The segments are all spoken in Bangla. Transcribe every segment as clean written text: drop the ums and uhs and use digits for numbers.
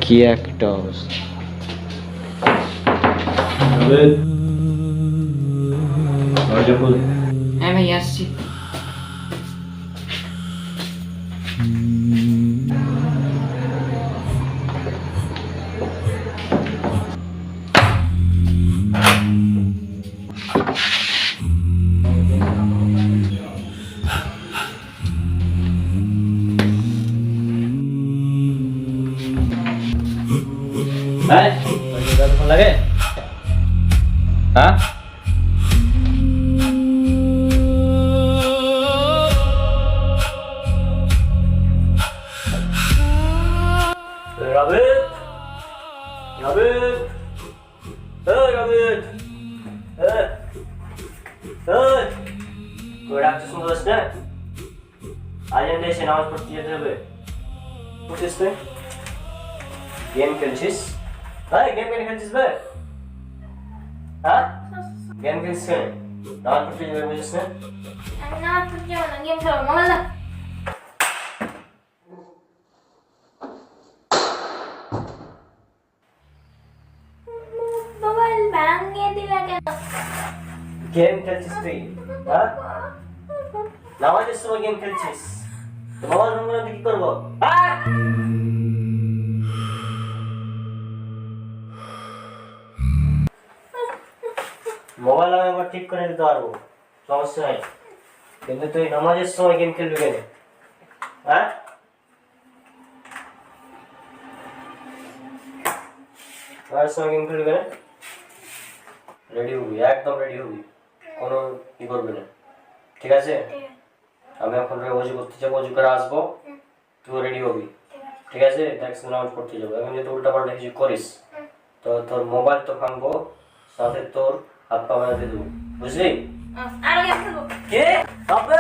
কি একটা অবস্থা। হ্যাঁ ভাই আসছি। লাগে হ্যাঁ Rabbit! Rabbit! Hey, Rabbit! Hey! Hey! কই ডাকছিস শুনতে পাচ্ছিস না? আজান এসে নামাজ পড়তে যেতে হবে। বুঝছিস তুই? গেম খেলছিস? গেম কেন খেলছিস বে? হ্যাঁ? গেম খেলছিস কেন? নামাজ পড়তে যাবে বুঝছিস না? আমি নামাজ পড়তে যাবো না, গেম খেলবো। মোবাইল দাও। মোবাইল ভাঙিয়ে দিলা কেন? গেম খেলছিস তুই? হ্যাঁ? নামাজের সময় গেম খেলছিস? তো মোবাইল ভেঙে গেলে কি করবো? মোবাইল আমি আবার ঠিক করে দিতে পারবো, সমস্যা নাই। কিন্তু তুই নামাজের সময় গেম খেলবি কেন? হ্যাঁ? নামাজের সময় গেম খেলবি কেন? রেডি হবি, একদম রেডি হবি, কোনো কি করবি না, ঠিক আছে? আমি এখন অজু করতে যাবো, অজু করে আসবো, তুই রেডি হবি, ঠিক আছে? দেখ নামাজ পড়তে যাবো। এখন যদি উল্টা পাল্টা কিছু করিস তো তোর মোবাইল তো ভাঙবো, সাথে তোর হাত পা বাঁধতে দেবো, বুঝলি? আরো গেম খেলবো। কে হবে?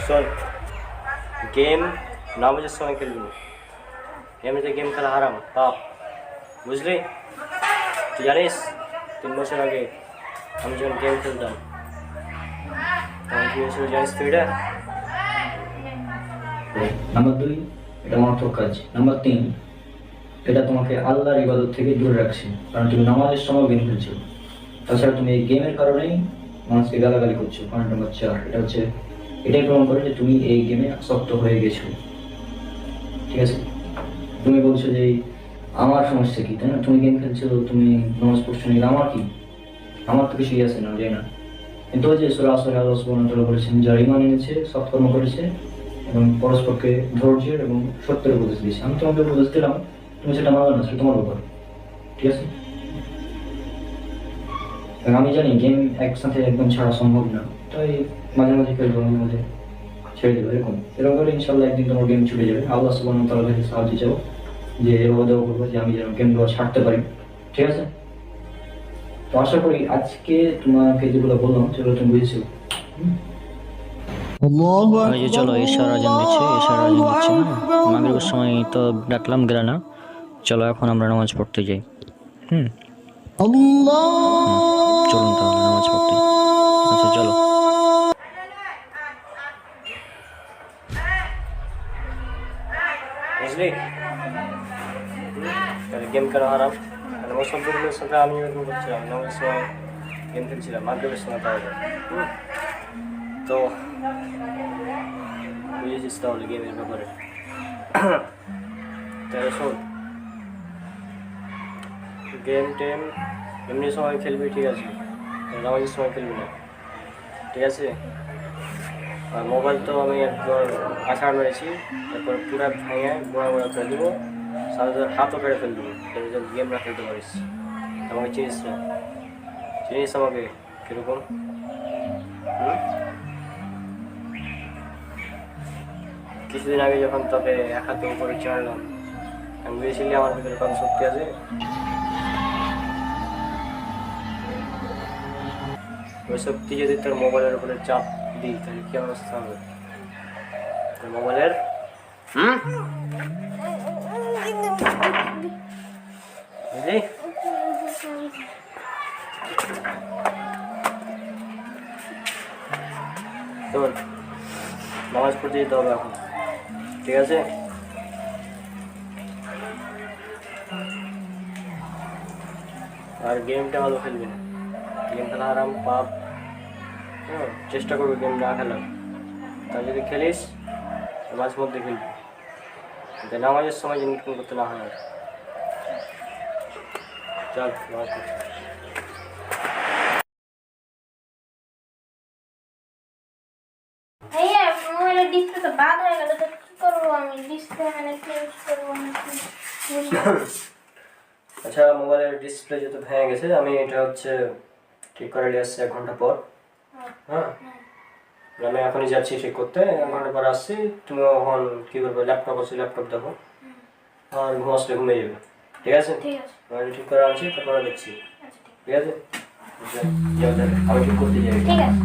শোন, গেম নামাজের সময় খেলবি না। এমনিতে গেম খেলা হারাম, পাপ, বুঝলি? তুই জানিস 3 বছর আগে আমি যখন গেম খেলতাম তখন কি হয়েছিল জানিস তুই? এটা নাম্বার 2, এটা অনর্থক কাজ। নাম্বার 3, এটা তোমাকে আল্লাহর ইবাদত থেকে দূরে রাখছে, কারণ তুমি নামাজের সময় গেম খেলছো। তাছাড়া তুমি এই গেমের কারণেই মানুষকে গালাগালি করছো। পয়েন্ট নাম্বার 4, এটা হচ্ছে এটাই প্রমাণ করে যে তুমি এই গেমে আসক্ত হয়ে গেছো, ঠিক আছে? তুমি বলছো যে আমার সমস্যা কি, তাই না? তুমি গেম খেলছো, তুমি নামাজ পড়ছো না, আমার কি? আমার তো কিছুই আছে না, যাই না। কিন্তু ওই যে সূরা আসরে আল্লাহ সুবহানাহু ওয়া তাআলা বলেছেন, যারা ঈমান এনেছে, সৎকর্ম করেছে এবং পরস্পরকে ধৈর্যের এবং সত্যের উপদেশ দিয়েছে। আমি তোমাকে উপদেশ দিলাম, তুমি সেটা মানবে না, সেটা তোমার ব্যাপার, ঠিক আছে? কারণ আমি জানি গেম একসাথে একদম ছাড়া সম্ভব না, তাই মাঝে মাঝে খেলবো, মাঝে মাঝে ছেড়ে দেবো, এরকম করে ইনশাল্লাহ একদিন তোমার গেম ছুটে যাবে। আল্লাহ সুবহানাহু ওয়া তাআলার কাছে সাহায্য চাও যে এভাবে দেওয়া করবো যে আমি যেন গেমগুলো ছাড়তে পারি, ঠিক আছে? তো আশা করি আজকে তোমাকে যেগুলো বললাম সেগুলো তুমি বুঝেছো। ওই যে চলো ঈশার আজান দিচ্ছে, হ্যাঁ মাগরিবের সময় তো ডাকলাম গেলে না। চলো এখন আমরা নামাজ পড়তে যাই। চলুন তাহলে নামাজ পড়তে। আচ্ছা চলো। বুঝলি? তাহলে গেম খেলা হারাম, তাহলে ওই সবগুলোর সাথে আমি এরকম করছিলাম, নামাজের সময় গেম খেলছিলাম, মাগরিবের সময় তাহলে। তো বুঝেছিস তাহলে গেমের ব্যাপারে। তাহলে শোন, গেম টেম এমনি সময় খেলবি, ঠিক আছে? নামাজের সময় খেলবি না, ঠিক আছে? আর মোবাইল তো আমি একবার আছাড় মেরেছি, তারপর পুরো ভেঙে গোড়া গোড়া ফেলে দেবো, সাথে সাথে হাতও কেটে ফেলে দেবো, তাহলে যেন গেম না খেলতে পারিস। আমাকে চিনিস না? চিনিস আমাকে কীরকম? কি কিছুদিন আগে যখন তোকে এক হাতে উপরে চাড়লাম, আমি বুঝেছিলি আমার ভিতরে কত শক্তি আছে। ওই শক্তি যদি তোর মোবাইলের উপরে চাপ দিই তাহলে কি অবস্থা হবে তোর মোবাইলের? বুঝলি? শোন, নামাজ পড়তে যেতে হবে এখন, ঠিক আছে? আর গেমটা ভালো খেলবি না, গেম খেলা আরাম পাপ। হ্যাঁ, চেষ্টা করবি গেম না খেলার। তা যদি খেলিস মাঝে মধ্যে খেলবি, কিন্তু নামাজের সময় যেন কোনো করতে না হয়। আর চল নামাজ পড়তে। ভাইয়া মোবাইলের ডিসপ্লে তো বাদ হয়ে গেল, তো কি করবো আমি? ডিসপ্লে মানে চেঞ্জ করবো নাকি? আচ্ছা, মোবাইলের ডিসপ্লে যেহেতু ভেঙে গেছে, আমি এটা হচ্ছে ঠিক করে নিয়ে আসছি 1 ঘন্টা পর। হ্যাঁ, আমি এখনই যাচ্ছি ঠিক করতে, 1 ঘন্টা পর আসছি। তুমি এখন কী করবে? ল্যাপটপ আছে, ল্যাপটপ দেখো আর ঘুমাসলে ঘুমিয়ে যাবে, ঠিক আছে? ঠিক আছে, আমি ঠিক করে আনছি, তারপরে দেখছি, আচ্ছা ঠিক ঠিক আছে? যাও তাহলে, আমি ঠিক করতে যাই। ঠিক আছে।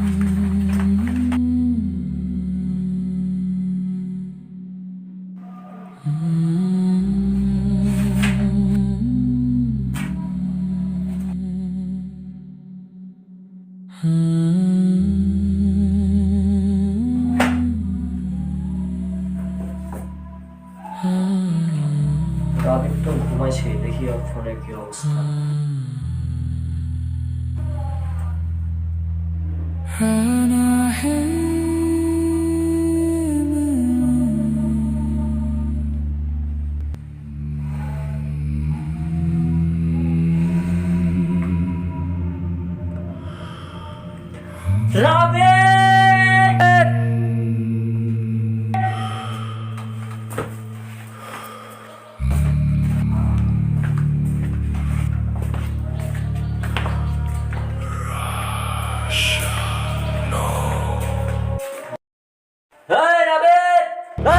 রাবিন তো ঘুমাইছে, দেখি ওর ফোনের কি অবস্থা। এই রাবিন,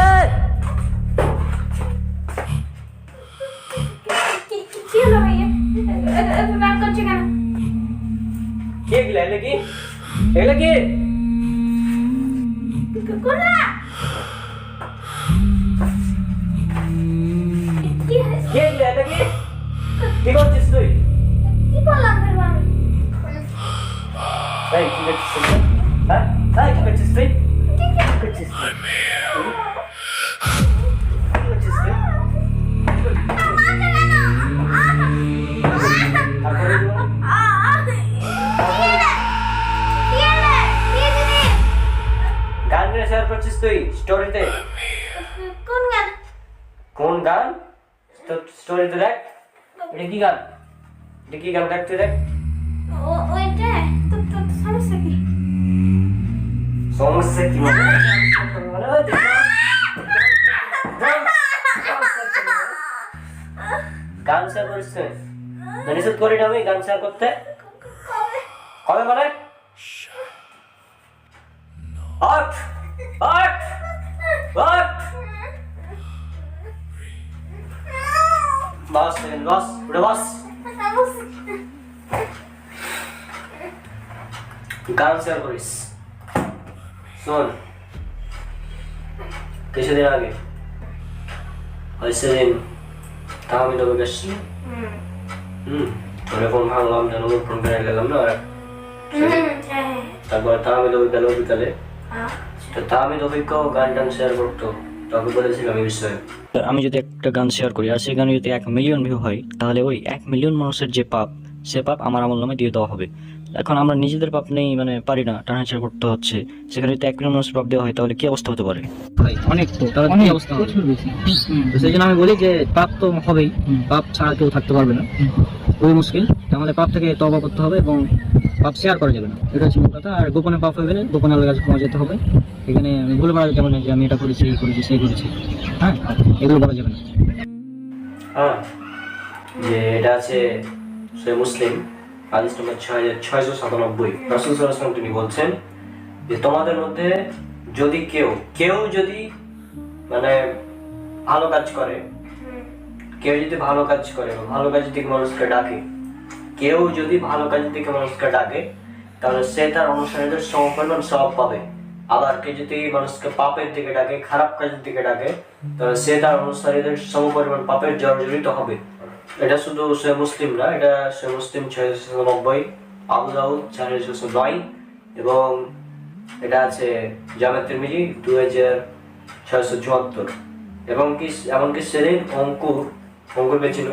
এই! কি হলো ভাইয়া? এত রাগ করছো কেন? কে গেলা? এলে কি? এলে কি? কোনা কি হয়েছে? কে গেলা? এলে কি? কি করছিস তুই? কি বললাম করবো আমি? এই কি করছিস তুই? হ্যাঁ, এই কি করছিস তুই? কি করছিস তুই? কি করছিস তুই? তারপরে কি বলো? গান নিয়ে শেয়ার করছিস তুই স্টোরিতে? কোন গান? কোন গান? স্টোরিতে দেখ। এটা কি গান? এটা কি গান? দেখ তুই, দেখ। ওইটা তো সমস্যা কি? সমস্যা কি মানে? গান শেয়ার করিস তুই? নিষেধ করি না আমি গান শেয়ার করতে। কবে মানে? আট আট আট বাস বাস উঠে বাস। গান শেয়ার করিস। শোন, কিছুদিন আগে সেদিন আমি তোকে গেছি। তোর ফোন ভাঙলাম, যেন ফোন কেটে গেলাম না। তারপর আমি তোকে গেল বিকালে, তো আমি তোকেও গান টান শেয়ার করতো, তোকে বলেছিলাম এই বিষয়ে। আমি যদি একটা গান শেয়ার করি আর সেই গানে যদি 1 মিলিয়ন ভিউ হয়, তাহলে ওই 1 মিলিয়ন মানুষের যে পাপ, সে পাপ আমার আমল নামে দিয়ে দেওয়া হবে। এখন আমরা নিজেদের পাপ নেই, মানে পারি না, টানাছাড়া করতে হচ্ছে। সেখানে যদি 1 মিলিয়ন মানুষের পাপ দেওয়া হয়, তাহলে কি অবস্থা হতে পারে? ভাই অনেক, তো তাহলে কি অবস্থা হবে? তো সেই জন্য আমি বলি যে পাপ তো হবেই, পাপ ছাড়া কেউ থাকতে পারবে না, খুবই মুশকিল। তো আমাদের পাপ থেকে তওবা করতে হবে এবং পাপ শেয়ার করা যাবে না, এটা হচ্ছে মূল কথা। আর গোপনে পাপ হয়ে গেলে গোপনে আল্লাহর কাছে ক্ষমা যেতে হবে। এখানে আমি ভুলে বলা যাবে না যে আমি এটা করেছি, এই করেছি, সেই করেছি, হ্যাঁ, এগুলো বলা যাবে না। হ্যাঁ, যে এটা আছে সে মুসলিম হাদিস নম্বর 6697। রাসূল সাল্লাল্লাহু আলাইহি ওয়াসাল্লাম তিনি বলছেন যে তোমাদের মধ্যে যদি কেউ যদি মানে ভালো কাজ করে, কেউ যদি ভালো কাজ করে বা ভালো কাজের দিকে মানুষকে ডাকে, কেউ যদি ভালো কাজের দিকে মানুষকে ডাকে তাহলে সে তার অনুসারীদের সমপরিমাণ সওয়াব পাবে। আবার কেউ যদি মানুষকে পাপের দিকে ডাকে, খারাপ কাজের দিকে ডাকে, তাহলে সে তার অনুসারীদের সমপরিমাণ পাপের জর্জরিত হবে। এটা শুধু সে মুসলিম না, এটা সে মুসলিম 690, আবু দাউদ 409 এবং এটা আছে জামে তিরমিজি 2674। এবং কি এমনকি সেদিন অঙ্কুর পেয়েছিল,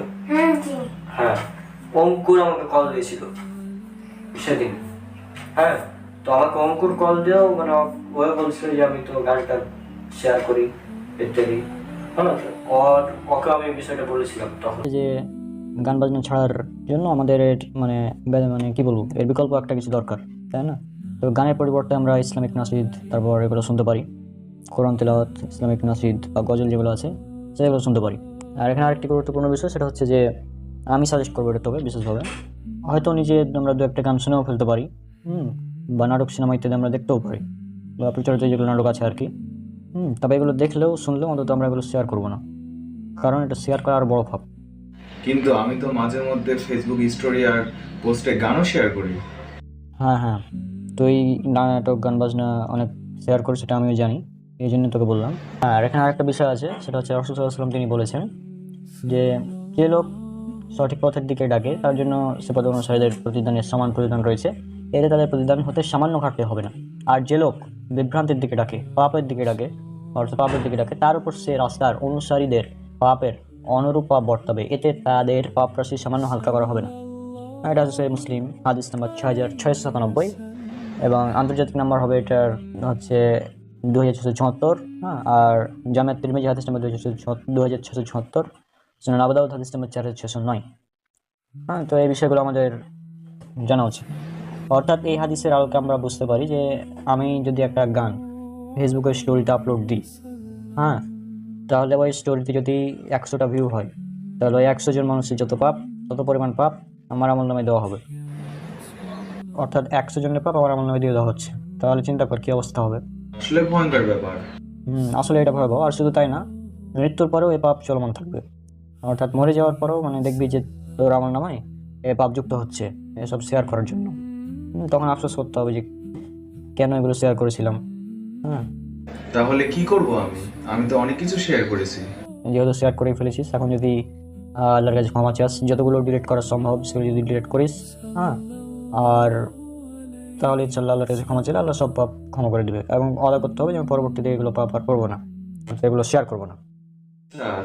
চিনি। হ্যাঁ অঙ্কুর আমাকে কল দিয়েছিল সেদিন। হ্যাঁ, তো আমাকে অঙ্কুর কল দিয়েও মানে ও বলছিল যে আমি তো গানটা শেয়ার করি ইত্যাদি। হ্যাঁ, ওকে আমি বিষয়টা বলেছিলাম তখন। যে গান বাজনা ছাড়ার জন্য আমাদের মানে মানে কি বলবো, এর বিকল্প একটা কিছু দরকার, তাই না? তো গানের পরিবর্তে আমরা ইসলামিক নাসিদ, তারপর এগুলো শুনতে পারি, কোরআন তেলাওয়াত, ইসলামিক নাসিদ বা গজল যেগুলো আছে সেগুলো শুনতে পারি। আর এখানে আরেকটি গুরুত্বপূর্ণ বিষয়, সেটা হচ্ছে যে আমি সাজেস্ট করবো এটা, তবে বিশেষভাবে হয়তো নিজে আমরা দু একটা গান শুনেও ফেলতে পারি, বা নাটক সিনেমা ইত্যাদি আমরা দেখতেও পারি, বা প্রচারিত যেগুলো নাটক আছে আর কি। তবে এগুলো দেখলেও শুনলেও অন্তত আমরা এগুলো শেয়ার করবো না, কারণ এটা শেয়ার করা আর বড় ভাব। কিন্তু আমি তো মাঝে মধ্যে ফেসবুক স্টোরি আর পোস্টে গানও শেয়ার করি। হ্যাঁ, তো এই নাটক গান বাজনা অনেক শেয়ার করে, সেটা আমিও জানি, এই জন্য তোকে বললাম। আর এখানে আরেকটা বিষয় আছে, সেটা হচ্ছে রাসূল সাল্লাল্লাহু আলাইহি ওয়াসাল্লাম তিনি বলেছেন যে যে লোক সঠিক পথের দিকে ডাকে তার জন্য সে পদ অনুসারীদের প্রতিদানের সমান প্রতিদান রয়েছে, এতে তাদের প্রতিদান হতে সামান্য ঘাটতি হবে না। আর যে লোক বিভ্রান্তির দিকে ডাকে, পাপের দিকে ডাকে, অর্থাৎ পাপের দিকে ডাকে, তার উপর সে রাস্তার অনুসারীদের পাপের অনুরূপ পাপ বর্তাবে, এতে তাদের পাপ রাশি সামান্য হালকা করা হবে না। এটা হচ্ছে মুসলিম হাদিস নাম্বার 6697 এবং আন্তর্জাতিক নাম্বার হবে এটার হচ্ছে 2674। হ্যাঁ, আর জামে তিরমিজি হাদিস নাম্বার 2674, সুনান আবু দাউদ হাদিস নাম্বার 4609। হ্যাঁ, তো এই বিষয়গুলো আমাদের জানা উচিত। অর্থাৎ এই হাদিসের আলোকে আমরা বুঝতে পারি যে আমি যদি একটা গান ফেসবুকের স্টোরিতে আপলোড দিই, হ্যাঁ, তাহলে ওই স্টোরিতে যদি 100টা ভিউ হয়, তাহলে ওই 100 জন মানুষের যত পাপ, তত পরিমাণ পাপ আমার আমল নামে দেওয়া হবে। অর্থাৎ 100 জনের পাপ আমার আমল নামে দিয়ে দেওয়া হচ্ছে। তাহলে চিন্তা কর কি অবস্থা হবে। আসলে ভয়ঙ্কর ব্যাপার। আসলে এটা ভয়াবহ। আর শুধু তাই না, মৃত্যুর পরেও এই পাপ চলমান থাকবে। অর্থাৎ মরে যাওয়ার পরেও মানে দেখবি যে তোর আমল নামায় এ পাপ যুক্ত হচ্ছে এসব শেয়ার করার জন্য। তখন আফসোস করতে হবে যে কেন এগুলো শেয়ার করেছিলাম। হ্যাঁ, তাহলে কি করব আমি? আমি তো অনেক কিছু শেয়ার করেছি। যেহেতু শেয়ার করে ফেলেছিস, এখন যদি আল্লাহর কাছে ক্ষমা চাস, যতগুলো ডিলিট করা সম্ভব সেগুলো যদি ডিলিট করিস, হ্যাঁ, আর তাহলে ইনশাআল্লাহ আল্লাহর কাছে ক্ষমা চাইলে আল্লাহ সব পাপ ক্ষমা করে দেবে। এবং আলাদা করতে হবে যে আমি পরবর্তীতে এগুলো পাপ আর করবো না, এগুলো শেয়ার করবো না।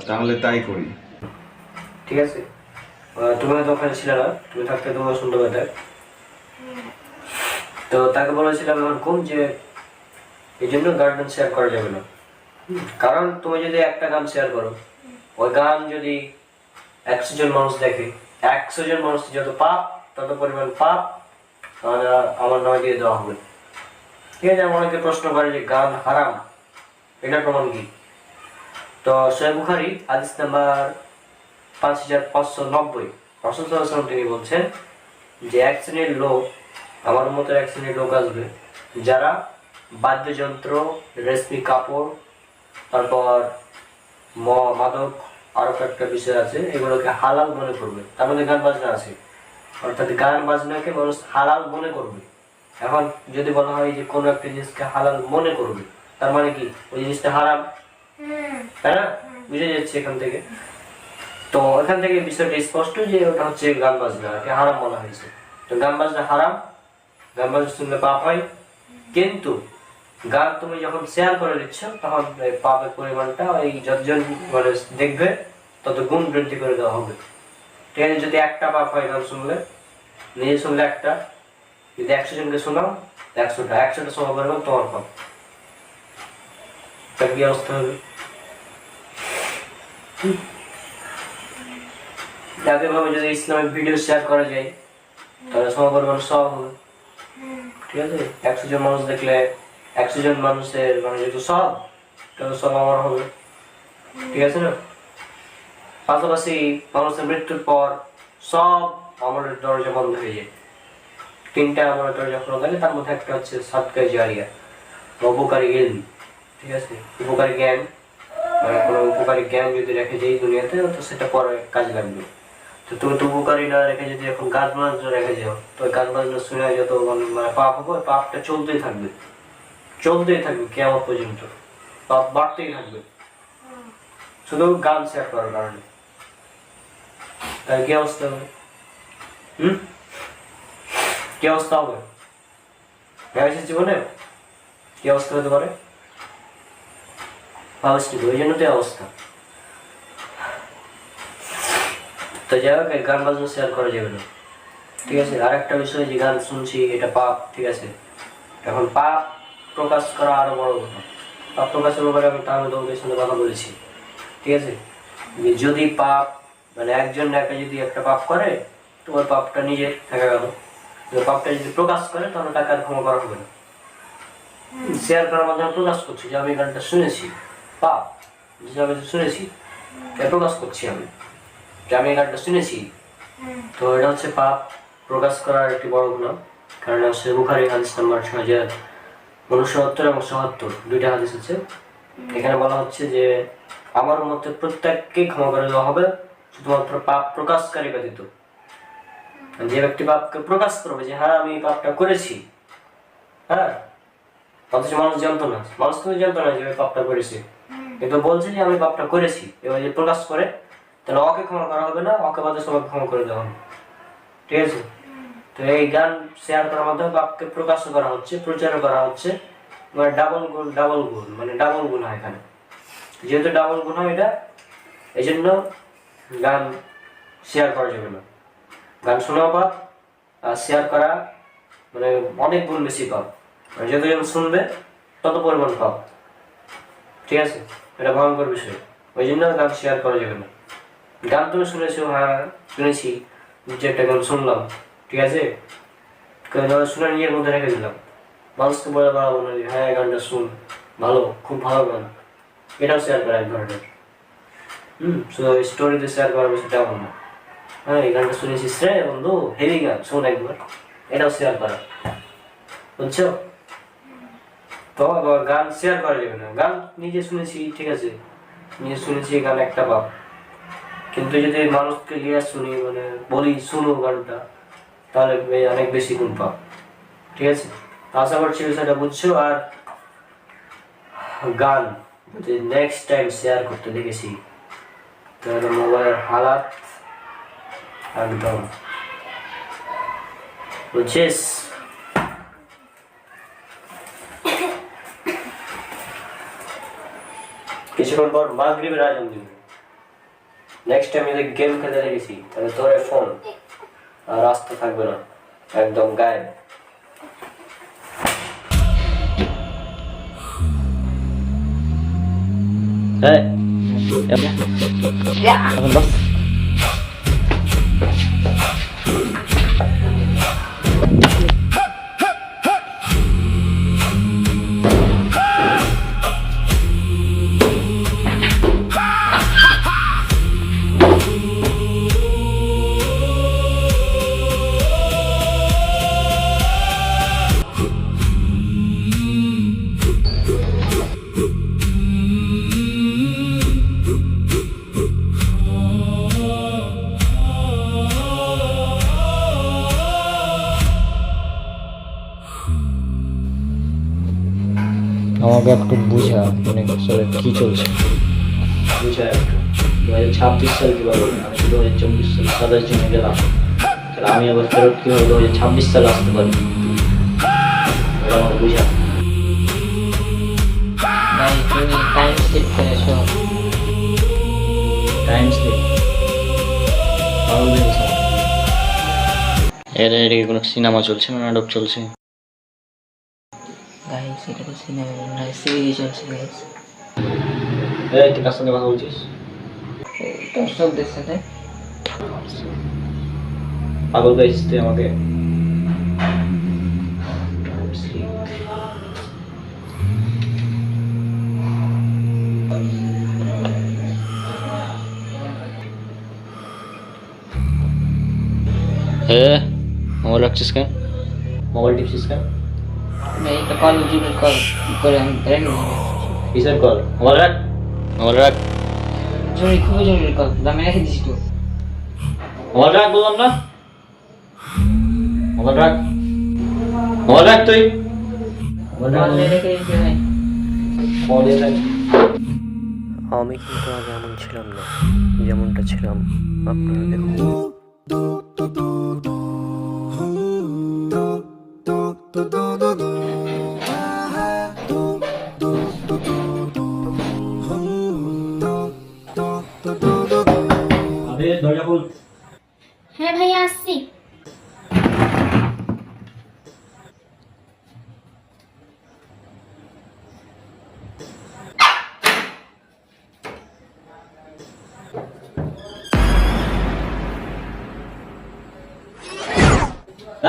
তাহলে তাই করি। ঠিক আছে, তুমি হয়তো ওখানে ছিলে না, তুমি থাকতে তোমার শুনতে পেতে। তো তাকে বলেছিলাম এরকম যে এই জন্য গান শেয়ার করা যাবে না, কারণ তুমি যদি একটা গান শেয়ার করো, ওই গান যদি 100 জন মানুষ দেখে, 100 জন মানুষ যত পাপ তত পরিমাণ পাপ আমার নামে দিয়ে দেওয়া হবে। ঠিক আছে, অনেকে প্রশ্ন করে যে গান হারাম, এটা প্রমাণ কি? তো সহিহ বুখারী হাদিস নাম্বার 5590, রাসূল সাল্লাল্লাহু আলাইহি ওয়াসাল্লাম তিনি বলছেন যে এক শ্রেণীর লোক, আমার মতো এক শ্রেণীর লোক আসবে যারা বাদ্যযন্ত্র, রেশমি কাপড়, তারপর মাদক, আরো একটা বিষয় আছে, এগুলোকে হালাল মনে করবে। তার মধ্যে গান বাজনা আছে, অর্থাৎ গান বাজনাকে মানুষ হালাল মনে করবে। এখন যদি বলা হয় যে কোনো একটা জিনিসকে হালাল মনে করবে, তার মানে কি ওই জিনিসটা হারাম, তাই না? বুঝে যাচ্ছে এখান থেকে। তো এখান থেকে বিষয়টা স্পষ্ট যে ওটা হচ্ছে গান বাজনা হারাম বলা হয়েছে। তো গান বাজনা হারাম, গান বাজনা শুনলে পাপ হয়, কিন্তু গান তুমি যখন শেয়ার করে দিচ্ছ তখন পাপের পরিমাণটা ওই যতজন মানে দেখবে তত গুণ বৃদ্ধি করে দেওয়া হবে। ঠিক আছে, যদি একটা পাপ হয় গান শুনলে, নিজে শুনলে একটা, যদি 100 জনকে শোনাও 100টা সময় পরিমাণ তোমার পাপ। তার কি অবস্থা হবে? যাতে ভাবে যদি ইসলামিক ভিডিও শেয়ার করা যায় তাহলে সময় পরিমাণ সব হবে। ঠিক আছে, 100 জন মানুষ দেখলে 100 জন মানুষের মানে যেহেতু সব, তাহলে সব আমার হবে। ঠিক আছে না? পাশাপাশি মানুষের মৃত্যুর পর সব আমলের দরজা বন্ধ হয়ে যায়। 3টা আমলের দরজা খোলা থাকে, তার মধ্যে একটা হচ্ছে সাদকা জারিয়া, উপকারী ইলম। ঠিক আছে, উপকারী জ্ঞান কোনো উপকারী জ্ঞান যদি রেখে যাই দুনিয়াতে, তো সেটা পরে কাজে লাগবে। তো তুমি তো উপকারী না রেখে যদি এখন গান বাজনা রেখে যাও, তো ওই গান বাজনা শুনে যত মানে পাপ হবে, পাপটা চলতেই থাকবে কেমন পর্যন্ত, পাপ বাড়তেই থাকবে শুধু গান শেয়ার করার কারণে। তাই কি অবস্থা হবে? কি অবস্থা হবে ভেবেছিস জীবনে? কি অবস্থা হতে পারে ভাবিস কি? ওই জন্য তো এই অবস্থা। তো যাই হোক, গান বাজনা শেয়ার করা যাবে না, ঠিক আছে? আর একটা বিষয়, যে গান শুনছি এটা পাপ, ঠিক আছে? এখন পাপ প্রকাশ করা আরো বড় কথা। পাপ প্রকাশের ব্যাপারে আমি তোমাদের সঙ্গে কথা বলেছি, ঠিক আছে? যে যদি পাপ মানে একজন একা যদি একটা পাপ করে, তোমার পাপটা নিজে থাকা গেল। পাপটা যদি প্রকাশ করে তাহলে তাকে আর ক্ষমা করা হবে না। শেয়ার করার মাধ্যমে প্রকাশ করছি যে আমি গানটা শুনেছি, পাপ যে আমি শুনেছি এটা প্রকাশ করছি আমি, যে আমি গানটা শুনেছি। তো এটা হচ্ছে পাপ প্রকাশ করার একটি বড় গুনাহ। কারণ হচ্ছে বুখারী হাদিস নাম্বার 6069 এবং 77, দুইটা হাদিস আছে। এখানে বলা হচ্ছে যে আমার মতে প্রত্যেককে ক্ষমা করে দেওয়া হবে, শুধুমাত্র পাপ প্রকাশকারী ব্যতীত। যে ব্যক্তি পাপকে প্রকাশ করবে যে হ্যাঁ আমি পাপটা করেছি, হ্যাঁ, অথচ মানুষ জানতো না, মানুষ তুমি জানতো না যে পাপটা করেছি, কিন্তু বলছে যে আমি পাপটা করেছি, এবার যে প্রকাশ করে, তাহলে ওকে ক্ষমা করা হবে না, ওকে বাদে সবাইকে ক্ষমা করে দেওয়া হবে, ঠিক আছে? তো এই গান শেয়ার করার মাধ্যমে পাপকে প্রকাশ করা হচ্ছে, প্রচার করা হচ্ছে, মানে ডাবল গুণ, মানে ডাবল গুণ হয় এখানে। যেহেতু ডাবল গুণ হয় এটা, এই জন্য গান শেয়ার করা যাবে না। গান শোনাও পাপ, আর শেয়ার করা মানে অনেক গুণ বেশি পাপ। যতজন শুনবে তত পরিমাণ পাপ, ঠিক আছে? এটা ভয়ঙ্কর বিষয়। ওই জন্য গান শেয়ার করা যাবে না। গান তুমি শুনেছো, হ্যাঁ শুনেছি, যে একটা গান শুনলাম, ঠিক আছে, শুনে নিজের মধ্যে রেখে দিলাম, মানুষকে বলে বেড়াবো না যে হ্যাঁ গানটা শুন, ভালো, খুব ভালো গান, এটাও শেয়ার করা এক ধরনের। স্টোরিতে শেয়ার করা বেশি তেমন না, হ্যাঁ এই গানটা শুনেছিস রে বন্ধু, হেভি গান, শোন একবার, এটাও শেয়ার করা, বুঝছো? তো গান শেয়ার করা যাবে না। গান নিজে শুনেছি, ঠিক আছে, নিজে শুনেছি গান একটা পাপ, কিন্তু যদি মানুষকে নিয়ে শুনি, মানে বলি শুনো গানটা, তাহলে অনেক বেশি গুণ পাপ, ঠিক আছে? আশা করছি বিষয়টা বুঝছো। আর গান যদি নেক্সট টাইম শেয়ার করতে দেখেছি, তাহলে মোবাইলের হালাত একদম, বুঝছিস? কিছুক্ষণ পর মাগরিবের আজান দিবে। নেক্সট টাইম যদি গেম খেলতে দেখেছি, তাহলে তোর ফোন আর রাস্তা থাকবে না, একদম গায়েব। হ্যাঁ এখন বস। আমাকে একটু বুঝা, মানে আসলে কি চলছে বুঝা একটু। 2026 সাল কিভাবে, আমি 2024 সাল 27 জনে গেলাম, তাহলে আমি আবার ফেরত কিভাবে 2026 সালে আসতে পারি, এটা আমার বুঝা। ভাই তুমি টাইম স্লিপ করেছো। টাইম স্লিপ এর কোনো সিনেমা চলছে না নাটক চলছে? গাইস এটা তো সিনেমা না, সিরিজ চলছে গাইস। এই তুই কার সঙ্গে কথা বলছিস? দর্শকদের সাথে। পাগল গাইস তুই আমাকে। হ্যাঁ মোবাইল রাখছিস কেন? মোবাইল টিপছিস কেন? ভাই এটা কল জিমের কল করে আমি ব্রেন কিসের কল? মোবাইল রাখ। মোবাইল রাখ, জরুরি, খুবই জরুরি কল, আমি রেখে দিছি তো। মোবাইল রাখ বললাম না, মোবাইল রাখ, মোবাইল রাখ তুই, কল রেখে দিছি ভাই। মোবাইল রাখ। আমি কিন্তু আগে এমন ছিলাম না, যেমনটা ছিলাম আপনারা দেখুন। আরে দরজা খুল। হ্যাঁ ভাইয়া আসছি।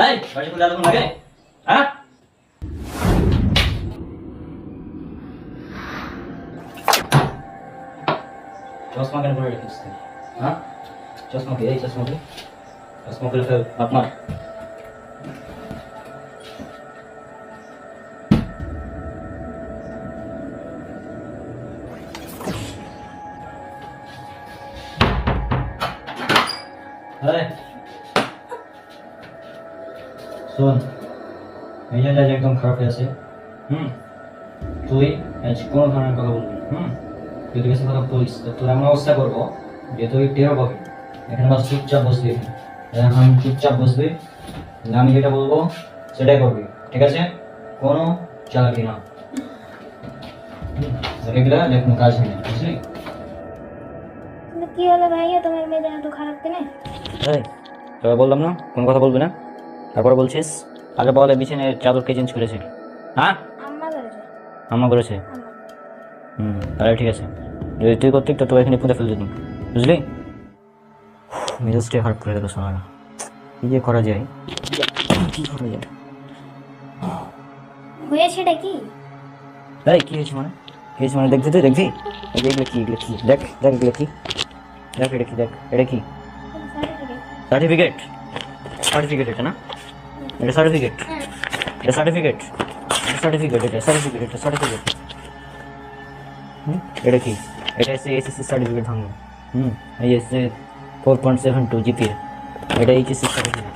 এই দরজা খুলতে এতক্ষণ লাগে? হ্যাঁ? চশমা কেন পরে রেখেছিস তুই? হ্যাঁ? চশমা কে? এই চশমা কে? চশমা খুলে ফেল, আপনার। এই, শোন, মেজাজ আজ একদম খারাপ হয়ে আছে। তুই আজ কোনো ধরনের কথা বলবি না। তুই তোর কাছে কথা বলিস তো তোর এমন অবস্থা করবো যে তুই টের পাবি। এখানে বাস চুপচাপ বসবি, এখন চুপচাপ বসবি, আমি যেটা বলবো সেটাই করবি, ঠিক আছে? কোনো চালাকি না। এগুলা যে কোনো কাজ নেই, বুঝলি? কিন্তু কি হলো ভাইয়া, তোমার মেজাজ এত খারাপ কেন? এই তোরা বললাম না কোনো কথা বলবি না, তারপরে বলছিস। আগে বলে বিছানায় চাদর কে চেঞ্জ করেছে? হ্যাঁ, আম্মা করেছে। আম্মা করেছে। তাহলে ঠিক আছে, যদি তুই করতিক তো তোর এখানে পুঁতে ফেলে দিতাম, বুঝলি? মেজাজটাই খারাপ করে দিল শোনা। কি যে করা যায়, কি করা যায়? হয়েছেটা কি? এই কি হয়েছে মানে? কি হয়েছে মানে দেখবি? তুই দেখবি? এগুলো কি, এগুলো কি? দেখ দেখ, এগুলো কি? দেখ এটা কি, দেখ এটা কি? সার্টিফিকেট। সার্টিফিকেট এটা না? এটা সার্টিফিকেট, এটা সার্টিফিকেট, এটা সার্টিফিকেট, এটা সার্টিফিকেট, এটা সার্টিফিকেট। এটা কি? এটা এসএসসি সার্টিফিকেট ভাঙলো। এই এসে 4.72 জিপিএ, এটা এইচএসসি সার্টিফিকেট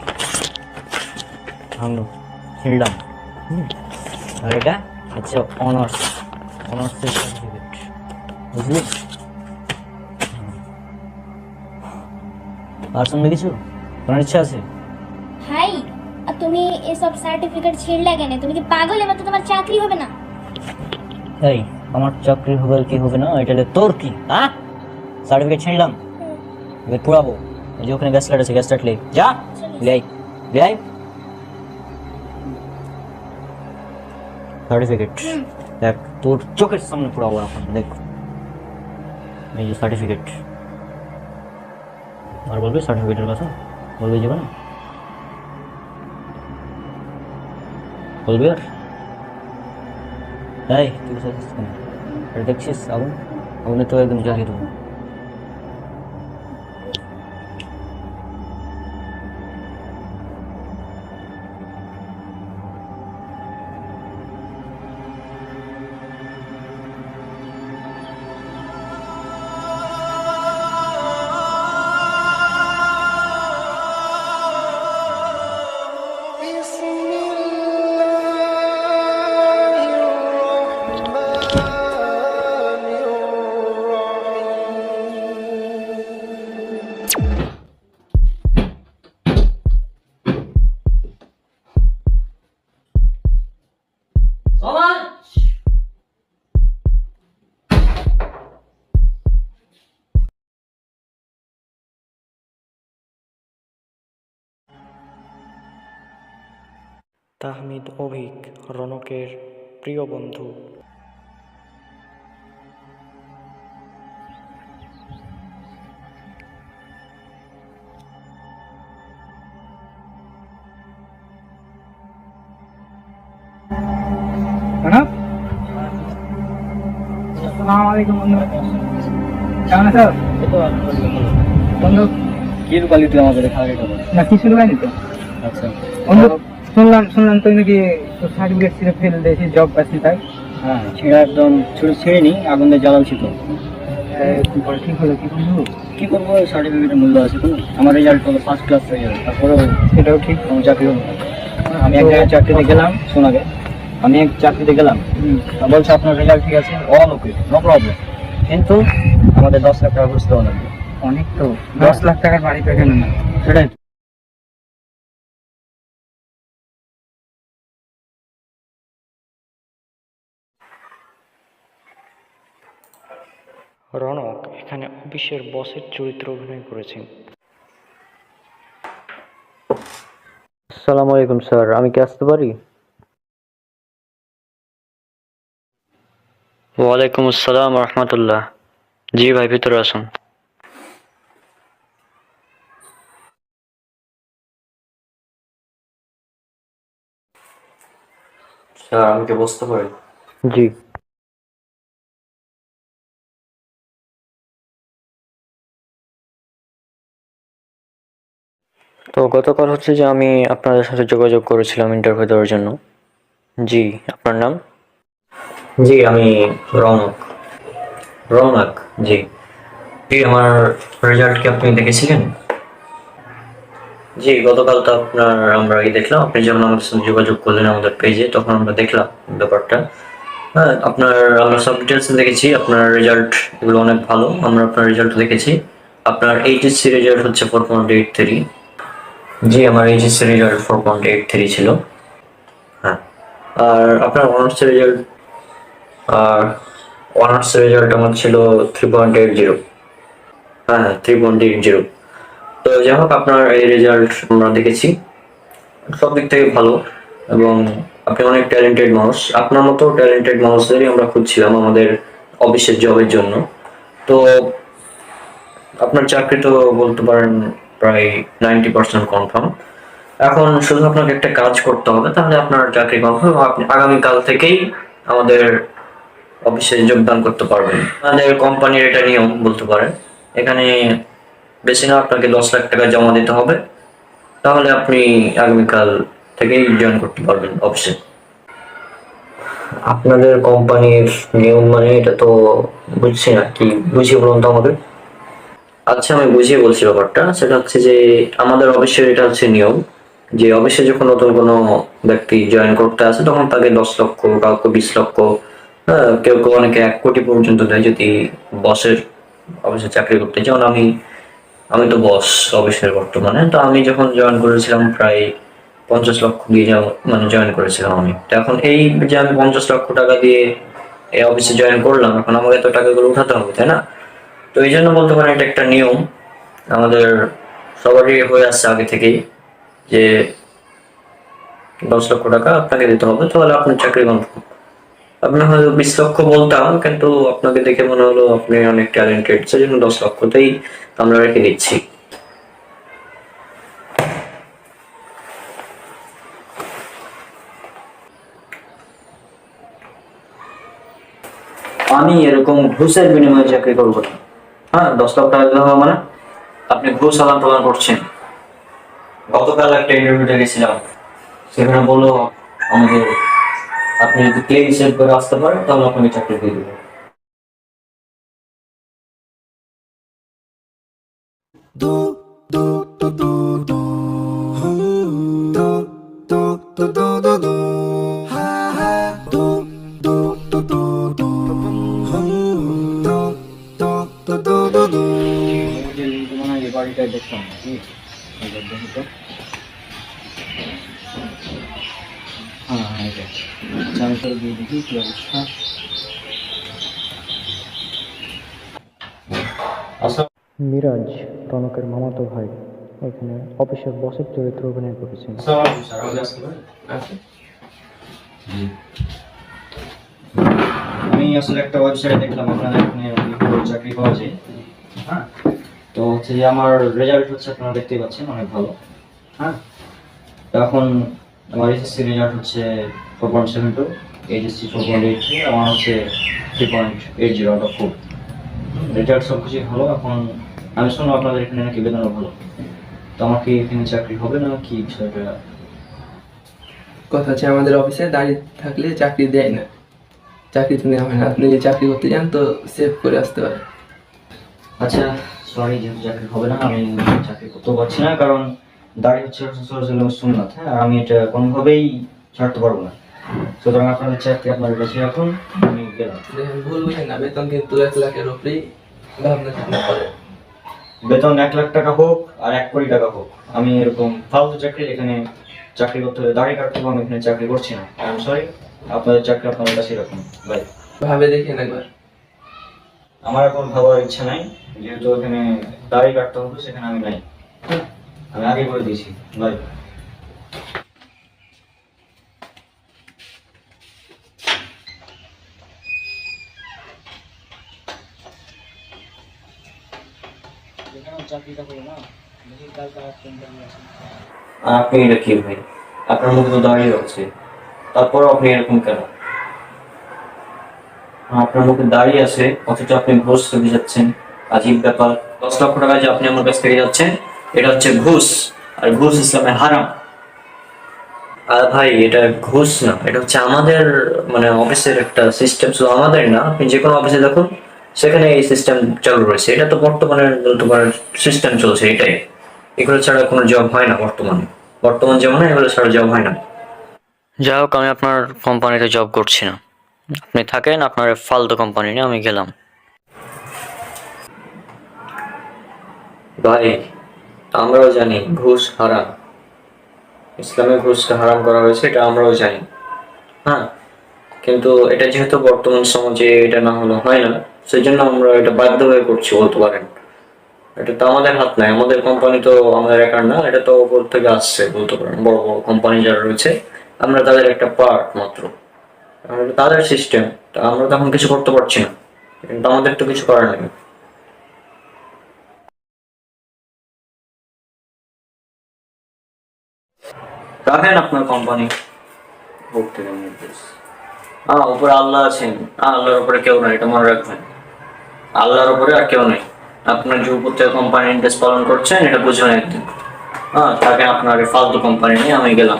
ভাঙলো, ছিললাম। আর এটা হচ্ছে অনার্স, অনার্সের সার্টিফিকেট, বুঝলি? আর সঙ্গে কিছু তোমার ইচ্ছা আছে? ভাই, আর তুমি এসব সার্টিফিকেট ছিঁড়লে কেন? তুমি কি পাগল? এবার তো তোমার চাকরি হবে না। এই আমার চাকরি হবে কি হবে না এটা তোর কি? হ্যাঁ, সার্টিফিকেট ছিঁড়লাম, এবার পুরাবো। এই যে ওখানে গ্যাস লাইট আছে, গ্যাস লাইট লে যা, লে আই, লে আই। সার্টিফিকেট দেখ, তোর চোখের সামনে পুরাবো এখন, দেখ এই যে সার্টিফিকেট। আর বলবি সার্টিফিকেটের কথা? বলবি যাবে না? বলবি আর? এই তুই কোথায় যাচ্ছিস কেন? এটা দেখছিস আগুন? আগুনে তো একদম জ্বালিয়ে দেবো। তাহমিদ অভিক, রনকের প্রিয় বন্ধু। আসসালামাইকুম বন্ধু, কেমন আছো বন্ধু? কি লুকালি তুই আমাদের খাওয়া এটা? না কিছু লুকাইনি তো। আচ্ছা বন্ধু, শুনলাম তুই নাকি সার্টিফিকেট ছিঁড়ে ফেলে দিয়েছিস, জব পাচ্ছি তাই? হ্যাঁ, ছেঁড়া একদম ছেড়ে নি, আগুন দিয়ে জ্বালালছি তো। ঠিক হলো কি বন্ধু? কি করবো, সার্টিফিকেটের মূল্য আছে তো? আমার রেজাল্ট হলো ফার্স্ট ক্লাস রেজাল্ট, তারপরেও সেটাও ঠিক। কোনো চাকরি হলো না। আমি এক জায়গায় চাকরিতে গেলাম, শোন আগে, আমি এক চাকরিতে গেলাম, বলছে আপনার রেজাল্ট ঠিক আছে, অল ওকে, নো প্রবলেম, কিন্তু আমাদের 10 লাখ টাকা ঘুষ দেওয়া লাগবে। অনেক তো, 10 লাখ টাকার বাড়ি তো এখানে না। সেটাই তো। রনক এখানে অফিসের বসের চরিত্র অভিনয় করেছেন। আসসালামু আলাইকুম স্যার, আমি কি আসতে পারি? ওয়ালাইকুম আসসালাম রহমতুল্লাহ। জি ভাই, ভিতরে আসুন। স্যার আমি কি বুঝতে পারি? জি। তো গতকাল হচ্ছে যে আমি আপনাদের সাথে যোগাযোগ করেছিলাম ইন্টারভিউ দেওয়ার জন্য। জি, আপনার নাম? জি, আমি রৌনক। রৌনক, জি। জি, আমার রেজাল্ট কি আপনি দেখেছিলেন? জি, গতকাল তো আমরা দেখলাম, আপনি যখন আমাদের সাথে যোগাযোগ করলেন আমাদের পেজে, তখন আমরা দেখলাম ব্যাপারটা। হ্যাঁ, আমরা সব ডিটেলস দেখেছি, আপনার রেজাল্ট এগুলো অনেক ভালো, আমরা আপনার রেজাল্ট দেখেছি। আপনার এইচএসসি রেজাল্ট হচ্ছে 4.83। জি, আমার এইচএসসি রেজাল্ট 4.83 ছিল। হ্যাঁ, আর আপনার অনার্স রেজাল্ট আমার ছিল 3.80। হ্যাঁ, 3.80। তো যাই হোক, আপনার এই রেজাল্ট আমরা দেখেছি, সব দিক থেকে ভালো, এবং আপনি অনেক ট্যালেন্টেড মানুষ। আপনার মতো ট্যালেন্টেড মানুষদেরই আমরা খুঁজছিলাম আমাদের অফিসের জবের জন্য। তো আপনার চাকরি তো বলতে পারেন প্রায় 90% কনফার্ম। এখন শুধু আপনাকে একটা কাজ করতে হবে, তাহলে আপনার চাকরি কনফার্ম। আপনি আগামীকাল থেকেই আমাদের অফিসে যোগদান করতে পারবেন। আমাদের কোম্পানির এটা নিয়ম বলতে পারেন। এখানে বেশি না, আপনাকে 10 লাখ টাকা জমা দিতে হবে, তাহলে আপনি আগামীকাল থেকেই জয়েন করতে পারবেন অফিসে। আপনাদের কোম্পানির নিয়ম মানে এটা তো বুঝছি না, কি বুঝিয়ে বলুন তো আমাকে। আচ্ছা, আমি বুঝিয়ে বলছি ব্যাপারটা। সেটা হচ্ছে যে আমাদের অফিসের এটা হচ্ছে নিয়ম, যে অফিসে যখন নতুন কোনো ব্যক্তি জয়েন করতে আসে তখন তাকে 10 লক্ষ, কাউকে 20 লক্ষ, কেউ কেউ অনেকে 1 কোটি পর্যন্ত দেয় যদি বসের অফিসে চাকরি করতে। যেমন আমি তো বস অফিসের বর্তমানে, তো আমি যখন জয়েন করেছিলাম প্রায় 50 লক্ষ দিয়ে মানে জয়েন করেছিলাম আমি। তো এখন এই যে আমি 50 লক্ষ টাকা দিয়ে এই অফিসে জয়েন করলাম, এখন আমাকে তো টাকাগুলো উঠাতে হবে, তাই না? তো এই জন্য বলতে পারেন এটা একটা নিয়ম আমাদের সবারই হয়ে আসছে আগে থেকেই, যে 10 লক্ষ টাকা আপনাকে দিতে হবে, তাহলে আপনার চাকরি কনফার্ম। আপনি হয়তো 20 লক্ষ বলতাম, কিন্তু আপনাকে দেখে মনে হলো আপনি অনেক ট্যালেন্টেড, সেজন্য 10 লক্ষতেই আমরা রেখে দিচ্ছি। আমি এরকম ঘুষের বিনিময়ে চাকরি করবো না। হ্যাঁ, 10 লক্ষ টাকা দিতে হবে মানে আপনি ঘুষ আদান প্রদান করছেন। গতকাল একটা ইন্টারভিউতে গেছিলাম, সেখানে বললো আমাদের আপনি যদি ক্লেম সেভ করে আসতে পারেন তাহলে আপনাকে চাকরি দিয়ে দেবো। দেখলাম কি মিরাজ রনকের মামাতো ভাই এখানে অফিসের বসের চরিত্র অভিনয় করেছেন। আমি আসলে একটা ওয়েবসাইটে দেখলাম আপনাদের এখানে চাকরি পাওয়া যায়। হ্যাঁ, তো হচ্ছে যে আমার রেজাল্ট হচ্ছে আপনারা দেখতেই পাচ্ছেন অনেক ভালো। হ্যাঁ, তো এখন আমার এসএসসি রেজাল্ট হচ্ছে 4.72, এইচএসসি 4.83, আমার হচ্ছে 3.80 আউট অফ 4। রেজাল্ট সব কিছু ভালো। এখন আমি শুনলাম আপনাদের এখানে নাকি বেতনও ভালো, তো আমার কি এখানে চাকরি হবে না কি বিষয়টা? কথা হচ্ছে আমাদের অফিসে দাঁড়িয়ে থাকলে চাকরি দেয় না, চাকরি তো নেওয়া হয় না। আপনি যদি চাকরি করতে যান তো সেভ করে আসতে পারেন। আচ্ছা সরি, যেহেতু চাকরি হবে না, আমি চাকরি করতে পারছি না, কারণ দাঁড়িয়ে হচ্ছে সুন্নাত, হ্যাঁ, আর আমি এটা কোনোভাবেই ছাড়তে পারবো না। সুতরাং আপনাদের চাকরি আপনার কাছে রাখুন, আমি গেলাম। দেখেন, ভুল বুঝেন না, বেতন কিন্তু 1 লাখের উপরেই ভাবনা চিন্তা করে। বেতন 1 লাখ টাকা হোক আর 1 কোটি টাকা হোক, আমি এরকম ফালতু চাকরি এখানে চাকরি করতে হবে, দাঁড়িয়ে কাটতে হবে, আমি এখানে চাকরি করছি না। আই এম সরি, আপনাদের চাকরি আপনাদের কাছে রাখুন, বাই। ভাবে দেখেন একবার। আমার এখন ভাবার ইচ্ছা নাই, যেহেতু এখানে দাড়ি কাটতে হবে, সেখানে আমি নাই, আমি আগে করে দিয়েছি, বাই। আপনি এটা কি ভাই, আপনার মুখে তো দাঁড়িয়ে আছে, তারপর আপনি এরকম কেন? আপনার মুখে দাঁড়িয়ে আছে অথচ আপনি ঘুষ খেতে যাচ্ছেন, আজীব ব্যাপার। 10 লক্ষ টাকা যে আপনি আমার কাছ থেকে যাচ্ছেন, এটা হচ্ছে ঘুষ, আর ঘুষ ইসলামে হারাম। আর ভাই এটা ঘুষ না, এটা হচ্ছে আমাদের মানে অফিসের একটা সিস্টেম, শুধু আমাদের না, আপনি যে কোনো অফিসে দেখুন সেখানে এই সিস্টেম চালু রয়েছে, এটা তো বর্তমানে তোমার সিস্টেম চলছে এটাই। এগুলো ছাড়া কোনো জব হয় না বর্তমান যেমন এগুলো ছাড়া জব হয় না। যাই হোক, আমি আপনার কোম্পানিতে জব করছি না, আপনি থাকেন আপনার ফালতু কোম্পানি নিয়ে, আমি গেলাম। ভাই আমরাও জানি ঘুষ হারাম, ইসলামে ঘুষকে হারাম করা হয়েছে, এটা আমরাও জানি, হ্যাঁ, কিন্তু এটা যেহেতু বর্তমান সমাজে এটা না হলে হয় না, সেই জন্য আমরা এটা বাধ্য হয়ে করছি বলতে পারেন। এটা তো আমাদের হাত নাই, আমাদের কোম্পানি তো আমাদের একার না, এটা তো উপর থেকে আসছে বলতে পারেন, বড় বড় কোম্পানি যারা রয়েছে আমরা তাদের একটা পার্ট মাত্র, এটা তাদের সিস্টেম, আমরা তখন কিছু করতে পারছি না, কিন্তু আমাদের তো কিছু করার নেই। রাখেন আপনার কোম্পানি, উপরে আল্লাহ আছেন, আল্লাহর উপরে কেউ নাই, এটা মনে রাখবেন, আল্লাহর উপরে আর কেউ নেই। আপনার যে উপর থেকে কোম্পানি ইন্টারেস্ট পালন করছেন এটা বুঝবেন একদিন, তাকে আপনার ফালতু কোম্পানি নিয়ে আমি গেলাম।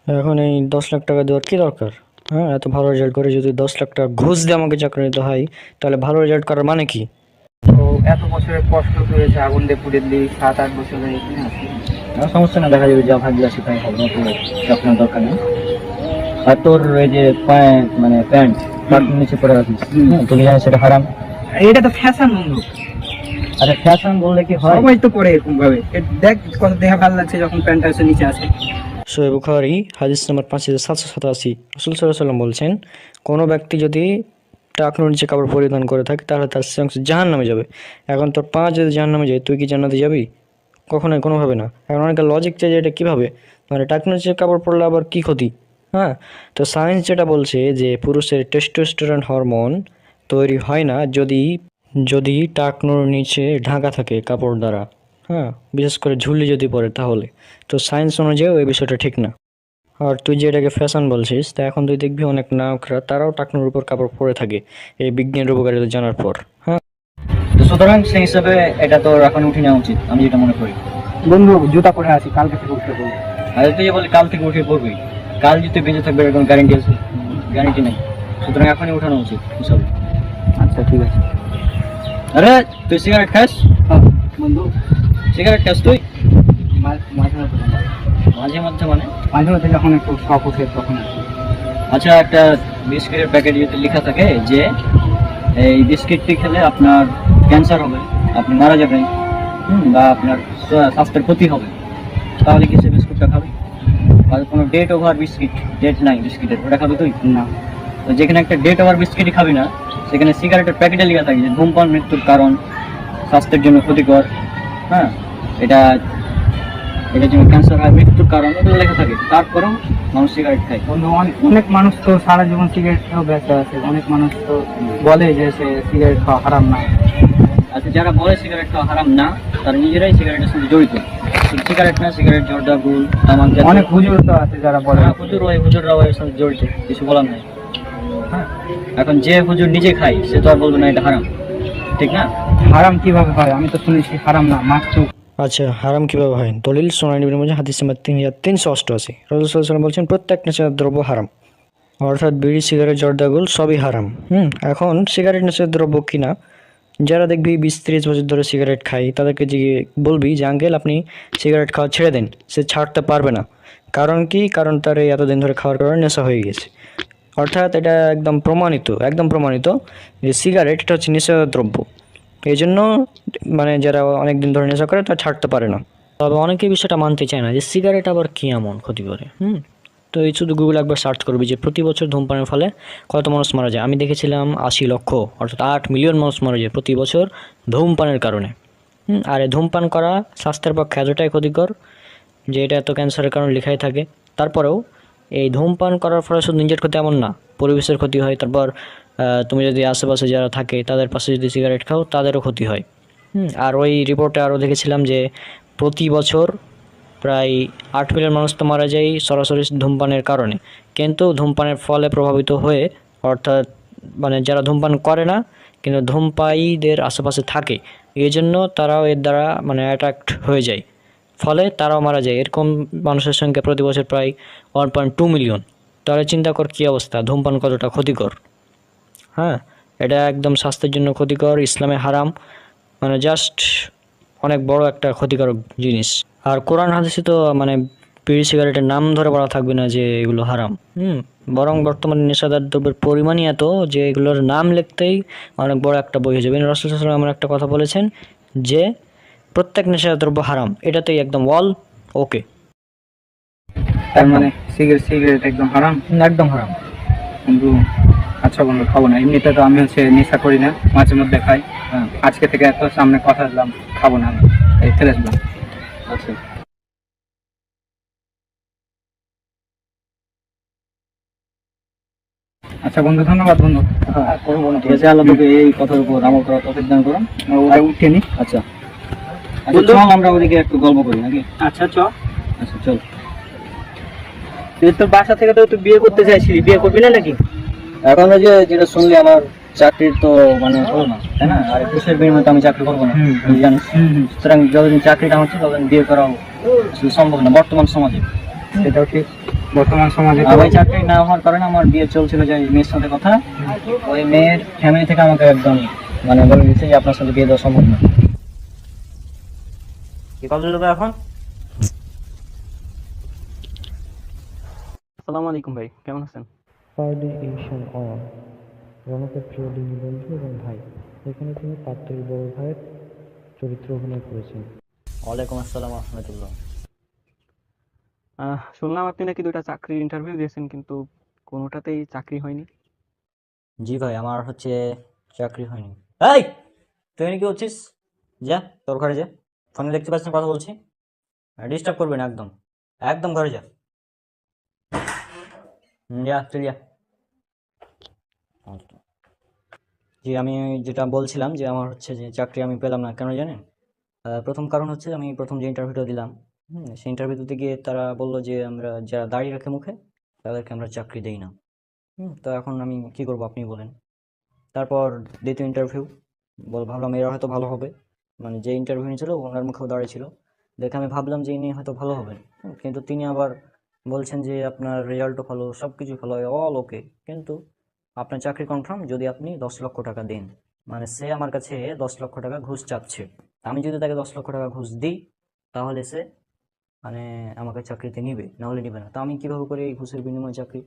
এখন এই 10 লাখ টাকা দেওয়ার কি দরকার? হ্যাঁ, এত ভালো রেজাল্ট করে যদি 10 লাখ টাকা ঘুষ দিয়ে আমাকে চাকরি নিতে হয়, তাহলে ভালো রেজাল্ট করার মানে কি? তো এত বছরের কষ্ট করেছে, আগুন দিয়ে পুড়ে দিই, 7-8 বছরে সমস্যা না, দেখা যাবে যা ভাগ্য আছে তাই হবে, আপনার দরকার নেই। আর তোর এই যে মানে প্যান্ট নিচে পরে রাখিস, তুমি জানিস সেটা হারাম। এটা তো ফ্যাশন বন্ধু, আরে ফ্যাশন বললে কি হয়? সবাই তো পরে এরকম ভাবে। দেখ কত দেহা ভালো লাগছে যখন প্যান্টটা এসে নিচে আসে। সহিহ বুখারী হাদিস নম্বর 5787, রাসূল সাল্লাল্লাহু আলাইহি ওয়াসাল্লাম বলছেন, কোনো ব্যক্তি যদি টাকনুর নিচে কাপড় পরিধান করে থাকে তাহলে তার সে অংশ জাহান্নামে যাবে। এখন তোর পা যদি জাহান্নামে যায়, তুই কি জান্নাতে যাবি? কখনোই, কোনোভাবে না। এখন অনেকে লজিক চাই যে এটা কীভাবে, মানে টাকনুর নিচে কাপড় পরলে আবার কী ক্ষতি? হ্যাঁ, তো সায়েন্স যেটা বলছে যে পুরুষের টেস্টোস্টেরন হরমোন তৈরি হয় না যদি টাকনুর নিচে ঢাকা থাকে কাপড় দ্বারা, হ্যাঁ, বিশেষ করে ঝুলি যদি পরে, তাহলে তো সায়েন্স অনুযায়ী ওই বিষয়টা ঠিক না। আর তুই যে এটাকে ফ্যাশন বলছিস, তা এখন তুই দেখবি অনেক নায়করা তারাও টাকনুর উপর কাপড় পরে থাকে এই বিজ্ঞানের উপকারিতা জানার পর। হ্যাঁ, তো সুতরাং সেই হিসাবে এটা তো এখন উঠে নেওয়া উচিত, আমি যেটা মনে করি। বন্ধু জুতা পরে আছি, কালকে থেকে উঠতে বলবো। আর তুই যে বলি কাল থেকে উঠে পড়বি, কাল যদি বেঁচে থাকবে এর কোনো গ্যারান্টি আছে? গ্যারান্টি নেই, সুতরাং এখনই উঠানো উচিত হিসাব। আচ্ছা ঠিক আছে। আরে তুই সিগারেট খাস? বন্ধু সিগারেট খাস তুই? মাঝে মাঝে মাঝে মধ্যে মানে? মাঝে মাঝে যখন একটু শখ উঠে তখন। আচ্ছা, একটা বিস্কিটের প্যাকেট যদি লেখা থাকে যে এই বিস্কিটটি খেলে আপনার ক্যান্সার হবে, আপনি মারা যাবেন, বা আপনার স্বাস্থ্যের ক্ষতি হবে, তাহলে কি সে বিস্কুটটা খাবে? আর কোনো ডেট ওভার বিস্কিট, ডেট নাই বিস্কিটের, ওটা খাবি তুই? না। তো যেখানে একটা ডেট ওভার বিস্কিটই খাবি না, সেখানে সিগারেটের প্যাকেটে লেখা থাকে যে ধূমপান মৃত্যুর কারণ, স্বাস্থ্যের জন্য ক্ষতিকর, হ্যাঁ, এটার জন্য ক্যান্সার হয়, মৃত্যুর কারণ, এগুলো লেখা থাকে, তারপরেও মানুষ সিগারেট খায়। বন্ধু অনেক মানুষ তো সারা জীবন সিগারেট খেয়েও বেঁচে আছে, অনেক মানুষ তো বলে যে সে সিগারেট খাওয়া হারাম না। আচ্ছা, যারা বলে সিগারেট খাওয়া হারাম না, তারা নিজেরাই সিগারেটের সঙ্গে জড়িত। সিগারেট না, সিগারেট, জর্দা, গুল, তামাক, অনেক হুজুর তো আছে যারা বলে। হুজুররাও এর সঙ্গে জড়িত, কিছু বলার নাই। হ্যাঁ, এখন যে হুজুর নিজে খায় সে তো আর বলবে না এটা হারাম, ঠিক না? হারাম কিভাবে হয়? আমি তো শুনেছি হারাম না, মাত্র। আচ্ছা, হারাম কিভাবে হয়? দলিল সুনান ইবনে মাজাহ হাদিস নম্বর 3388, রাসূল সাল্লাল্লাহু আলাইহি ওয়াসাল্লাম বলছেন প্রত্যেক নেশাদার দ্রব্য হারাম। অর্থাৎ বিড়ি, সিগারেট, জর্দাগুল সবই হারাম। এখন সিগারেট নেশার দ্রব্য কিনা, যারা দেখবি 20-30 বছর ধরে সিগারেট খায় তাদেরকে বলবি যে আঙ্কেল আপনি সিগারেট খাওয়া ছেড়ে দেন, সে ছাড়তে পারবে না। কারণ কি? কারণ তার এই এতদিন ধরে খাওয়ার কারণে নেশা হয়ে গেছে। অর্থাৎ এটা একদম প্রমাণিত যে সিগারেট এটা হচ্ছে নেশার দ্রব্য। এই জন্য মানে যারা অনেক দিন ধরে নেশা করে তারা ছাড়তে পারে না। তবে অনেকেই বিষয়টা মানতে চায় না যে সিগারেট আবার কী এমন ক্ষতি করে। তো এই শুধু গুগল একবার সার্চ করবি যে প্রতি বছর ধূমপানের ফলে কত মানুষ মারা যায়। আমি দেখেছিলাম 80 লক্ষ, অর্থাৎ 8 মিলিয়ন মানুষ মারা যায় প্রতি বছর ধূমপানের কারণে। আর এই ধূমপান করা স্বাস্থ্যের পক্ষে এতটাই ক্ষতিকর যে এটা এত ক্যান্সারের কারণ লেখাই থাকে। তারপরেও এই ধূমপান করার ফলে শুধু নিজের ক্ষতি এমন না, পরিবেশের ক্ষতি হয়। তারপর তুমি যদি আশেপাশে যারা থাকে তাদের পাশে যদি সিগারেট খাও তাদেরও ক্ষতি হয়। আর ওই রিপোর্টে আরও দেখেছিলাম যে প্রতি বছর প্রায় 8 মিলিয়ন মানুষ তো মারা যায় সরাসরি ধূমপানের কারণে, কিন্তু ধূমপানের ফলে প্রভাবিত হয়ে, অর্থাৎ মানে যারা ধূমপান করে না কিন্তু ধূমপায়ীদের আশেপাশে থাকে, এই জন্য তারাও এর দ্বারা মানে অ্যাট্রাক্ট হয়ে যায়, ফলে তারাও মারা যায়। এরকম মানুষের সংখ্যা প্রতি বছর প্রায় 1.2 মিলিয়ন। তাহলে চিন্তা কর কী অবস্থা, ধূমপান কতটা ক্ষতিকর। হ্যাঁ, এটা একদম স্বাস্থ্যের জন্য ক্ষতিকর, ইসলামে হারাম, মানে জাস্ট অনেক বড় একটা ক্ষতিকারক জিনিস। আর কোরআন হাদিসে তো মানে বিড়ি সিগারেটের নাম ধরে বলা থাকবে না যে এগুলো হারাম। বরং বর্তমানে নেশাদার দ্রব্যের পরিমাণই এত যে এগুলোর নাম লিখতেই অনেক বড় একটা বই হয়ে যাবে। রাসূল সাল্লাল্লাহু আলাইহি ওয়াসাল্লাম এমন একটা কথা বলেছেন যে প্রত্যেক নেশাদার দ্রব্য হারাম, এটাতেই একদম ওয়াল ওকে। তার মানে সিগারেট একদম হারাম? একদম হারাম বন্ধু। আচ্ছা বন্ধু, খাবো না। এমনিতে তো আমি নেশা করি না, মাঝে মধ্যে খাই। আজকে থেকে এত সামনে কথা দিলাম, খাবো না, এই ফেলে আসলাম। আচ্ছা। আচ্ছা বন্ধু, ধন্যবাদ বন্ধু। করবো না, ঠিক আছে। আল্লাহ তোকে এই কথার উপর আমল করার তৌফিক দান করুন। ওটা উঠে নি। আচ্ছা চল আমরা ওদিকে একটু গল্প করি নাকি? আচ্ছা আচ্ছা চল। তোর বাসা থেকে তো তুই বিয়ে করতে চাইছিলি, বিয়ে করবি না নাকি? এখন ওই যে যেটা শুনলি আমার চাকরির তো মানে হলো না, তাই না? আর ঘুষের বিনিময়ে তো আমি চাকরি করবো না, তুই জানিস। সুতরাং যতদিন চাকরিটা হচ্ছে ততদিন বিয়ে করাও আসলে সম্ভব না বর্তমান সমাজে। সেটাও ঠিক, বর্তমান সমাজে তো। ওই চাকরি না হওয়ার কারণে আমার বিয়ে চলছিল যে মেয়ের সাথে কথা, ওই মেয়ের ফ্যামিলি থেকে আমাকে একদম মানে বলে দিচ্ছে যে আপনার সাথে বিয়ে দেওয়া সম্ভব না। কি কত লোক এখন? আসসালামু আলাইকুম ভাই, কেমন আছেন? রনকের প্রিয় দিনী বন্ধু এবং ভাই, এখানে তিনি পাত্রের বড় ভাইয়ের চরিত্র অভিনয় করেছেন। ওয়ালাইকুম আসসালাম রহমতুল্লাহ। শুনলাম আপনি নাকি 2টা চাকরির ইন্টারভিউ দিয়েছেন, কিন্তু কোনোটাতেই চাকরি হয়নি। জি ভাই, আমার হচ্ছে চাকরি হয়নি। এই তুই কি হচ্ছিস? যা তোর ঘরে যা, ফোনে দেখতে পাচ্ছিস না কথা বলছি? ডিস্টার্ব করবে না একদম, একদম ঘরে যা। যা চল যা। জি, আমি যেটা বলছিলাম যে আমার হচ্ছে যে চাকরি আমি পেলাম না, কেন জানেন? প্রথম কারণ হচ্ছে আমি প্রথম যে ইন্টারভিউটা দিলাম, সেই ইন্টারভিউ দিতে গিয়ে তারা বললো যে আমরা যারা দাঁড়িয়ে রাখে মুখে তাদেরকে আমরা চাকরি দেই না। তো এখন আমি কি করবো আপনি বলেন। তারপর দ্বিতীয় ইন্টারভিউ ভাবলাম এরা হয়তো ভালো হবে, মানে যে ইন্টারভিউ নিয়েছিল ওনার মুখেও দাঁড়িয়েছিল, দেখে আমি ভাবলাম যে ইনি হয়তো ভালো হবেন। কিন্তু তিনি আবার বলছেন যে আপনার রেজাল্টও ভালো, সব কিছু ভালো, অল ওকে, কিন্তু আপনার চাকরি কনফার্ম যদি আপনি 10 লক্ষ টাকা দেন। মানে সে আমার কাছে 10 লক্ষ টাকা ঘুষ চাচ্ছে। আমি যদি তাকে 10 লক্ষ টাকা ঘুষ দিই তাহলে সে মানে আমাকে চাকরিতে নিবে, নাহলে নিবে না। তো আমি কিভাবে করে এই ঘুষের বিনিময়ে চাকরি?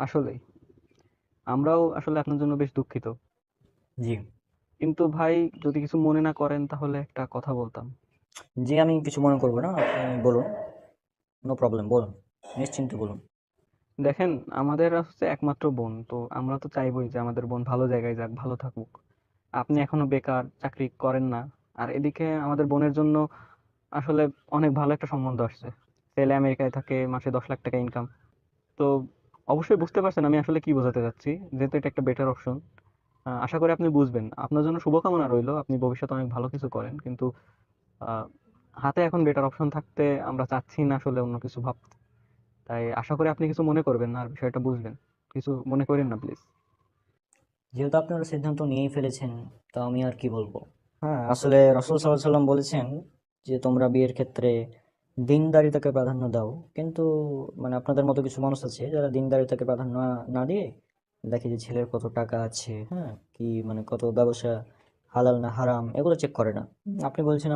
আসলেই আমরাও আসলে আপনার জন্য বেশ দুঃখিত। জি কিন্তু ভাই, যদি কিছু মনে না করেন তাহলে একটা কথা বলতাম। জি, আমি কিছু মনে করবো না, আপনি বলুন, নো প্রবলেম, বলুন, নিশ্চিন্তে বলুন। দেখেন, আমাদের একমাত্র বোন, তো আমরা তো চাইবোই যে আমাদের বোন ভালো জায়গায় যাক, ভালো থাকুক। আপনি এখনো বেকার, চাকরি করেন না, আর এদিকে আমাদের বোনের জন্য আসলে অনেক ভালো একটা সম্বন্ধ আসছে। ছেলে আমেরিকায় থাকে, মাসে 10 লাখ টাকা ইনকাম। তো অবশ্যই বুঝতে পারছেন আমি আসলে কি বোঝাতে চাচ্ছি, যেহেতু এটা একটা বেটার অপশন। আশা করি আপনি বুঝবেন। আপনার জন্য শুভকামনা রইলো, আপনি ভবিষ্যতে অনেক ভালো কিছু করেন, কিন্তু আহ, হাতে এখন বেটার অপশন থাকতে আমরা চাচ্ছি না আসলে অন্য কিছু ভাবতে। তাই আশা করি আপনি কিছু মনে করবেন না আর বিষয়টা বুঝবেন। কিছু মনে করেন না প্লিজ। যেহেতু আপনারা সিদ্ধান্ত নিয়েই ফেলেছেন, তো আমি আর কি বলবো। হ্যাঁ, আসলে রাসূল সাল্লাল্লাহু আলাইহি ওয়াসাল্লাম বলেছেন যে তোমরা বিয়ের ক্ষেত্রে দিনদারিতাকে প্রাধান্য দাও, কিন্তু মানে আপনাদের মতো কিছু মানুষ আছে যারা দিনদারিতাকে প্রাধান্য না দিয়ে দেখে যে ছেলের কত টাকা আছে, হ্যাঁ, কি মানে কত ব্যবসা হালাল না হারাম এগুলো চেক করে না। আপনি বলছেন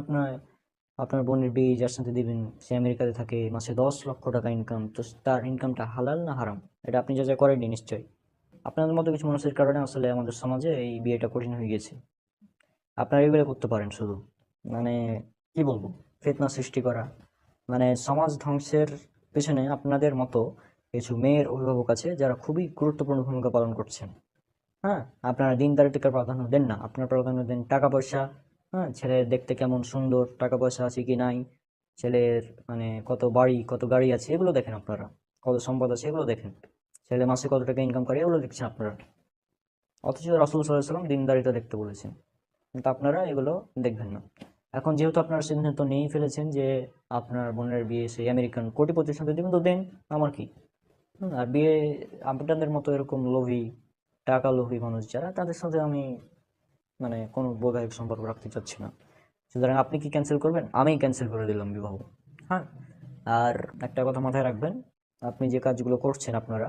আপনার বোনের বিয়ে যার সাথে দিবেন সে আমেরিকাতে থাকে, মাসে 10 লক্ষ টাকা ইনকাম, তো তার ইনকামটা হালাল না হারাম এটা আপনি যা করেননি নিশ্চয়ই। আপনাদের মতো কিছু মানুষের কারণে আসলে আমাদের সমাজে এই বিয়েটা কঠিন হয়ে গেছে। আপনারা এগুলো করতে পারেন শুধু, মানে কি বলবো, ফিতনা সৃষ্টি করা, মানে সমাজ ধ্বংসের পেছনে আপনাদের মতো কিছু মেয়ের অভিভাবক আছে যারা খুবই গুরুত্বপূর্ণ ভূমিকা পালন করছেন। হ্যাঁ, আপনারা দিনদারিতাকে প্রাধান্য দেন না, আপনারা প্রাধান্য দেন টাকা পয়সা। হ্যাঁ, ছেলের দেখতে কেমন সুন্দর, টাকা পয়সা আছে কি নাই, ছেলের মানে কত বাড়ি কত গাড়ি আছে এগুলো দেখেন আপনারা, কত সম্পদ আছে এগুলো দেখেন, ছেলে মাসে কত টাকা ইনকাম করে এগুলো দেখছেন আপনারা। অথচ রাসূল সাল্লাল্লাহু আলাইহি ওয়াসাল্লাম দিনদারিতা দেখতে বলেছেন, কিন্তু আপনারা এগুলো দেখবেন না। এখন যেহেতু আপনারা সিদ্ধান্ত নিয়েই ফেলেছেন যে আপনার বোনের বিয়ে সেই আমেরিকান কোটিপতির সাথে দেবেন, তো দেন, আমার কি। আর বিয়ে আপনাদের মতো এরকম লোভী টাকা লোভী মানুষ যারা, তাদের সাথে আমি মানে কোনো বৈবাহিক সম্পর্ক রাখতে চাচ্ছি না। সুতরাং আপনি কি ক্যান্সেল করবেন? আমিই ক্যান্সেল করে দিলাম বিবাহ। হ্যাঁ, আর একটা কথা মাথায় রাখবেন, আপনি যে কাজগুলো করছেন আপনারা,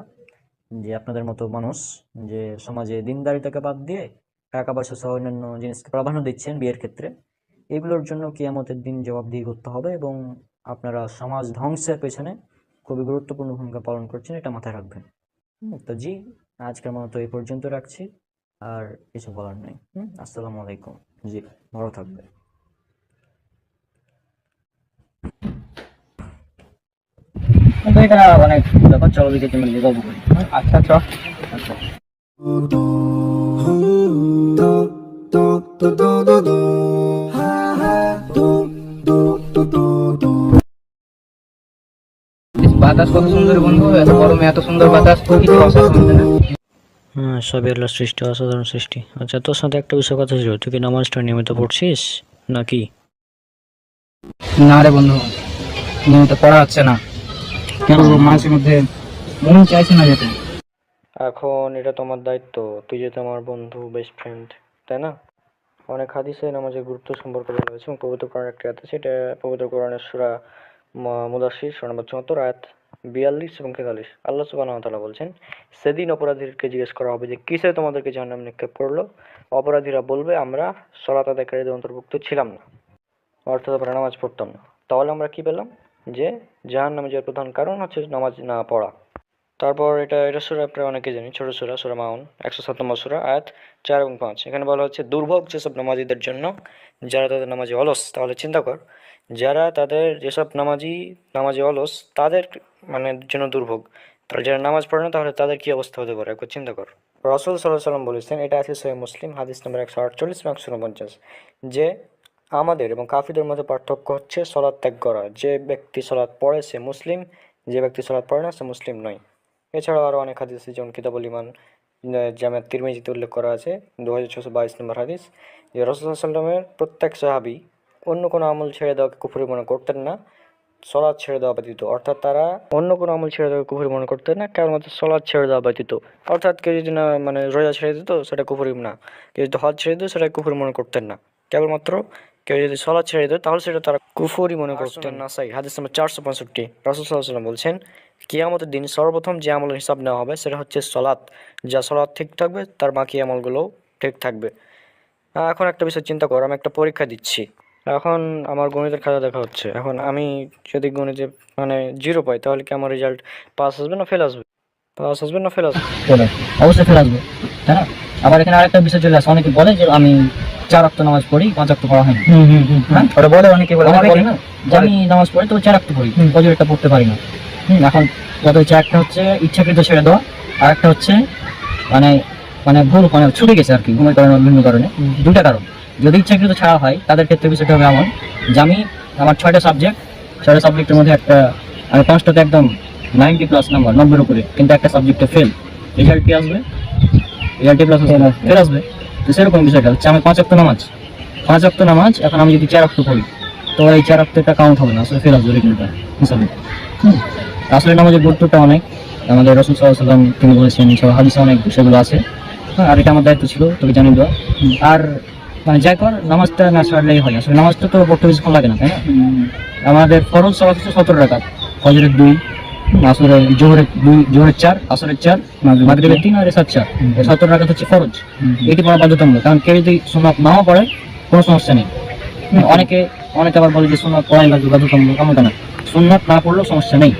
যে আপনাদের মতো মানুষ যে সমাজে দিনদারিতাকে বাদ দিয়ে টাকা পয়সা সহ অন্যান্য জিনিসকে প্রাধান্য দিচ্ছেন বিয়ের ক্ষেত্রে, এগুলোর জন্য কিয়ামতের দিন জবাবদিহি করতে হবে, এবং আপনারা সমাজ ধ্বংসের পেছনে খুবই গুরুত্বপূর্ণ ভূমিকা পালন করছেন, এটা মাথায় রাখবেন। তো জি, আজকের মতো এই পর্যন্ত রাখছি, আর কিছু বলার নেই। আসসালামু আলাইকুম। জি, ভালো থাকবে। এটা অনেক ব্যাপার, চলো দিকে তুমি গল্প করি। আচ্ছা আচ্ছা। বাতাস কত সুন্দর বন্ধু, এত গরমে এত সুন্দর বাতাস, প্রকৃতির অসাধারণ, তাই না? হ্যাঁ, সবই আল্লাহর সৃষ্টি, অসাধারণ সৃষ্টি। আচ্ছা, তোর সাথে একটা বিষয় কথা ছিল, তুই কি নামাজটা নিয়মিত পড়ছিস নাকি? না রে বন্ধু, নিয়মিত পড়া হচ্ছে না, কেন মানুষের মধ্যে মন চাইছে না যেতে। এখন এটা তোমার দায়িত্ব, তুই যেহেতু আমার বন্ধু, বেস্ট ফ্রেন্ড, তাই না? অনেক হাদিসে নামাজের গুরুত্ব সম্পর্কে বলা হয়েছে, এবং পবিত্র কোরআন একটা আয়াত আছে, এটা পবিত্র কোরআনের সূরা মুদাসসির সূরা নম্বর ৭৪ আয়াত ৪২ এবং ৪৩। আল্লাহ সুবহানাহু ওয়া তাআলা বলছেন, সেদিন অপরাধীদেরকে জিজ্ঞেস করা হবে যে কিসে তোমাদেরকে জাহান্নামে নিক্ষেপ করলো? অপরাধীরা বলবে, আমরা সালাত আদায়কারীদের অন্তর্ভুক্ত ছিলাম না, অর্থাৎ আমরা নামাজ পড়তাম না। তাহলে আমরা কি পেলাম? যে জাহান্নামে যাওয়ার প্রধান কারণ হচ্ছে নামাজ না পড়া। তারপর এটা সূরা আপনারা অনেকে জানেন, ছোট সূরা মাউন ১০৭ নম্বর সূরা আয়াত ৪ এবং ৫। এখানে বলা হচ্ছে, দুর্ভোগ যেসব নামাজীদের জন্য যারা তাদের নামাজে অলস। তাহলে চিন্তা কর, যারা তাদের যেসব নামাজে অলস তাদের মানে জন্য দুর্ভোগ, তাহলে যারা নামাজ পড়ে না তাহলে তাদের কি অবস্থা হতে পারে একবার চিন্তা কর। রাসূল সাল্লাল্লাহু আলাইহি ওয়াসাল্লাম বলেছেন, এটা আছে সহিহ মুসলিম হাদিস নম্বর ১৪৮ এবং ১৪৯, যে আমাদের এবং কাফিরদের মধ্যে পার্থক্য হচ্ছে সালাত ত্যাগ করা। যে ব্যক্তি সালাত পড়ে সে মুসলিম, যে ব্যক্তি সালাত পড়ে না সে মুসলিম নয়। এছাড়াও আরও অনেক হাদিস আছে, যেমন কিতাবুল ঈমান জামে তিরমিজিতে উল্লেখ করা আছে 2622 নম্বর হাদিস, যে রাসূল সাল্লাল্লাহু আলাইহি ওয়াসাল্লামের প্রত্যেক সাহাবী অন্য কোনো আমল ছেড়ে দেওয়াকে কুফরি মনে করতেন না, সালাত ছেড়ে দেওয়া ব্যতীত। অর্থাৎ তারা অন্য কোনো আমল ছেড়ে দেওয়াকে কুফরি মনে করতেন না, কেবলমাত্র সালাত ছেড়ে দেওয়া ব্যতীত। অর্থাৎ কেউ যদি না মানে রোজা ছেড়ে দিত সেটা কুফরি না, কেউ যদি হজ ছেড়ে দিত সেটা কুফরি মনে করতেন না, কেবলমাত্র কেউ যদি সালাত ছেড়ে দিত তাহলে সেটা তারা কুফরি মনে করতেন। নাসাই হাদিস নম্বর ৪৬৫, রাসূল সাল্লাল্লাহু আলাইহি ওয়াসাল্লাম বলছেন, কিয়ামতের দিন সর্বপ্রথম যে আমলের হিসাব নেওয়া হবে সেটা হচ্ছে সালাত। যা সালাত ঠিক থাকবে তার বাকি আমলগুলোও ঠিক থাকবে। এখন একটা বিষয় চিন্তা কর, আমি একটা পরীক্ষা দিচ্ছি, এখন আমার গণিতের খাতা দেখা হচ্ছে, এখন আমি যদি গণিতে মানে 0 পাই তাহলে কি আমার রেজাল্ট পাস আসবে না ফেল আসবে? পাস আসবে না ফেল আসবে? অবশ্যই ফেল আসবে, তাই না? আবার এখানে আরেকটা বিষয় চলে আসে, অনেকে বলে যে আমি 4 ওয়াক্ত নামাজ পড়ি, 5 ওয়াক্ত পড়া হয় না। ওটা বলে, অনেকে বলে না যে আমি নামাজ পড়ি তো 4 ওয়াক্ত পড়ি, ফজরটা পড়তে পারি না। এখন কত হচ্ছে, একটা হচ্ছে ইচ্ছাকৃত ছেড়ে দেওয়া, আর একটা হচ্ছে মানে মানে ভুল মানে ছুটে গেছে আর কি, ঘুমের কারণে বিভিন্ন কারণে, দুটা কারণ। যদি ইচ্ছাকৃত ছাড়া হয় তাদের ক্ষেত্রে বিষয়টা হবে এমন যে আমার 6টা সাবজেক্টের মধ্যে আমি 5টাতে একদম 90+ নাম্বার, 90-এর উপরে, কিন্তু একটা সাবজেক্টে ফেল, রেজাল্ট কি আসবে? রেজাল্ট প্লাস ফেল আসবে। তো সেরকম বিষয়টা হচ্ছে, আমি 5 ওয়াক্ত নামাজ, এখন আমি যদি 4 ওয়াক্ত পড়ি তো এই 4 ওয়াক্তটা কাউন্ট হবে না, আসলে ফেল আসবে রেজাল্টটা হিসাবে। আসলে নামাজের গুরুত্বটা অনেক, আমাদের রাসূল সাল্লাল্লাহু আলাইহি ওয়াসাল্লাম তিনি বলেছেন, সব হাদিসে অনেক বিষয়গুলো আছে। আর এটা আমার দায়িত্ব ছিল তোকে জানিয়ে দেওয়া। আর মানে যাই কর নামাজটা না সারলেই হয়। আসলে নামাজটা তো পড়তে বেশিক্ষণ লাগে না, তাই না? আমাদের ফরজ সালাত হচ্ছে 17 রাকাত, ফজরের 2, আসরের জোহরের 2, জোহরের 4, আসরের 4, মাগরিবের 3 আর এশার 4। 17 রাকাত হচ্ছে ফরজ। এটি পড়া বাধ্যতামূলক, কারণ কেউ যদি সুন্নাত নাও পড়ে কোনো সমস্যা নেই। অনেকে আবার বলে যে সুন্নাত পড়াই লাগবে বাধ্যতামূলক, এমনটা না। সুন্নাত না পড়লেও সমস্যা নেই,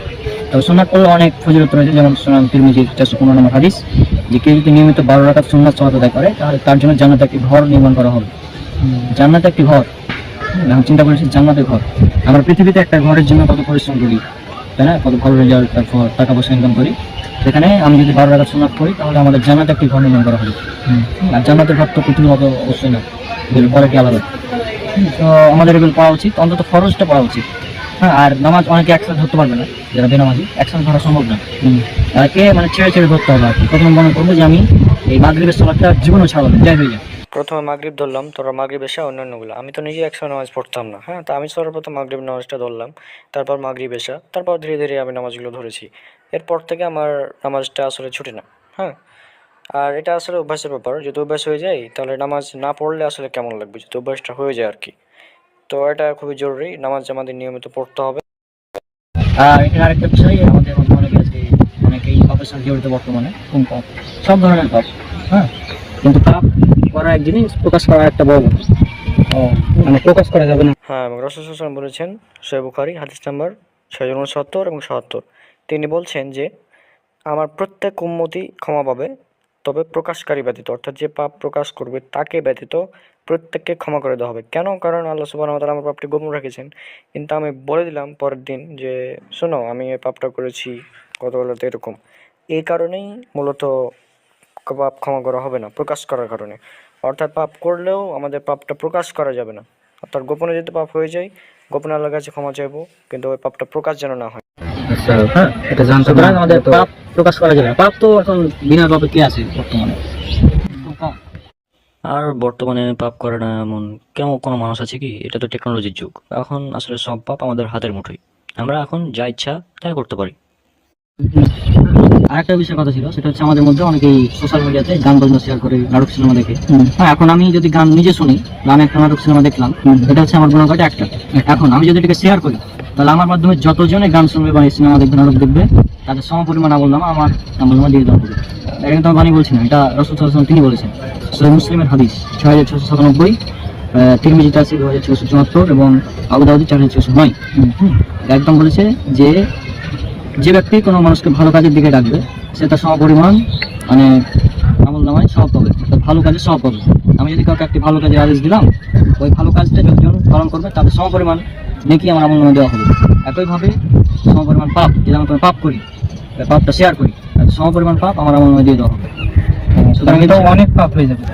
তবে সুন্নাত পড়লে অনেক ফজিলত রয়েছে। যেমন সুনান তিরমিজির 415 নম্বর হাদিস, যে কেউ যদি নিয়মিত 12 রাকাত সুন্নাত সালাত আদায় করে তাহলে তার জন্য জান্নাতে একটি ঘর নির্মাণ করা হবে। জান্নাতে একটি ঘর, এখন চিন্তা করেছি জান্নাতের ঘর। আমরা পৃথিবীতে একটা ঘরের জন্য কত পরিশ্রম করি, তাই না? কত ভালো রেজাল্ট, তারপর টাকা পয়সা ইনকাম করি। সেখানে আমি যদি 12 রাকাত সুন্নাত করি তাহলে আমাদের জান্নাতে একটি ঘর নির্মাণ করা হবে। আর জান্নাতের ঘর তো পৃথিবীর মতো অবশ্যই না, এগুলো কোয়ালিটি আলাদা। তো আমাদের এগুলো পড়া উচিত, অন্তত ফরজটা পড়া উচিত। হ্যাঁ, আর নামাজ অনেকে একসাথে ধরতে পারবে না, যারা বেনামাজি একসাথে ধরা সম্ভব না। তাকে মানে ছেড়ে ছেড়ে ধরতে হবে আর কি। প্রথমে মনে করবো যে আমি এই মাগরিবের সালাতটা জীবনেও ছাড়বো না, যাই হয়ে যায়। প্রথমে মাগরিব ধরলাম, তোরা মাগরিব এসে অন্যান্যগুলো। আমি তো নিজে একসাথে নামাজ পড়তাম না, হ্যাঁ। তো আমি সর্বপ্রথম মাগরিব নামাজটা ধরলাম, তারপর মাগরিব এসা, তারপর ধীরে ধীরে আমি নামাজগুলো ধরেছি। এরপর থেকে আমার নামাজটা আসলে ছুটে না, হ্যাঁ। আর এটা আসলে অভ্যাসের ব্যাপার, যদি অভ্যাস হয়ে যায় তাহলে নামাজ না পড়লে আসলে কেমন লাগবে, যদি অভ্যাসটা হয়ে যায় আর কি। তো এটা খুবই জরুরি, নামাজ আমাদের নিয়মিত পড়তে হবে। আর এখানে আরেকটা বিষয়, আমাদের মধ্যে অনেকে আছে, অনেকেই পাপের সাথে জড়িত বর্তমানে। কোন পাপ? সব ধরনের পাপ, হ্যাঁ। কিন্তু পাপ করা এক জিনিস, প্রকাশ করা একটা বড় ব্যাপার। মানে প্রকাশ করা যাবে না। হ্যাঁ, এবং রাসূল সাল্লাল্লাহু আলাইহি ওয়াসাল্লাম বলেছেন, সহিহ বুখারী হাদিস নাম্বার 669 এবং 77, তিনি বলছেন যে আমার প্রত্যেক উম্মতি ক্ষমা পাবে, তবে প্রকাশকারী ব্যতীত, অর্থাৎ যে পাপ প্রকাশ করবে তাকে ব্যতীত প্রত্যেককে ক্ষমা করে দেওয়া হবে। কেন? কারণ আল্লাহ সুবহানাহু ওয়া তাআলা আমার পাপটি গোপন রেখেছেন, কিন্তু আমি বলে দিলাম পরের দিন যে শোনো আমি এই পাপটা করেছি গতকালতে, এরকম। এই কারণেই মূলত পাপ ক্ষমা করা হবে না, প্রকাশ করার কারণে। অর্থাৎ পাপ করলেও আমাদের পাপটা প্রকাশ করা যাবে না, অর্থাৎ গোপনে যদি পাপ হয়ে যায়, গোপনে আল্লাহর কাছে ক্ষমা চাইবো, কিন্তু ওই পাপটা প্রকাশ যেন না হয়। হ্যাঁ, এটা জানতে পারেন। আমাদের পাপ প্রকাশ করা যাবে না। পাপ তো এখন বিনা পাপে কি আছে বর্তমানে? আর বর্তমানে পাপ করে না এমন কেমন কোনো মানুষ আছে কি? এটা তো টেকনোলজির যুগ, এখন আসলে সব পাপ আমাদের হাতের মুঠোয়, আমরা এখন যা ইচ্ছা তাই করতে পারি। আরেকটা বিষয় কথা ছিল, সেটা হচ্ছে আমাদের মধ্যে অনেকেই সোশ্যাল মিডিয়াতে গান বাজনা শেয়ার করে, নাটক সিনেমা দেখে। হ্যাঁ, এখন আমি যদি গান নিজে শুনি, আমি একটা নাটক সিনেমা দেখলাম, এটা হচ্ছে আমার গুণাগার একটা। এখন আমি যদি এটাকে শেয়ার করি, তাহলে আমার মাধ্যমে যতজনে গান শুনবে বা এই সিনেমা দেখবে, নাটক দেখবে, তাদের সমপরিমাণ আমলনামা আমার আমলনামা দিয়ে দেওয়া হবে। এটা কিন্তু আমি বানিয়ে বলছি না, এটা রাসূল সাল্লাল্লাহু আলাইহি ওয়াসাল্লাম তিনি বলেছেন। সহিহ মুসলিমের হাদিস 6697, তিরমিজিতে আছে 2674 এবং আবু দাউদে 4609। একদম বলেছে যে যে ব্যক্তি কোনো মানুষকে ভালো কাজের দিকে ডাকবে, সে তার সমপরিমাণ মানে আমলনামায় সওয়াব পাবে, তার ভালো কাজে সওয়াব পাবে। আমি যদি কাউকে একটি ভালো কাজের আদেশ দিলাম, ওই ভালো কাজটা যতজন পালন করবে তাদের সমপরিমাণ নেকি আমার আমলনামায় দেওয়া হবে। একইভাবে সমপরিমাণ পাপ, যদি আমি কোনো পাপ করি, পাপটা শেয়ার করি, তাদের সমপরিমাণ পাপ আমার আমলনামায় দিয়ে দেওয়া হবে। সুতরাং এটা অনেক পাপ হয়ে যাবে।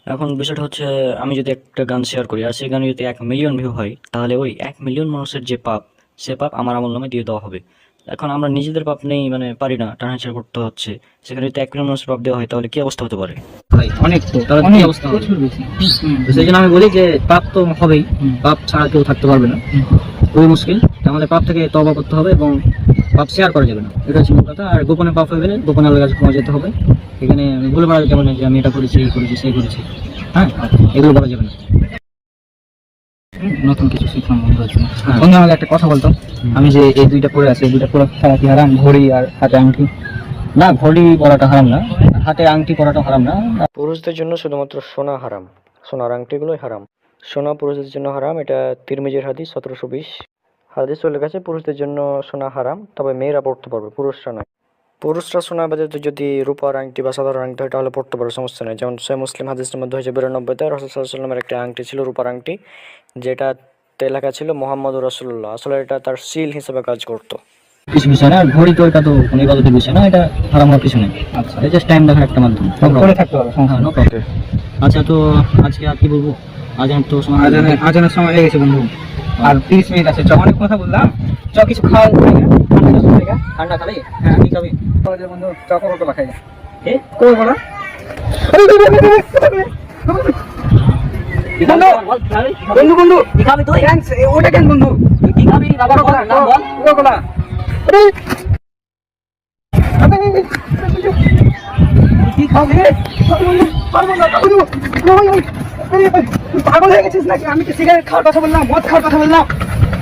এখন বিষয়টা হচ্ছে, আমি যদি একটা গান শেয়ার করি আর সেই গানে যদি 1 মিলিয়ন ভিউ হয়, তাহলে ওই 1 মিলিয়ন মানুষের যে পাপ, সে পাপ আমার আমলনামায় দিয়ে দেওয়া হবে। এখন আমরা নিজেদের পাপ নেই মানে পারি না, টানাছাড়া করতে হচ্ছে, সেখানে যদি 1 মিলিয়ন মানুষের পাপ দেওয়া হয় তাহলে কি অবস্থা হতে পারে? অনেক, তো তাহলে কি অবস্থা হবে? তো সেই জন্য আমি বলি যে পাপ তো হবেই, পাপ ছাড়া কেউ থাকতে পারবে না, খুবই মুশকিল। আমাদের পাপ থেকে তওবা করতে হবে এবং পাপ শেয়ার করা যাবে না, এটা হচ্ছে মূল কথা। আর গোপনে পাপ হয়ে গেলে গোপনে আল্লাহর কাছে ক্ষমা যেতে হবে। এখানে ভুলে বলা যাবে না যে আমি এটা করেছি, এই করেছি, সেই করেছি, হ্যাঁ, এগুলো বলা যাবে না। নতুন কিছু শিখলাম বন্ধু আছে। বন্ধু আমাকে একটা কথা বলতো, আমি যে এই দুইটা পরে আছি, এই দুইটা পরে থাকা কি হারাম? ঘড়ি আর হাতে আংটি? না, ঘড়ি পরাটা হারাম না, হাতে আংটি পরাটা হারাম না। পুরুষদের জন্য শুধুমাত্র সোনা হারাম, সোনার আংটিগুলোই হারাম। সোনা পুরুষদের জন্য হারাম, এটা তিরমিজির হাদিস 1720। হাদিস চলে গেছে পুরুষদের জন্য সোনা হারাম, তবে মেয়েরা পড়তে পারবে, পুরুষরা নয়। পুরুষরা সোনা ব্যতীত যদি রূপার আংটি বা সাধারণ আংটি হয় তাহলে পড়তে পারে, সমস্যা নেই। যেমন সহিহ মুসলিম হাদিস নম্বর 2092-তে রাসূল সাল্লাল্লাহু আলাইহি ওয়াসাল্লামের একটা আংটি ছিল, রূপার আংটি, যেটাতে লেখা ছিল মুহাম্মদুর রাসূলুল্লাহ। আসলে এটা তার সিল হিসেবে কাজ করতো। কিছু বিষয় না, আর ঘড়ি তো এটা তো কোনো ইবাদতের বিষয় না, এটা হারাম হওয়ার কিছু নেই। আচ্ছা, এটা জাস্ট টাইম দেখার একটা মাধ্যম, করে থাকতে পারো। হ্যাঁ, নো প্রবলেম। আচ্ছা, তো আজকে আর কি বলবো, আজানের তো সময়, আজানের সময় হয়ে গেছে বন্ধু, আর 30 মিনিট আছে। অনেক কথা বললাম, চ কিছু খাওয়া ঠান্ডা খাবে। হ্যাঁ, কি খাবি বন্ধু? চকোটা খাই। এ কই বলা বন্ধু, বন্ধু কি খাবি তুই? ওটা কেন বন্ধু? তুই কি খাবি? বাবার কথা না বল, কোকা-কোলা। কি খাবি? পারবো না, তুই পাগল হয়ে গেছিস নাকি? আমি তো সিগারেট খাওয়ার কথা বললাম, মদ খাওয়ার কথা বললাম।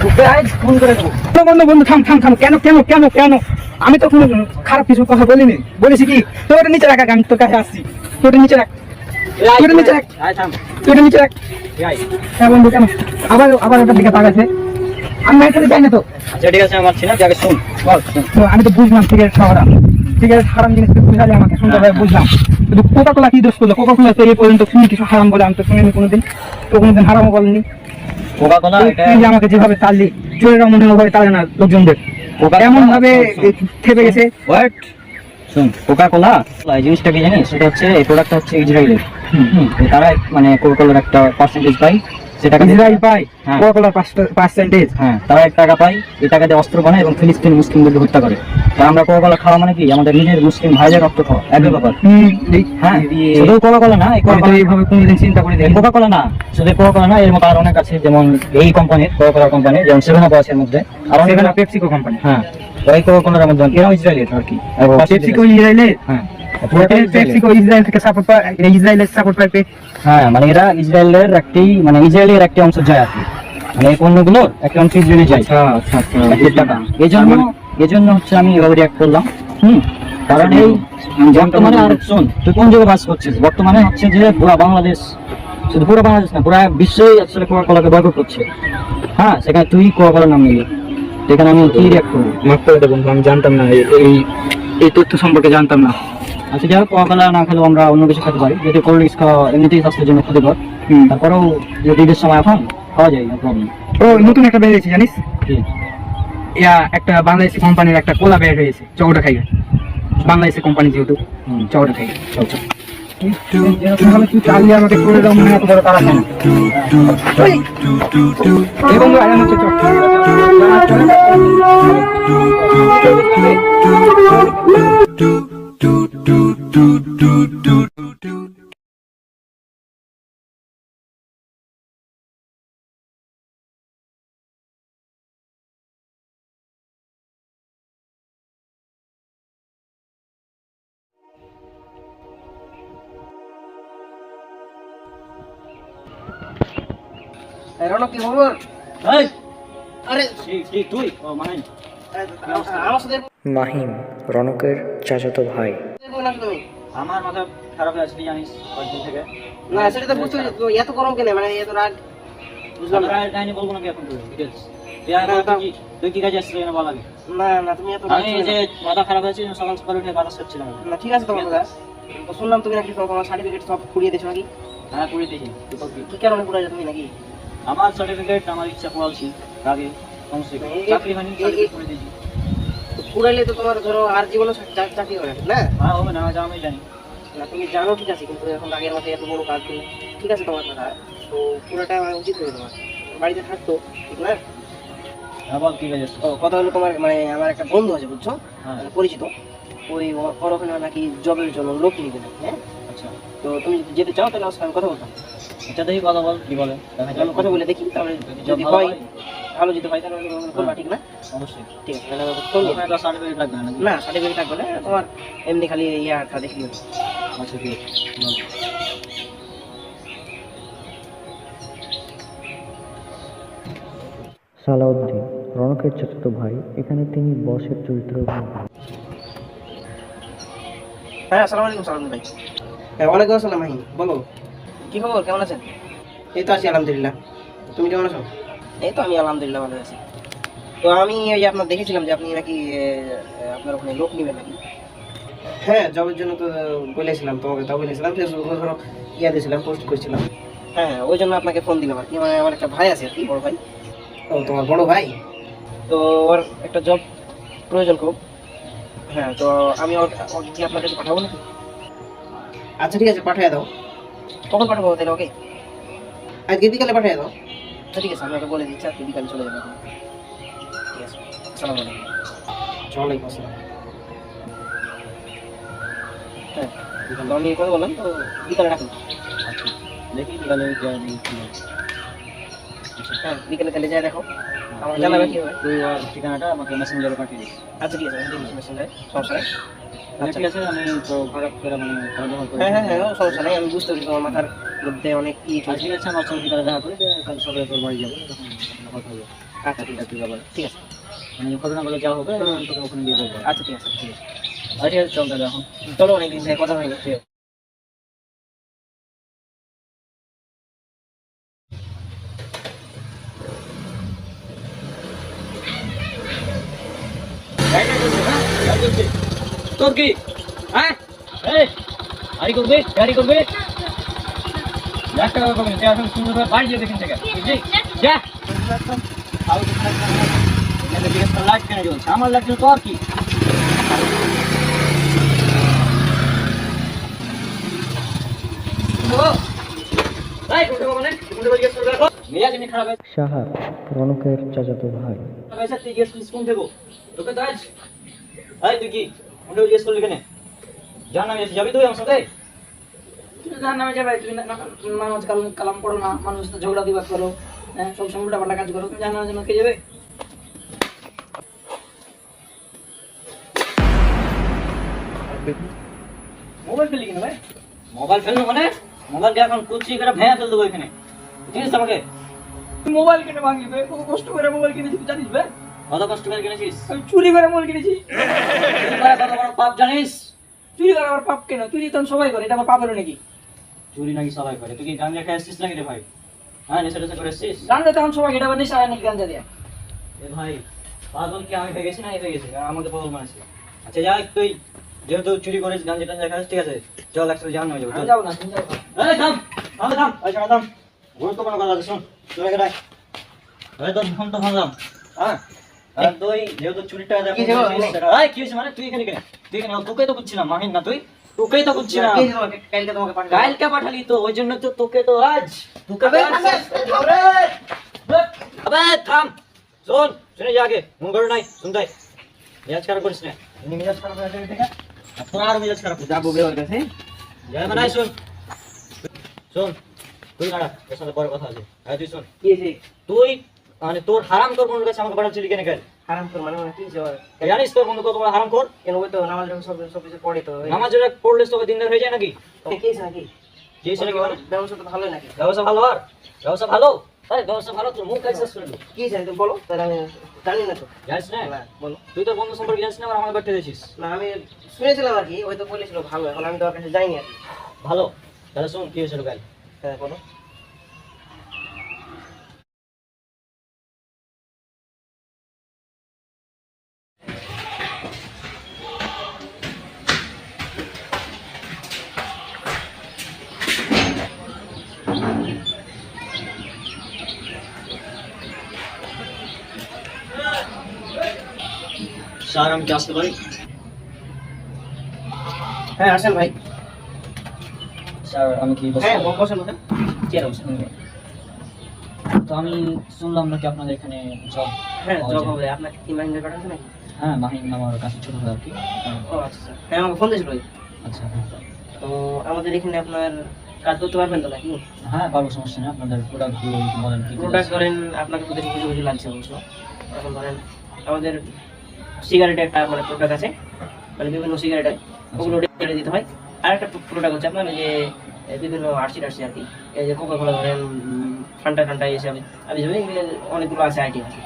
তোকে আজ ফোন করে দেবো। বন্ধু বন্ধু থাম থাম থাম। কেন কেন কেন কেন? আমি তো কোনো খারাপ কিছু কথা বলিনি। বলেছি কি তোর ওটা নিচে রাখ, আগে আমি তোর কাছে আসছি। তোর ওটা নিচে রাখ, তোর ওটা নিচে রাখ, তোর ওটা নিচে রাখ। হ্যাঁ বন্ধু, কেন আবার আবার ওটার দিকে তাকাচ্ছে? আমি এখানে যাই না তো। আচ্ছা ঠিক আছে, আমার ছিল আগে শুন, বল শুন। তো আমি তো বুঝলাম সিগারেট খাওয়াটা, সিগারেট হারাম জিনিস বুঝালে আমাকে সুন্দরভাবে বুঝলাম। কিন্তু কোকা কোলা কি দোষ করলো? কোকা কোলা তো এই পর্যন্ত শুনি কিছু হারাম বলে আমি তো শুনিনি কোনোদিন। তো কোনোদিন হারামও বলেনি। কোকা কোলা এটা তুই যে আমাকে যেভাবে তাড়লি, চোরেরা মনে ভাবে তাড়ে না লোকজনদের, এমন ভাবে থেপে গেছে। হোয়াট? শুন, কোকা কোলা এই জিনিসটা কি জানিস? সেটা হচ্ছে, এই প্রোডাক্টটা হচ্ছে ইসরায়েলের। তারা মানে কোকা কোলার একটা পার্সেন্টেজ পায়, সেটাকে ইসরায়েল পায় হ্যাঁ। কোকা কোলার পার্সেন্টেজ। হ্যাঁ, তারা 1 টাকা পায়, এই টাকা দিয়ে অস্ত্র বানায় এবং ফিলিস্তিন মুসলিমদেরকে হত্যা করে। তা আমরা কোকা কোলা খাওয়া মানে কি আমাদের নিজের মুসলিম ভাইদের রক্ত খাওয়া, একই ব্যাপার। হ্যাঁ, শুধু কোকা কোলা না, এই এইভাবে কোনোদিন চিন্তা করে দেখি। কোকা কোলা না, শুধু কোকা কোলা না, এর মতো আর অনেক আছে। যেমন এই কোম্পানির কোকা কোলা কোম্পানি, যেমন 7 আপ আছে এর মধ্যে, আর অনেক পেপসিকো কোম্পানি। হ্যাঁ, ওই কোকা কোলার মধ্যে এরাও ইসরায়েলের আর কি। পেপসিকো ইসরায়েলের। হ্যাঁ, পেপসিকো ইসরায়েল থেকে সাপোর্ট পায়, ইসরায়েলের সাপোর্ট পায়। হ্যাঁ, মানে এরা ইসরায়েলের মানে ইসরায়েলের একটি অংশ যায় আর কি, মানে এই পণ্যগুলোর একটা অংশ ইসরায়েলে যায়। আচ্ছা আচ্ছা। 1 টাকা। এজন্য হচ্ছে আমি এভাবে রিয়াক্ট করলাম। কারণ এই বর্তমানে, আর শোন, তুই কোন জায়গায় বাস করছিস? বর্তমানে হচ্ছে যে পুরো বাংলাদেশ, শুধু পুরো বাংলাদেশ না, পুরো বিশ্বই আসলে কোকা কোলাকে বয়কট করছে। হ্যাঁ, সেখানে তুই কোকা কোলার নাম নিলি, সেখানে আমি কি রিয়াক্ট করবো? মাফ করে দেবো বন্ধু, আমি জানতাম না, এই তথ্য সম্পর্কে জানতাম না। আচ্ছা যাই হোক, কোকা কোলা না খেলেও আমরা অন্য কিছু খেতে পারি, যদি কোল্ড ড্রিঙ্কস খাওয়া এমনিতেই স্বাস্থ্যের জন্য ক্ষতিকর। তারপরেও যদি ঈদের সময় এখন খাওয়া যায়, না প্রবলেম। ও নতুন একটা বেরিয়েছে জানিস? কি? একটা বাংলাদেশি কোম্পানির একটা কোলা বের হয়েছে, চৌটা খাই। বাংলাদেশি কোম্পানি যেহেতু, চৌটা খাই। তুই চালিয়ে আমাকে করে দাও, মনে এত বড় তারা কেন? এই বন্ধু আয়ান হচ্ছে রনক, কি খবর? এই, আরে তুই মানে আমার সাথে মাহিম রনকের চাচাতো ভাই। না তুমি? আমার মাথা খারাপ হয়ে আছে, তুই জানিস কয়েকদিন থেকে। না সেটা তো বুঝতে পারছি, তো এত গরম কেন, মানে এত রাগ? বুঝলাম না। কাহিনী বলবো নাকি এখন? ডিটেলস না, তুই কি কাজে আসছিস বলা আগে? না না, তুমি এত রাগ আমি করো না। যে মাথা খারাপ হয়েছে, সকাল সকাল উঠে বাতাস করছিলাম। না ঠিক আছে তোমার কথা। তো শুনলাম তুমি নাকি তোমার সার্টিফিকেট সব পুড়িয়ে দিয়েছো নাকি? হ্যাঁ, পুড়ে দিয়েছি। কি কারণে পুড়াইছো তুমি নাকি? আমার সার্টিফিকেট আমার ইচ্ছা পড়াচ্ছি আগে, সমস্যা কি? চাকরি হয়নি, সার্টিফিকেট পুড়ে দিয়েছি। তো পুড়াইলে তো তোমার ধরো আর জীবনে চাকরি হবে না। হ্যাঁ, হবে না, যা আমি জানি। না তুমি জানো ঠিক আছে, কিন্তু এখন আগের মতো এত বড় কাজ করলে ঠিক আছে তোমার কথা, তো পুরোটা আমার উচিত হবে তোমার বাড়িতে থাকতো, ঠিক না? হ্যাঁ, বল কি কাজে? ও কথা হলো, তোমার মানে আমার একটা বন্ধু আছে বুঝছো, হ্যাঁ। মানে পরিচিত, ওর ওখানে নাকি জবের জন্য লোক নিবে নাকি। হ্যাঁ, আচ্ছা তো তুমি যদি যেতে চাও তাহলে ওর সাথে আমি কথা বলতাম। আচ্ছা, দেখি কথা বল, কি বলে দেখা যাক। আমি কথা বলে দেখি, তাহলে যদি ভালো হয় হয়। ভালো যদি হয় তাহলে করবা, ঠিক না? অবশ্যই। ঠিক আছে, তাহলে আমাকে ফোন দিও। ওখানে তো সার্টিফিকেট লাগবে না নাকি? না সার্টিফিকেট লাগবে না, তোমার এমনি খালি ইয়ারটা দেখলি হবে। আচ্ছা ঠিক আছে, বল। সালাউদ্দিন রনকের চাচাতো ভাই, এখানে তিনি বসের চরিত্রে অভিনয় করেন। হ্যাঁ, আসসালামু আলাইকুম সালাম ভাই। হ্যাঁ, ওয়ালাইকুম আসসালাম মাহি, বলো কি খবর, কেমন আছেন? এই তো আছি আলহামদুলিল্লাহ, তুমি কেমন আছো? এই তো আমি আলহামদুলিল্লাহ ভালো আছি। তো আমি ওই যে আপনার দেখেছিলাম যে আপনি নাকি আপনার ওখানে লোক নেবেন নাকি? হ্যাঁ, জবের জন্য তো বলেছিলাম তোমাকে, তাও বলেছিলাম ফেসবুকে ধরো ইয়া দিয়েছিলাম, পোস্ট করেছিলাম। হ্যাঁ, ওই জন্য আপনাকে ফোন দিলাম আর কি, মানে আমার একটা ভাই আছে আর কি, বড় ভাই। ও তোমার বড় ভাই? তো ওর একটা জব প্রয়োজন খুব। হ্যাঁ, তো আমি ওর কি আপনার কাছে পাঠাবো নাকি? আচ্ছা ঠিক আছে, পাঠিয়ে দাও। কখন পাঠাবো তাহলে ওকে? আজকে বিকালে পাঠিয়ে দাও। আচ্ছা ঠিক আছে, আমি ওকে বলে দিচ্ছি, আজকে বিকালে চলে যাবে। ঠিক আছে, আসসালামু আলাইকুম। ওয়ালাইকুম আসসালাম। হ্যাঁ, বিকালে আমি কথা বললাম, তো বিকালে রাখুন। আচ্ছা, দেখি বিকালে যাই দেখি। হ্যাঁ, বিকেলে তাহলে যাই দেখো, আমার জানাবে কি হবে। তুই আর ঠিকানাটা আমাকে মেসেঞ্জারে পাঠিয়ে দিস। আচ্ছা ঠিক আছে, আমি দেখি মেসেঞ্জারে, সমস্যা নেই। আচ্ছা ঠিক আছে, আমি তো খারাপ করে মানে হ্যাঁ হ্যাঁ হ্যাঁ, সমস্যা নেই, আমি বুঝতে পারছি তোমার মাথার মধ্যে অনেক ই আর ঠিক আছে, আমার সঙ্গে দেখা করে কাল সকালে তোর বাড়ি যাবো, তখন কথা হবে। আচ্ছা ঠিক আছে ঠিক আছে মানে ঘটনাগুলো যা হবে আমি তোকে ওখানে দিয়ে দেবো। আচ্ছা ঠিক আছে ঠিক আছে আর ঠিক আছে, চল তাহলে এখন। চলো অনেকদিন থেকে কথা হয়নি ঠিক আছে। তোর কি হ্যাঁ গাড়ি করবে লাখ টাকা করবে, এখন সুন্দর করে বাড়ি যেতে এখান থেকে, বুঝলি? যা লাইট কেন জ্বলছে? আমার লাইট জ্বলছে, তোর কি? মেজাজ এমনি খারাপ হয়েছে। সাহার রনকের চাচাতো ভাই। তুই জিজ্ঞেস করছিস কোন দেবো তোকে তো আজ? এই তুই কি কোনটা জিজ্ঞেস করলি কেন? জান নামে যাবি তুই আমার সাথে? যার নামে যাবে তুমি নামাজ কালাম পড়ো না, মানুষ তো ঝগড়া বিবাদ করো, হ্যাঁ সবসময় উল্টা পাল্টা কাজ করো, তুমি যার নামে কে যাবে? মোবাইল ফেললি কেন ভাই? মোবাইল ফেললো মানে মোবাইলকে এখন কুচি করে ভেঙে ফেল দেবো এখানে, বুঝিস আমাকে? মোবাইল কেটে ভাঙিবে, কত কষ্ট করে মোবাইল কিনেছি তুই জানিস ভাই? কত কষ্ট করে কিনেছিস? আমি চুরি করে মোবাইল কিনেছি। চুরি করা কত বড় পাপ জানিস? চুরি করে আমার পাপ কেন? চুরি তো সবাই করে, এটা আমার পাপ হলো নাকি? চুরি নাকি সবাই করে? তুই কি গাঞ্জা খেয়ে আসছিস নাকি রে ভাই? হ্যাঁ, নেশা টেশা করে আসছিস? গাঞ্জা তখন সবাই এটা আবার নেশা হয় নাকি গাঞ্জা দিয়ে? এ ভাই পাগল কি আমি হয়ে গেছি না এই হয়ে গেছি? আমাকে পাগল মানছে। আচ্ছা যাই, তুই যেহেতু চুরি করিস গাঞ্জা টাঞ্জা খাস, ঠিক আছে চল একসাথে জাহান নামে যাবো। আমি যাবো না, তুমি যাবো। এই থাম থাম থাম, এই শোনা থাম, গুরুত্বপূর্ণ কথা আছে, শোন চলে গেলে এই তোর ফোন তো ভাঙলাম। হ্যাঁ, আর তুই যেহেতু চুরির টাকা কি হয়েছে বলো? এই কি হয়েছে মানে? তুই এখানে কেন? তুই এখানে তোকেই তো বুঝছি না, মাহিন না তুই, তোকেই তো বুঝছি না। কালকে তোমাকে পাঠাবো। কালকে পাঠালি তো, ওই জন্য তো তোকে তো আজ তোকে আবে, আবে থাম, শোন শুনে যা, আগে মন করে নাই শুনতে, মেজাজ খারাপ করিস না। এমনি মেজাজ খারাপ হয়ে গেছে, ঠিক আছে? আর তোর আরো মেজাজ খারাপ যাবো বের কাছে। যাই মানে শোন শোন, তুই দাঁড়া, তোর সাথে পরে কথা আছে। হ্যাঁ তুই শোন, কি হয়েছে? তুই মানে তোর হারাম তোর বন্ধুর কাছে আমাকে পাঠাচ্ছিলি কেন? কেন হারাম তোর মানে কি হয়েছে আবার? জানিস তোর বন্ধু কত বড় হারাম কর? কেন ওই তো নামাজ সব সব কিছু পড়ে তো নামাজ যেটা পড়লে তোকে দিনদার হয়ে যায় নাকি? কি হয়েছে নাকি? যে ছেলে কি মানে ব্যবসা তো ভালোই নাকি? ব্যবসা ভালো, আর ব্যবসা ভালো, আরে ব্যবসা ভালো, তোর মুখ কাজ শেষ করে দেবো। কি হয়েছে তুমি বলো, তাহলে আমি জানি না তো। জানিস না? না, বলো। তুই তোর বন্ধু সম্পর্কে জানিস না, আর আমাকে পাঠিয়ে দিয়েছিস। না আমি শুনেছিলাম আর কি, ওই তো বলেছিল ভালো, এখন আমি তো ওর কাছে যাইনি আর কি। ভালো, তাহলে শোন কি হয়েছিল কাল। হ্যাঁ বলো। স্যার আমি কি আসতে পারি? হ্যাঁ আসেন ভাই। স্যার আমি কি হ্যাঁ বসেন বসেন, চেয়ারে বসেন। তো আমি শুনলাম নাকি আপনাদের এখানে জব? হ্যাঁ জব হবে। আপনাকে কি মাইন্ডে পাঠাচ্ছে নাকি? হ্যাঁ, মাহিন আমার কাছে ছোট ভাই আর কি। ও আচ্ছা, হ্যাঁ আমাকে ফোন দিয়েছিল ভাই। আচ্ছা হ্যাঁ, তো আমাদের এখানে আপনার কাজ করতে পারবেন তো নাকি? হ্যাঁ পারবো, সমস্যা নেই। আপনাদের প্রোডাক্টগুলো বলেন কি? প্রোডাক্ট করেন, আপনাকে প্রতি কিছু কিছু লাগছে অবশ্য। এখন ধরেন আমাদের সিগারেট একটা মানে প্রোডাক্ট আছে, মানে বিভিন্ন সিগারেট ওগুলো রেটে দিতে হয়। আর একটা প্রোডাক্ট হচ্ছে আপনার এই যে বিভিন্ন আরসি টারসি আর কি, এই যে কোকা কোলা ধরেন, ঠান্ডা এসে আমি অনেকগুলো আছে আইটেম আছে।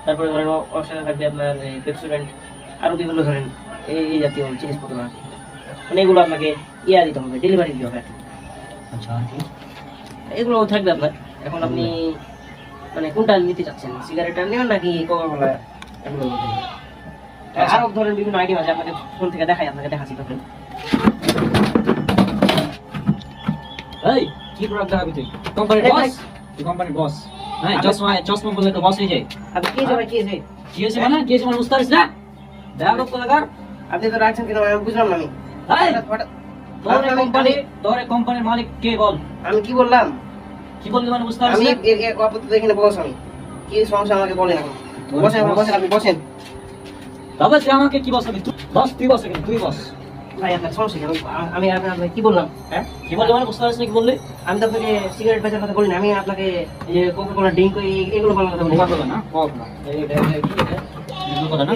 তারপরে ধরেন ওর সাথে থাকবে আপনার পেপসোডেন্ট, আরও বিভিন্ন ধরেন এই জাতীয় জিনিসপত্র আছে, মানে এগুলো আপনাকে ইয়া দিতে হবে, ডেলিভারি দিতে হবে আর কি। আচ্ছা আর কি? এগুলো থাকবে আপনার। এখন আপনি মানে কোনটা নিতে চাচ্ছেন, সিগারেটটা নেবেন নাকি কোকা কোলা? এগুলো আরো ধরেন বিভিন্ন আইটেম আছে, আপনাকে ফোন থেকে দেখাই, আপনাকে দেখাচ্ছি তখন। এই কি প্রোডাক্ট দেখাবি তুই? কোম্পানির বস? তুই কোম্পানির বস? হ্যাঁ, চশমা বললে তো বস হয়ে যায়। আপনি কি ভাই, কি হয়েছে? কি হয়েছে মানে? কি হয়েছে মানে বুঝতে পারিস না? দেখা লোক কোথাকার? আপনি তো রাখছেন কিনা আমি বুঝলাম না। আমি এই তোর কোম্পানির মালিক কে বল? আমি কি বললাম? কি বললি মানে বুঝতে পারিস আমি না? আপাতত এখানে বস, আমি কি সমস্যা আমাকে বলেন এখন। বসেন বসেন, আপনি বসেন। তবে তুই আমাকে কি বস? তুই বস, তুই বস এখানে, তুই বস। ভাই আপনার সমস্যা কি? আমি আপনাকে কি বললাম? হ্যাঁ কি বললি মানে বুঝতে পারিস না? কি বললি? আমি তো আপনাকে সিগারেট বেচার কথা বলিনি, আমি আপনাকে এই যে কোকা কোলা ড্রিঙ্ক এগুলো বলার কথা বলি। না, বল না। এই কি এটা? কথা না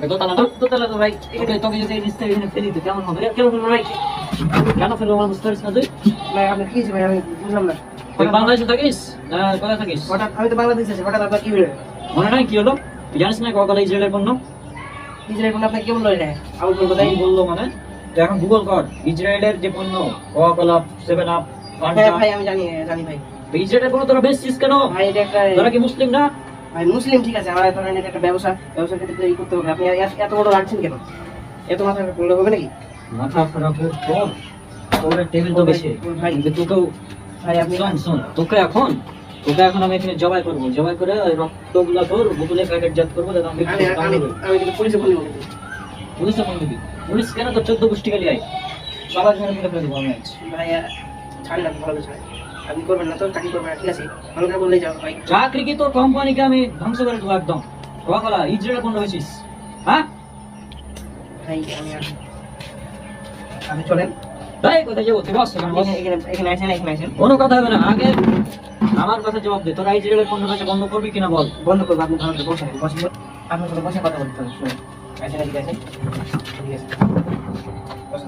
দোতলা না দোতলা তো ভাই এখানে তোকে যদি এই নিচে এখানে ফেলি তো কেমন হবে কেমন হবে ভাই কেন ফেলবো আমার বুঝতে পারছিস না তুই ভাই আপনি কি ভাই আমি বুঝলাম না তুই বাংলাদেশে থাকিস না কোথায় থাকিস হঠাৎ আমি তো বাংলাদেশে আছি হঠাৎ আপনার কি হলো মনে নাই কি হলো তুই জানিস না ককালে ইসরায়েলের পণ্য ইসরায়েল কোন আপনাকে কেমন লাগে আউট করবো তাই তাই বললো মানে তুই এখন গুগল কর ইসরায়েলের যে পণ্য কোকাকোলা 7 আপ হ্যাঁ ভাই আমি জানি জানি ভাই ইসরায়েলের পণ্য তোরা বেচছিস কেন ভাই এটা একটা তোরা কি মুসলিম না ভাই মুসলিম ঠিক আছে আমার ধরেন এটা একটা ব্যবসা ক্ষেত্রে এই করতে হবে আপনি এত বড় রাখছেন কেন এত মাথা করলে হবে নাকি মাথা খারাপ তোর তোর টেবিল তো বেশি ভাই কিন্তু তোকেও ভাই আপনি শোন তোকে এখন আমি এখানে জবাই করবো জবাই করে ওই রক্তগুলা তোর বোতলে প্যাকেটজাত করবো যাতে আমি আমি আমি আমি কিন্তু পুলিশে বলবো পুলিশে ফোন দিবি পুলিশ কেন তো 14 গোষ্ঠী গালি আই সবার জন্য মিলে ফেলে দেবো আমি আজ ভাই ছাড়ি না ভালো ছাড়ি আপনি করবেন না তো চাকরি করবেন না ঠিক আছে ভালো করে বললেই যাও ভাই চাকরি কি তোর কোম্পানিকে আমি ধ্বংস করে দেবো একদম কোকাকোলা ইসরায়েলের পণ্য বেচিস হ্যাঁ ভাই আপনি চলেন তাই কোথায় যাবো তুই বস এখানে বস। এখানে আসেন কোনো কথা হবে না আগে আমার কথা জবাব দে তোরা ইসরায়েলের পণ্য বেচা বন্ধ করবি কিনা বল বন্ধ করবো আপনি ভালো করে বসেন আপনার সাথে বসে কথা বলতে হবে শুনুন আসেন ঠিক আছে ঠিক আছে বসেন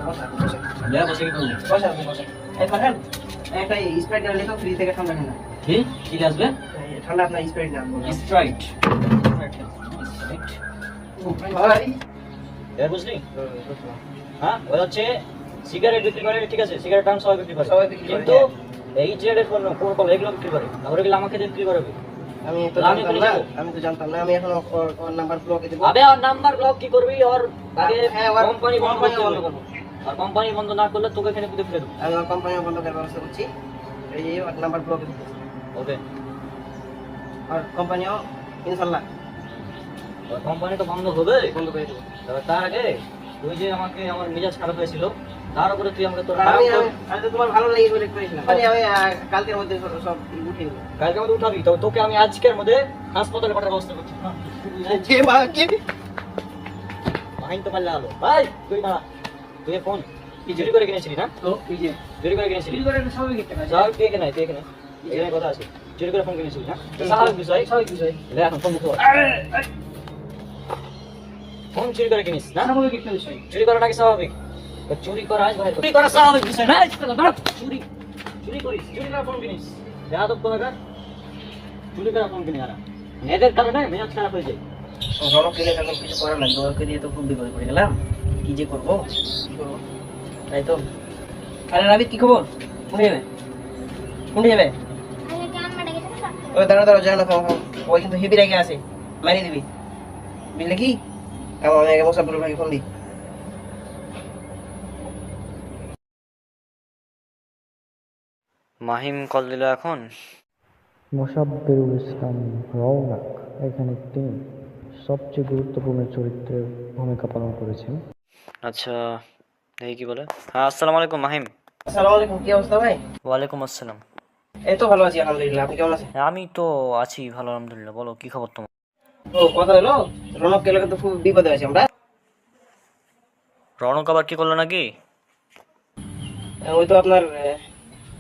বসেন যা বসে কি করবি বসেন আপনি বসেন এই পাঠান একটা স্প্রাইট গেলে তো ফ্রি থেকে ঠান্ডা ঠান্ডা কি কি আসবে ঠান্ডা আপনার স্প্রাইট নাম স্ট্রাইট ভাই এর বুঝলি হ্যাঁ ওই হচ্ছে সিগারেট বিক্রি করে ঠিক আছে সিগারেট টান সবাই বিক্রি করে সবাই বিক্রি করে, কিন্তু এই ইসরায়েলের পণ্য কোকাকোলা এগুলো বিক্রি করে আর ওগুলো আমাকে দিয়ে বিক্রি করবে আমি তো জানতাম না আমি এখন ওর নাম্বার ব্লকে দেব আবে আর নাম্বার ব্লক কি করবি আর আগে হ্যাঁ, ওর কোম্পানি বন্ধ কোম্পানি করতে বন্ধ হবে। করবো। আর কোম্পানি বন্ধ না করলে তোকে এখানে পুঁতে ফেলে দেবো আমি আমার কোম্পানি বন্ধ করার ব্যবস্থা করছি এই যে ওর নাম্বার ব্লকে দেব ওকে আর কোম্পানিও ইনশাআল্লাহ আর কোম্পানি তো বন্ধ হবে বন্ধ করে দেবো তবে তার আগে তুই যে আমাকে আমার মেজাজ খারাপ হয়েছিল তার উপরে তুই আমাকে তোর আমি তো তোমার ভালো লাগে করে করেছিলাম আমি কালকের মধ্যে সব উঠিয়ে দেবো কালকে মধ্যে উঠাবি তো তোকে আমি আজকের মধ্যে হাসপাতালে পাঠার ব্যবস্থা করছি কে মা কে মাইন তো পারলে আলো ভাই তুই না তুই ফোন কি চুরি করে কিনেছিলি না তো এই যে চুরি করে কিনেছিলি চুরি করে স্বাভাবিক একটা কাজ স্বাভাবিক তুই এখানে এখানে কথা আছে চুরি করে ফোন কিনেছিলি না স্বাভাবিক বিষয় স্বাভাবিক বিষয় লে এখন ফোন মুখে ফোন চুরি করে কিনিস না স্বাভাবিক একটা বিষয় চুরি করা নাকি স্বাভাবিক তো চুরি করা আজ বাইরে চুরি করা স্বাভাবিক বিষয় না চুরি চুরি করিস চুরি করা ফোন কিনিস দেখা তো কোনো চুরি করা ফোন কিনে আর এদের কারণে মেজাজ খারাপ হয়ে যায় রনক গেলে তখন কিছু করার নাই দরকে দিয়ে তো খুব বিপদে পড়ে গেলাম কি যে করবো তাই তো আরে রাবি কি খবর কোনে যাবে কোনে যাবে আগে কাম মারা গেছে না ওই দাঁড়া যায় না ওই কিন্তু হেভি রেগে আছে মারিয়ে দিবি বুঝলে কি আমার আমি আগে মোসাফির ভাইকে ফোন দিই মাহিম কল দিল এখন মোসাব্বিরুল ইসলাম রওনাক এখানে তিনি সবচেয়ে গুরুত্বপূর্ণ চরিত্রের ভূমিকা পালন করেছেন। আচ্ছা দেখি কি বলে হ্যাঁ আসসালামু আলাইকুম মাহিম আসসালামু আলাইকুম কি অবস্থা ভাই ওয়ালাইকুম আসসালাম এই তো ভালো আছি আলহামদুলিল্লাহ আপনি কেমন আছেন আমি তো আছি ভালো আলহামদুলিল্লাহ বলো কি খবর তোমার ও কথা হলো রনক গেলে তো খুব বিপদে আছি আমরা রৌনক আবার কি করলো নাকি ওই তো আপনার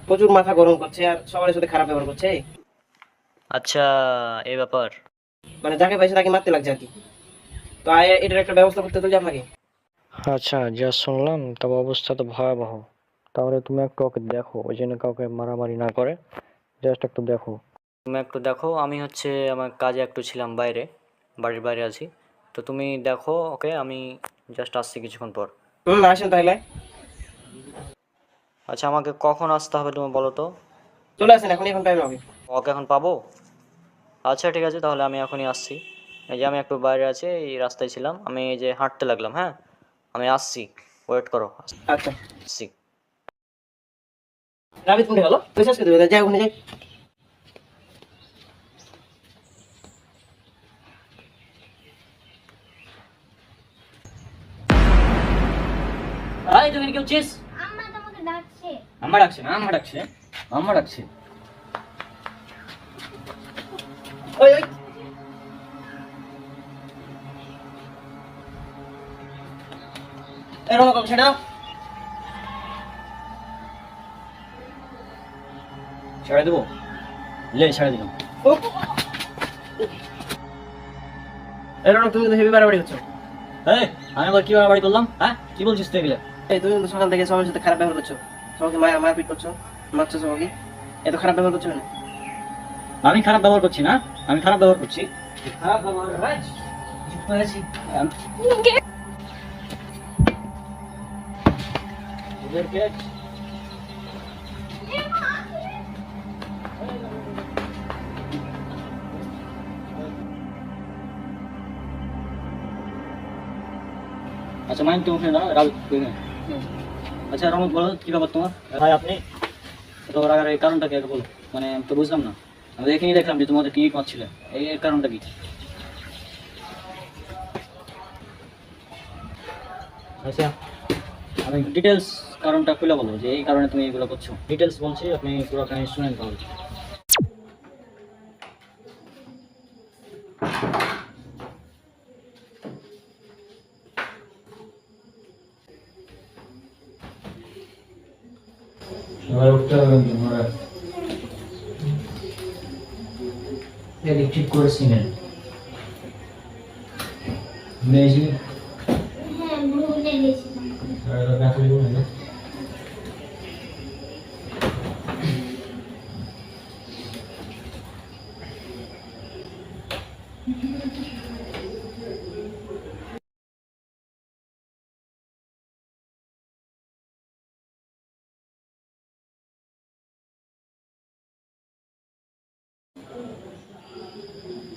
প্রচুর মাথা গরম করছে আর সবার সাথে খারাপ ব্যবহার করছে আচ্ছা এই ব্যাপার মানে যাকে পাইছে তাকে মারতে লাগছে আর কি তো এটার একটা ব্যবস্থা করতে তো আপনাকে আচ্ছা যা শুনলাম তবে অবস্থা তো ভয়াবহ। তাহলে তুমি একটু ওকে দেখো ওই জন্য কাউকে মারামারি না করে জাস্ট একটু দেখো। তুমি একটু দেখো আমি হচ্ছে আমার কাজে একটু ছিলাম বাইরে বাড়ির বাইরে আছি তো তুমি দেখো ওকে আমি জাস্ট আসছি কিছুক্ষণ পর আসেন তাহলে আচ্ছা আমাকে কখন আসতে হবে তুমি বলো তো চলে আসেন এখন টাইম হবে ওকে এখন পাবো আচ্ছা ঠিক আছে তাহলে আমি এখনই আসছি এই যে আমি একটু বাইরে আছি এই রাস্তায় ছিলাম আমি এই যে হাঁটতে লাগলাম হ্যাঁ আমি আসছি ওয়েট করো আচ্ছা আসছি রাবিত কোনটা গেল বিশ্বাস করে দেবে যাই ওখানে যাই এই তুমি কি করছিস আম্মা তোমাকে ডাকছে আম্মা ডাকছে না আম্মা ডাকছে আম্মা ডাকছে ওই ওই এই রনক ছেড়ে দাও ছেড়ে দেবো লে ছেড়ে দিলাম ও রনক তুমি তো হেভি বাড়াবাড়ি হচ্ছে। এই আমি আবার কি বাড়াবাড়ি করলাম? হ্যাঁ কি বলছিস তুই এগুলো? এই তুমি তো সকাল থেকে সবার সাথে খারাপ ব্যবহার করছো, সবাইকে মারপিট করছো, মারছো সবাইকে, এত খারাপ ব্যবহার করছো কেন? আমি খারাপ ব্যবহার করছি না, আমি খারাপ ব্যবহার করছি। খারাপ ব্যবহার ভাই চুপ করে আছি। ওদেরকে আচ্ছা মাইন্ড তো ওখানে দাঁড়াও, রাহুল তুই নে। আচ্ছা রমক বলো কি ব্যাপার তোমার? ভাই আপনি তো রাগার এই কারণটা কি আগে বলো, মানে আমি তো বুঝলাম না। আমি এখানেই দেখলাম যে তোমাদের টিকিট পাচ্ছিলে, এর কারণটা কি? আচ্ছা আমি ডিটেলস কারণটা খুলে বলো যে এই কারণে তুমি এগুলো করছো। ডিটেলস বলছি, আপনি পুরো কাহিনী শুনেন তাহলে। সবাই উঠতে হবে কিন্তু আমরা এদিক ঠিক করেছি না মেজি হ্যাঁ ভুলে গেছিলাম। আর কাছে বলে না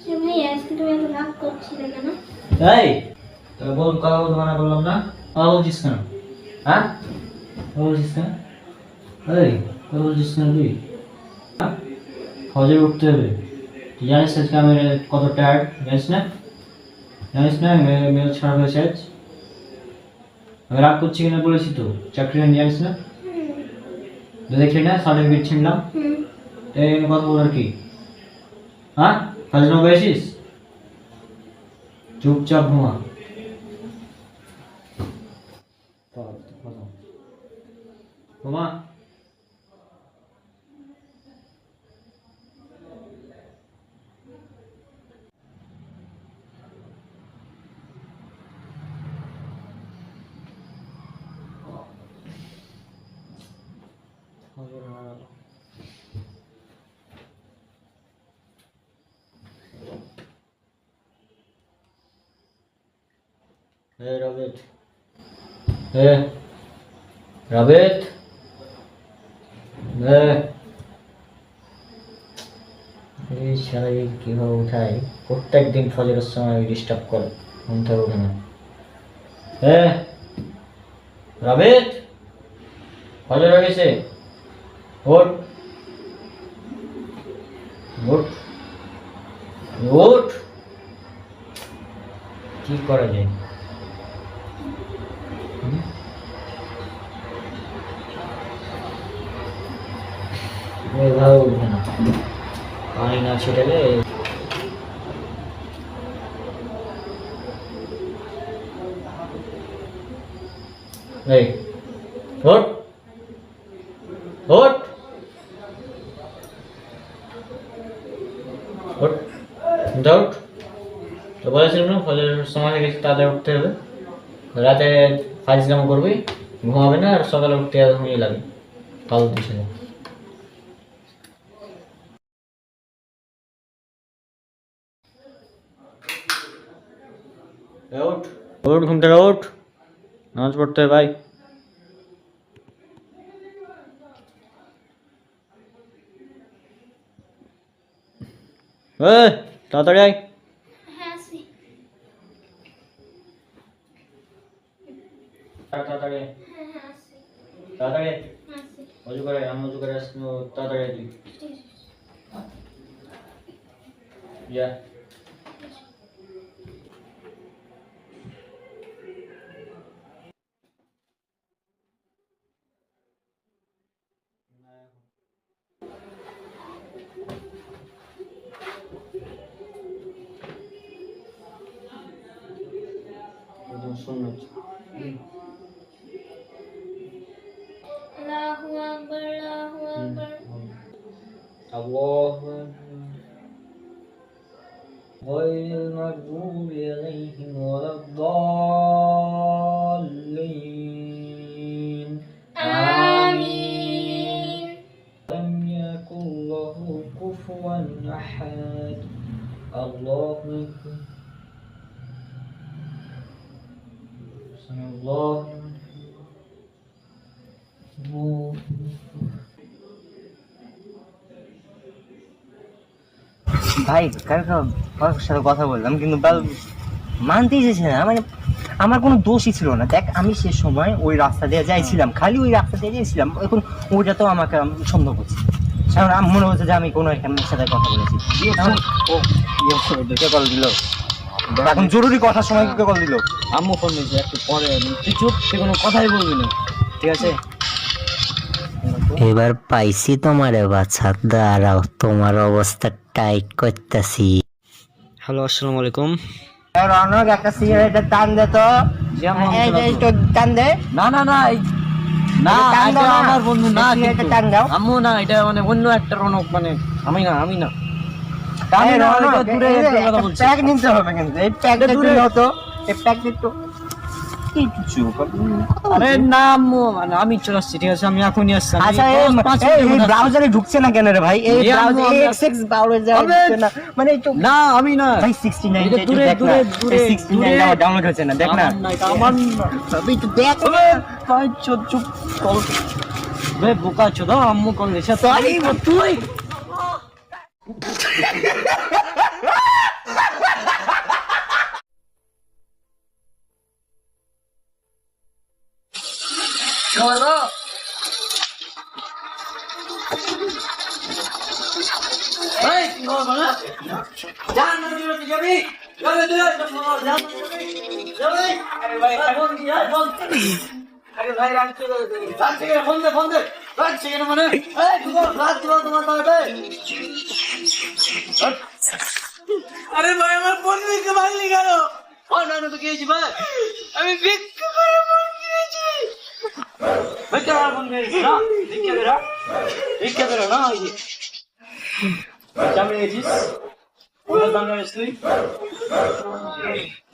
সে ভাই আজকে তুমি এত রাগ করছিলে কেন? এই তোকে বল কথা বলতে মানা করলাম না, কথা বলছিস কেন? হ্যাঁ কথা বলছিস কেন? এই কথা বলছিস কেন তুই? ফজরে উঠতে হবে, তুই জানিস আজকে আমি কত টায়ার্ড, জানিস না? জানিস না মেল ছাড়া হয়েছে আজ? আমি রাগ করছি কিনা বলেছি তো, চাকরি নিয়ে জানিস না? দেখলি না সার্টিফিকেট ছিনলাম, এই কথা বলার কি? হ্যাঁ ফাজলামো পেয়েছিস? চুপচাপ ঘুমা। ঘুমা। রাবেত, রাবেত, এই শারীরিক কিভাবে উঠায়, প্রত্যেক দিন ফজরের সময় ডিস্টার্ব করে, ঘুম থেকে উঠে না। রাবেত, ফজর হয়ে গেছে, ওঠ ওঠ ওঠ। কি করা যায়? এভাবে উঠবে না, পানি না ছেটালে। এই ওঠ ওঠ ওঠ উঠ। তো বলেছিলাম না ফজরের সময় হয়ে গেছে, তাড়াতাড়ি উঠতে হবে। রাতে ফাইজলামো করবি, ঘুমাবে না, আর সকালে উঠতে ঘুমিয়ে লাগে ফালতু ছেলে। উঠ উঠ, ঘুম থেকে উঠ, নামাজ পড়তে হবে ভাই। তাড়াতাড়ি আয়। হ্যাঁ আসি। তাড়াতাড়ি হ্যাঁ হ্যাঁ আসি। তাড়াতাড়ি আসি। অজু করে, আমি অজু করে আসবো, তাড়াতাড়ি আয় তুই। ঠিক আছে। যা। সুন্নত। আল্লাহু আকবার আল্লাহু আকবার। আল্লাহু আকবার। غير المغضوب عليهم ভাই কালকে ওর সাথে কথা বললাম কিন্তু বাল মানতেই চাইছে না। মানে আমার কোনো দোষই ছিল না। দেখ আমি সে সময় ওই রাস্তা দিয়ে যাইছিলাম, খালি ওই রাস্তা দিয়ে যাইছিলাম, এখন ওইটা তো আমাকে সন্দেহ করছে। কারণ আমার মনে হচ্ছে যে আমি কোনো একটা মেয়ের সাথে কথা বলেছি। কে কল দিল এখন? জরুরি কথার সময় কে কল দিল? আম্মু ফোন দিয়েছে একটু পরে। তুই চুপ, তুই কোনো কথাই বলবি না, ঠিক আছে? এবার পাইছি তোমারে বাছা, দাঁড়াও তোমার অবস্থা টাইট করতেছি। হ্যালো, আসসালামু আলাইকুম। রনক একটা সিগারেটের টান দে তো। এই যে একটু টান দে। না না না না, টান দাও এটা না। আমার বন্ধু না, সিগারেটের কিন্তু টান দাও। আম্মু না, এটা মানে অন্য একটা রনক, মানে আমি না। এই না, রনক, এটা দূরে এই যে একটা কথা একটা বলছি। প্যাক নিতে হবে কিন্তু এই প্যাকটা দূরে- দূরে হতো। এই প্যাকটা একটু কিছু আরে না আম্মু, মানে আমি চলে আসছি, ঠিক আছে? আমি এখনই আসছি। আমি আচ্ছা, 5 এই মিনিটের মধ্যে আসছি। ব্রাউজারে ঢুকছে না কেন রে ভাই? এই এই আম্মু, ব্রাউজারে আমি এক্সএক্স ব্রাউজারে হবে। ঢুকছে না, মানে একটু না আমি না, ভাই 69 এটা টা একটু দূরে দেখ না। দূরে দূরে 69 ডাউনলোড হচ্ছে না, দেখ না। আমার না, এটা আমার না। সবই তো দেখ না। ভাই চুপ চুপ কল। বে বোকা চোদা, আম্মু কল দিছে। সরি তুই আরে ভাই আমার ফোন দিকে ভাঙলি কেন? অন্যান্য তো খেয়েছি ভাই, আমি ভিক্ষা করে ফোন দিয়েছি। ভিক্ষা করে ফোন দিয়েছি না? ভিক্ষা করে না? ওই যে চামড়ে গেছিস, ওটার দাম জানিস তুই?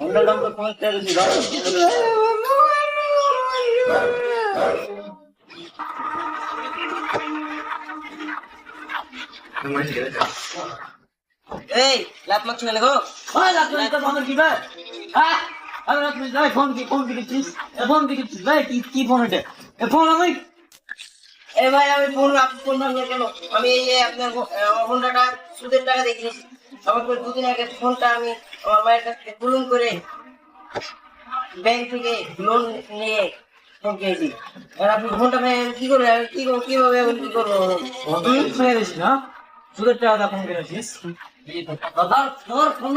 ওটার দাম তো 5 টাকা ছিল। এই লাত মারছ না গো। ভাই লাগবে তো আমাদের কি ভাই? হ্যাঁ আমি রাখছি ভাই। ফোন দিয়েছিস, ফোন দিয়েছিস ভাই? কি ফোন এটা? এ ফোন আমি এই ভাই আমি ফোন ভাঙলে কেন? আমি এই যে আপনার ফোনটা সুদের টাকা দিয়ে কিনেছি। আমার তো দুদিন আগে ফোনটা আমি আমার মায়ের কাছ থেকে লোন করে ব্যাংক থেকে লোন নিয়ে ফোন কিনেছি। আর আপনি ফোনটা কি করে কিভাবে আমি কি করবো? তুই ফেলে দিস না, সুদের টাকা ফোন কিনেছিস। দাদা তোর ফোন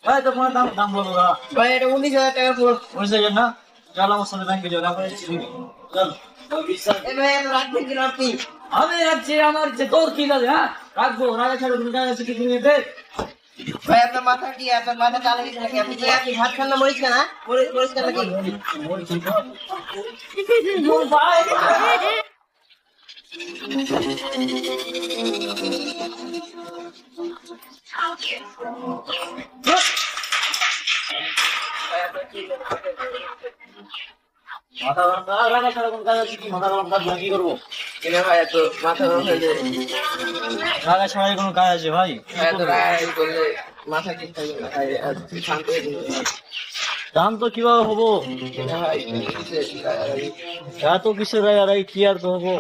ভাই, তো ফোনের দাম বলো না ভাই এটা 19,000 টাকার ফোন। বুঝতে না? চল আমার সাথে ব্যাংকে যাও, চল। এই ভাই এত রাখবেন কিনা আপনি? আমি রাখছি, আমার যে তোর কি লাগে? হ্যাঁ রাখবো, রাখা ছাড়া তুমি টাকা আছে কিছু নিয়ে দে। ভাই আপনার মাথা কি? আপনার মাথা চালাকি থাকে? আপনি ভাত খান না? মরিচ খান না? মরিচ খান নাকি? মাথা রাখা ছাড়া কোন কাজ আছে কি? মাথা গরম কাজ কি করবো? কিনা ভাই এত মাথা গরম হয়ে যায়? রাখা ছাড়াই কোনো কাজ আছে ভাই? এত রাগ করলে মাথা ঠিক থাকে না ভাই। শান্ত হয়ে যাবে। দাম তো কিভাবে হবো? কিনা ভাই এত কিসের রায় কি আর হবো?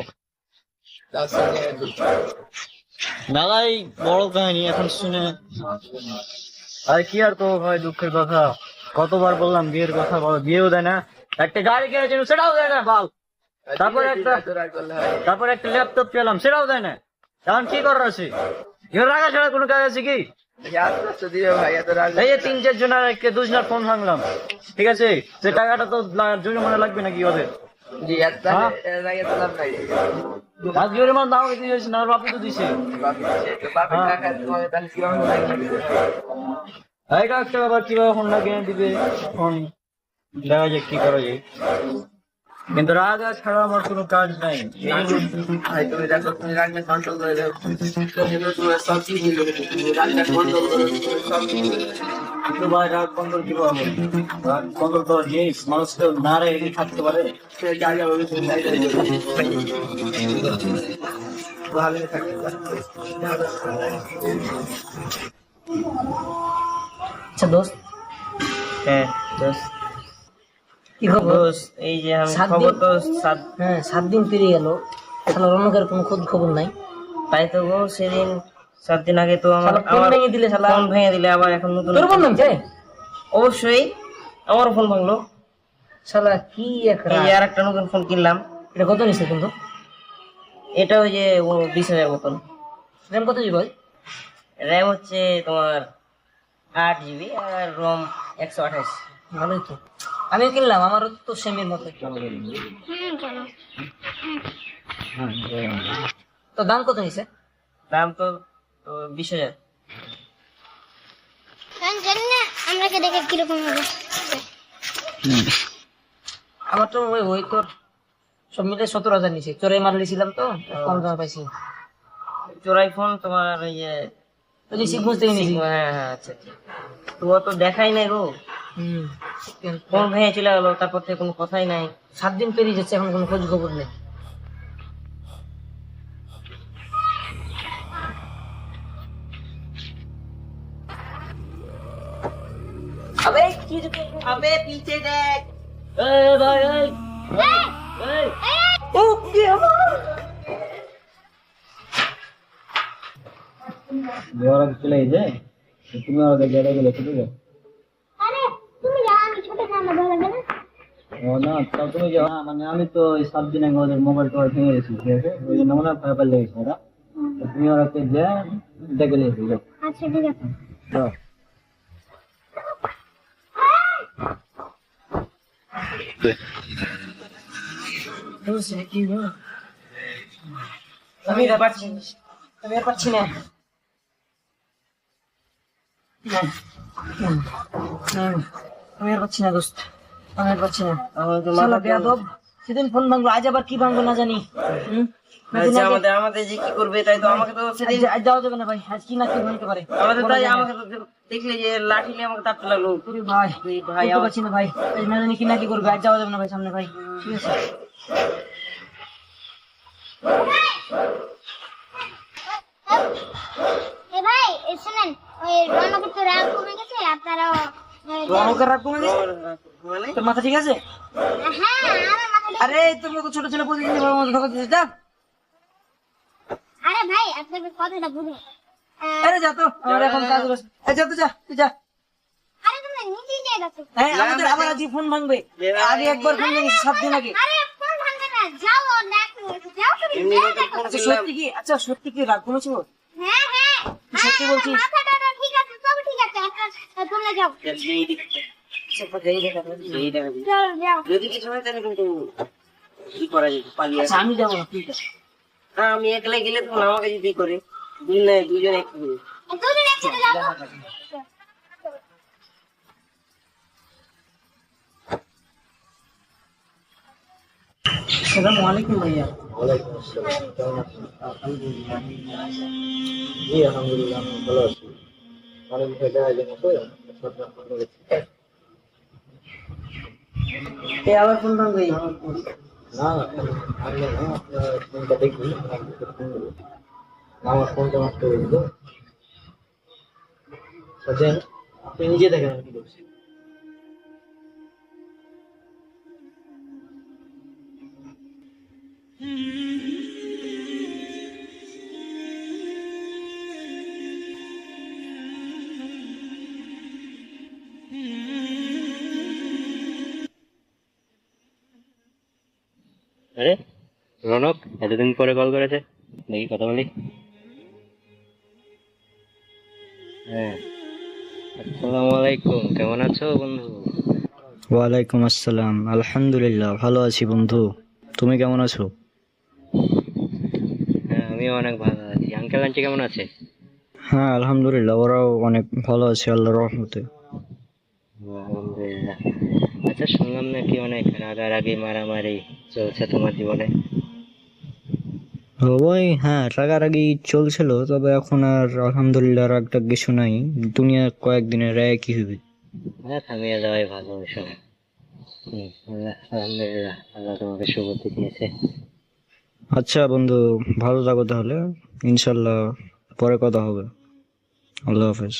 দাদাই বড় কাহিনী এখন শুনে আর কি আর তো ভাই, দুঃখের কথা। কতবার বললাম বিয়ের কথা, বিয়েও দেয় না। একটা গাড়ি কিনেছিল সেটাও দেয় না বাল। তারপর একটা ল্যাপটপ পেলাম সেটাও দেয় না। এখন কি করার আছে? এর রাখা ছাড়া কোনো কাজ আছে কি? এই যে 3-4 জনের 2 ফোন ভাঙলাম, ঠিক আছে? সে টাকাটা তো জরিমানা লাগবে নাকি ওদের? আজ জরিমানা দাও দিয়েছে না? বাপু তো দিছে। এইটা একটা আবার কিভাবে ফোনটা কিনে দিবে, ফোন দেখা যাক কি করা যায়। কিন্তু রাগ ছাড়া আমার কোনো কাজ নাই। কিন্তু ভাই রাগ কন্ট্রোল কিভাবে? রাগ কন্ট্রোল করার জিনিস মানুষ তো না রেখে থাকতে পারে। আচ্ছা দোস্ত, হ্যাঁ কি খবর? এই যে আমি 7 খবর দিন- তো হ্যাঁ 7 দিন পেরিয়ে গেল, শালা রনকের কোনো খোঁজ খবর নাই। তাই তো গো, সেদিন 7 দিন আগে তো আমার শালা ফোন ভেঙে দিলে, শালা ফোন ভেঙে দিলে, আবার এখন নতুন তোর ফোন ভাঙছে? অবশ্যই আমারও ফোন ভাঙলো। শালা কি এক এই যে আর একটা নতুন ফোন কিনলাম। এটা কত নিছে কিন্তু? এটা ওই যে 20,000 মতন। র্যাম কত জিবি ভাই? র্যাম হচ্ছে তোমার 8 GB আর রম 128। ভালোই তো, আমিও কিনলাম, আমারও তো সেমের মতো। তো দাম কত নিছে? দাম তো 20,000। আমি জানি না আমরাকে দেখে কিরকম হবে। আমার তো ওই তোর সব মিলে 17,000 নিছে, চোরাই মাল লিছিলাম তো কম দামে পাইছি। চোরাই ফোন তোমার ওই যে ওই যে শিখবুজ থেকে নিছি। হ্যাঁ হ্যাঁ, আচ্ছা আচ্ছা। তো ও তো দেখাই নাই গো, হুম, ফোন ভেঙে চলে গেলো, তারপর থেকে কোনো কথাই নাই। 7 দিন পেরিয়ে যাচ্ছে, এখন কোনো খোঁজ খবর নেই। আবে কি যে আবে পিছে দেখ। এই ভাই এই ও কি আমার দেওয়ার আগে চলে যায়, তুমি আমাকে জায়গা গেলে ঠিক আছে? আরে তুমি যাও, আমি ছোট খানা ভালো লাগে না। ও না, তাও তুমি যাও। হ্যাঁ, মানে আমি তো এই 7 দিন আগে ওদের মোবাইল টোবাইল ভেঙে গেছি, ঠিক আছে? ওই জন্য মনে হয় পেপার লেগেছে ওরা। তো তুমি ওরা যা দেখে নিয়েছি, যাও। আচ্ছা ঠিক আছে। যাও। আমি আর পারছি না, আমি আর পারছি না। আমি আর পারছি না দোস্ত, আমি আর পারছি না। শালা বেয়াদব, সেদিন ফোন ভাঙলো, আজ আবার কি ভাঙলো না জানি। আচ্ছা, আমাদের যে কি করবে, তাই তো আমাকে তো সেদিন আজ যাওয়া যাবে না ভাই, আজ কি না কি ভাঙতে পারে। আমাদের তাই আমাকে তো দেখলে যে লাঠি নিয়ে আমাকে তাড়তে লাগলো। ওরে ভাই ভাই, বুঝতে পারছি না ভাই, আজ না জানি কি না কি করবে, আজ যাওয়া যাবে না ভাই সামনে ভাই, ঠিক আছে? এ ভাই শুনেন, ওই রনকে তো রাগ কমে গেছে, আপনারাও রনকের রাগ কমে গেছে? তোর মাথা ঠিক আছে? হ্যাঁ আমার মাথা। আরে তোর মতো ছোট ছেলে প্রতিদিন এভাবে মতো ধোকা দিছিস, যা। আরে ভাই আপনার কথাটা বুঝুন। আরে যা তো, আমার এখন কাজ রয়েছে। এই যা তো, যা তুই যা। আরে তুমি নিজেই যাই গেছো। হ্যাঁ, আমাদের আবার আজকে ফোন ভাঙবে। আগে একবার ফোন ভেঙেছে 7 দিন আগে। আরে ফোন ভাঙবে না, যাও দেখো, যাও তুমি দেখো। আচ্ছা সত্যি কি, আচ্ছা সত্যি কি রাগ কমেছে ওর? হ্যাঁ হ্যাঁ সত্যি বলছিস? মাথাটা ঠিক আছে, সব ঠিক আছে, আপনার তোমরা যাও। যাও যাও। যদি কিছু হয় তাহলে কিন্তু কি করা যেতে পারি। আচ্ছা আমি যাবো না, তুই যা। আমি একলা গেলে তখন আমাকে যদি করে দুজন একটু দুদিন একসাথে যাবো। আসসালামু আলাইকুম ভাইয়া। ওয়ালাইকুম আসসালাম, কেমন আছেন? জি আলহামদুলিল্লাহ, আমি ভালো আছি। অনেক বিষয় দেখা যায় তো, এই আবার ফোন ভাঙবে? না আমি না, আপনার ফোনটা দেখি, আমার ফোনটা নষ্ট হয়ে গেল। আপনি নিজে দেখেন আমি কি করছি। আরে রনক এতদিন পরে কল করেছে, দেখি কথা বলি। হ্যাঁ, আসসালামু আলাইকুম, কেমন আছো বন্ধু? ওয়ালাইকুম আসসালাম, আলহামদুলিল্লাহ ভালো আছি বন্ধু, তুমি কেমন আছো? হ্যাঁ, আমিও অনেক ভালো আছি। আঙ্কেল আন্টি কেমন আছে? হ্যাঁ আলহামদুলিল্লাহ, ওরাও অনেক ভালো আছে আল্লাহর রহমতে। আলহামদুলিল্লাহ। আচ্ছা, শুনলাম নাকি অনেক রাগারাগি মারামারি চলছে তোমার জীবনে? ওই হ্যাঁ, রাগারাগি চলছিল, তবে এখন আর আলহামদুলিল্লাহ রাগটা কিছু নাই। দুনিয়া কয়েকদিনের রায় কি হবে। হ্যাঁ, থামিয়ে যাওয়াই ভালো ওইসব। আলহামদুলিল্লাহ, আল্লাহ তোমাকে সুবুদ্ধি দিয়েছে। আচ্ছা বন্ধু, ভালো থাকো তাহলে, ইনশাল্লাহ পরে কথা হবে। আল্লাহ হাফেজ।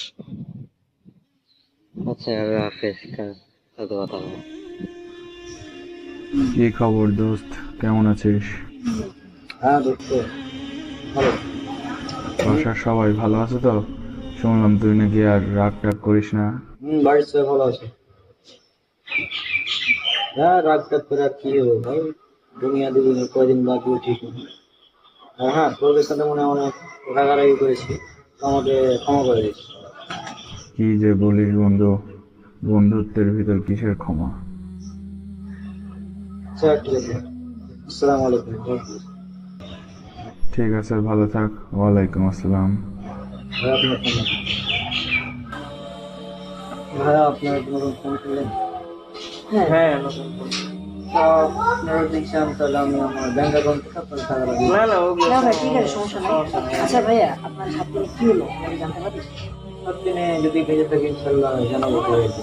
আচ্ছা, আল্লাহ হাফেজ। সাথে কথা বলবো। কি খবর দোস্ত, কেমন আছিস? হ্যাঁ দোস্ত ভালো। বাসার সবাই ভালো আছে তো? শুনলাম তুই নাকি আর রাগ টাগ করিস না। বাড়ির সবাই ভালো আছে। হ্যাঁ রাগ টাগ করে আর কি হবে ভাই, দুনিয়া দুদিনে কয়দিন বাকি ঠিক নেই। হ্যাঁ তোদের সাথে মনে হয় অনেক রাগারাগি করেছি, আমাকে ক্ষমা করে দিচ্ছি। কি যে বলিস বন্ধু, বন্ধুত্বের ভিতর কিসের ক্ষমা? আচ্ছা ঠিক আছে, আসসালামু আলাইকুম। ঠিক আছে, ভালো থাক। ওয়ালাইকুম আসসালাম। ভাই আপনার ফোন, ভাইয়া আপনার নতুন ফোন করলেন? হ্যাঁ নতুন ফোন। আপনারা দেখছেন, তাহলে আমি আমার ব্যাংক অ্যাকাউন্ট থেকে আপনার টাকা রাখবো। না না ওগুলো না ভাই ঠিক আছে, সমস্যা নেই। আচ্ছা ভাইয়া আপনার সাত দিনে কি হলো আমি জানতে পারি? সব দিনে যদি বেঁচে থাকি ইনশাল্লাহ জানাবো কি হয়েছে।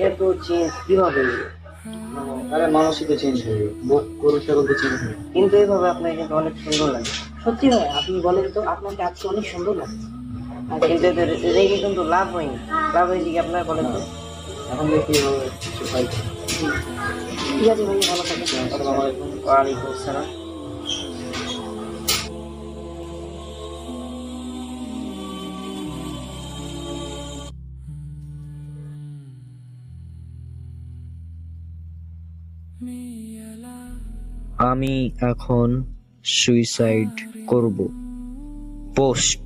এত চেঞ্জ কিভাবে? আরে মানুষই তো চেঞ্জ হবে, গরু ছাগল তো চেঞ্জ হবে। কিন্তু এইভাবে আপনাকে কিন্তু অনেক সুন্দর লাগে। সত্যি ভাই আপনি বলেন তো, আপনাকে আজকে অনেক সুন্দর লাগছে। কিন্তু এতে রেগে কিন্তু লাভ হয়নি। লাভ হয়েছে কি আপনার বলেন তো? এখন দেখি এভাবে কিছু পাই। ঠিক আছে ভাই, ভালো থাকবেন। আসসালামু আলাইকুম। ওয়ালাইকুম আসসালাম। আমি এখন সুইসাইড করব। পোস্ট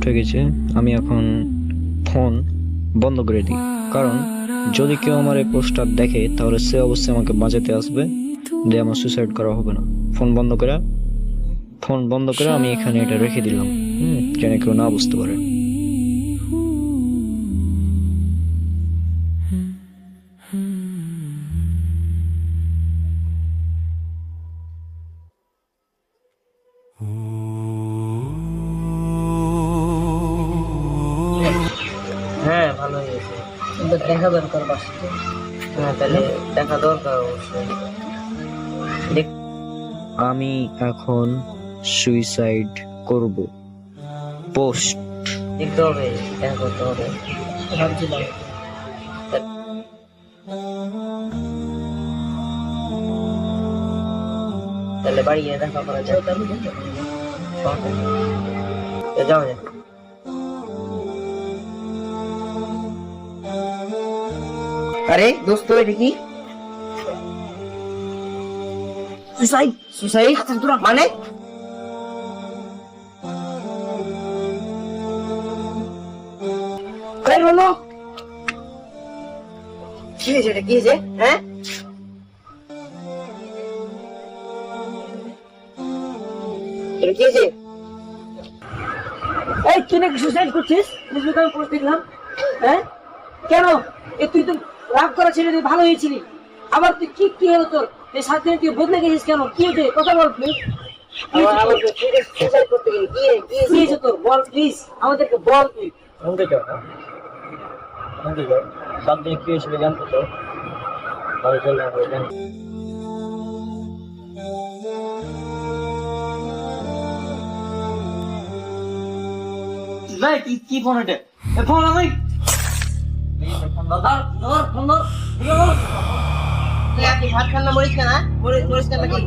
হয়ে গেছে। আমি এখন ফোন বন্ধ করে দিই, কারণ যদি কেউ আমার এই পোস্টটা দেখে তাহলে সে অবশ্যই আমাকে বাঁচাতে আসবে, যে আমার সুইসাইড করা হবে না। ফোন বন্ধ করে আমি এখানে এটা রেখে দিলাম, যেন কেউ না বুঝতে পারে। হ্যাঁ ভালো হয়েছে। কিন্তু দেখা দরকার বাসাতে। হ্যাঁ তাহলে দেখা দরকার অবশ্যই। আমি এখন সুইসাইড করব। পোস্ট দেখতে হবে, দেখা করতে হবে। ভাবছিলাম তাহলে বাড়ি গিয়ে দেখা করা যায়। যাও যায়। আরে দোস্ত এটা কি? সুসাইড? সুসাইড মানে? বলো কি হয়েছে, এটা কি হয়েছে? হ্যাঁ এটা কি হয়েছে? এই তুই নাকি সুসাইড করছিস? ফেসবুকে আমি পোস্ট দেখলাম। হ্যাঁ কেন? তুই তো রাগ করা ছেড়ে দিয়ে ভালো হয়েছিলি, আবার তুই কি হলো তোর? এই 7 দিনে তুই বদলে গেছিস কেন? কি হয়েছে কথা বল প্লিজ। সুসাইড করতে গেলি কি কি হয়েছে তোর বল প্লিজ, আমাদেরকে বল তুই। শুনতে চাও? 7 দিন কি হয়েছিল জানতে চাও? তাহলে চলে আমরা জানি। ভাই কি ফোন এটা? ফোন আমি আপনি ভাত খান না মরিচ খান? মরিচ খান নাকি?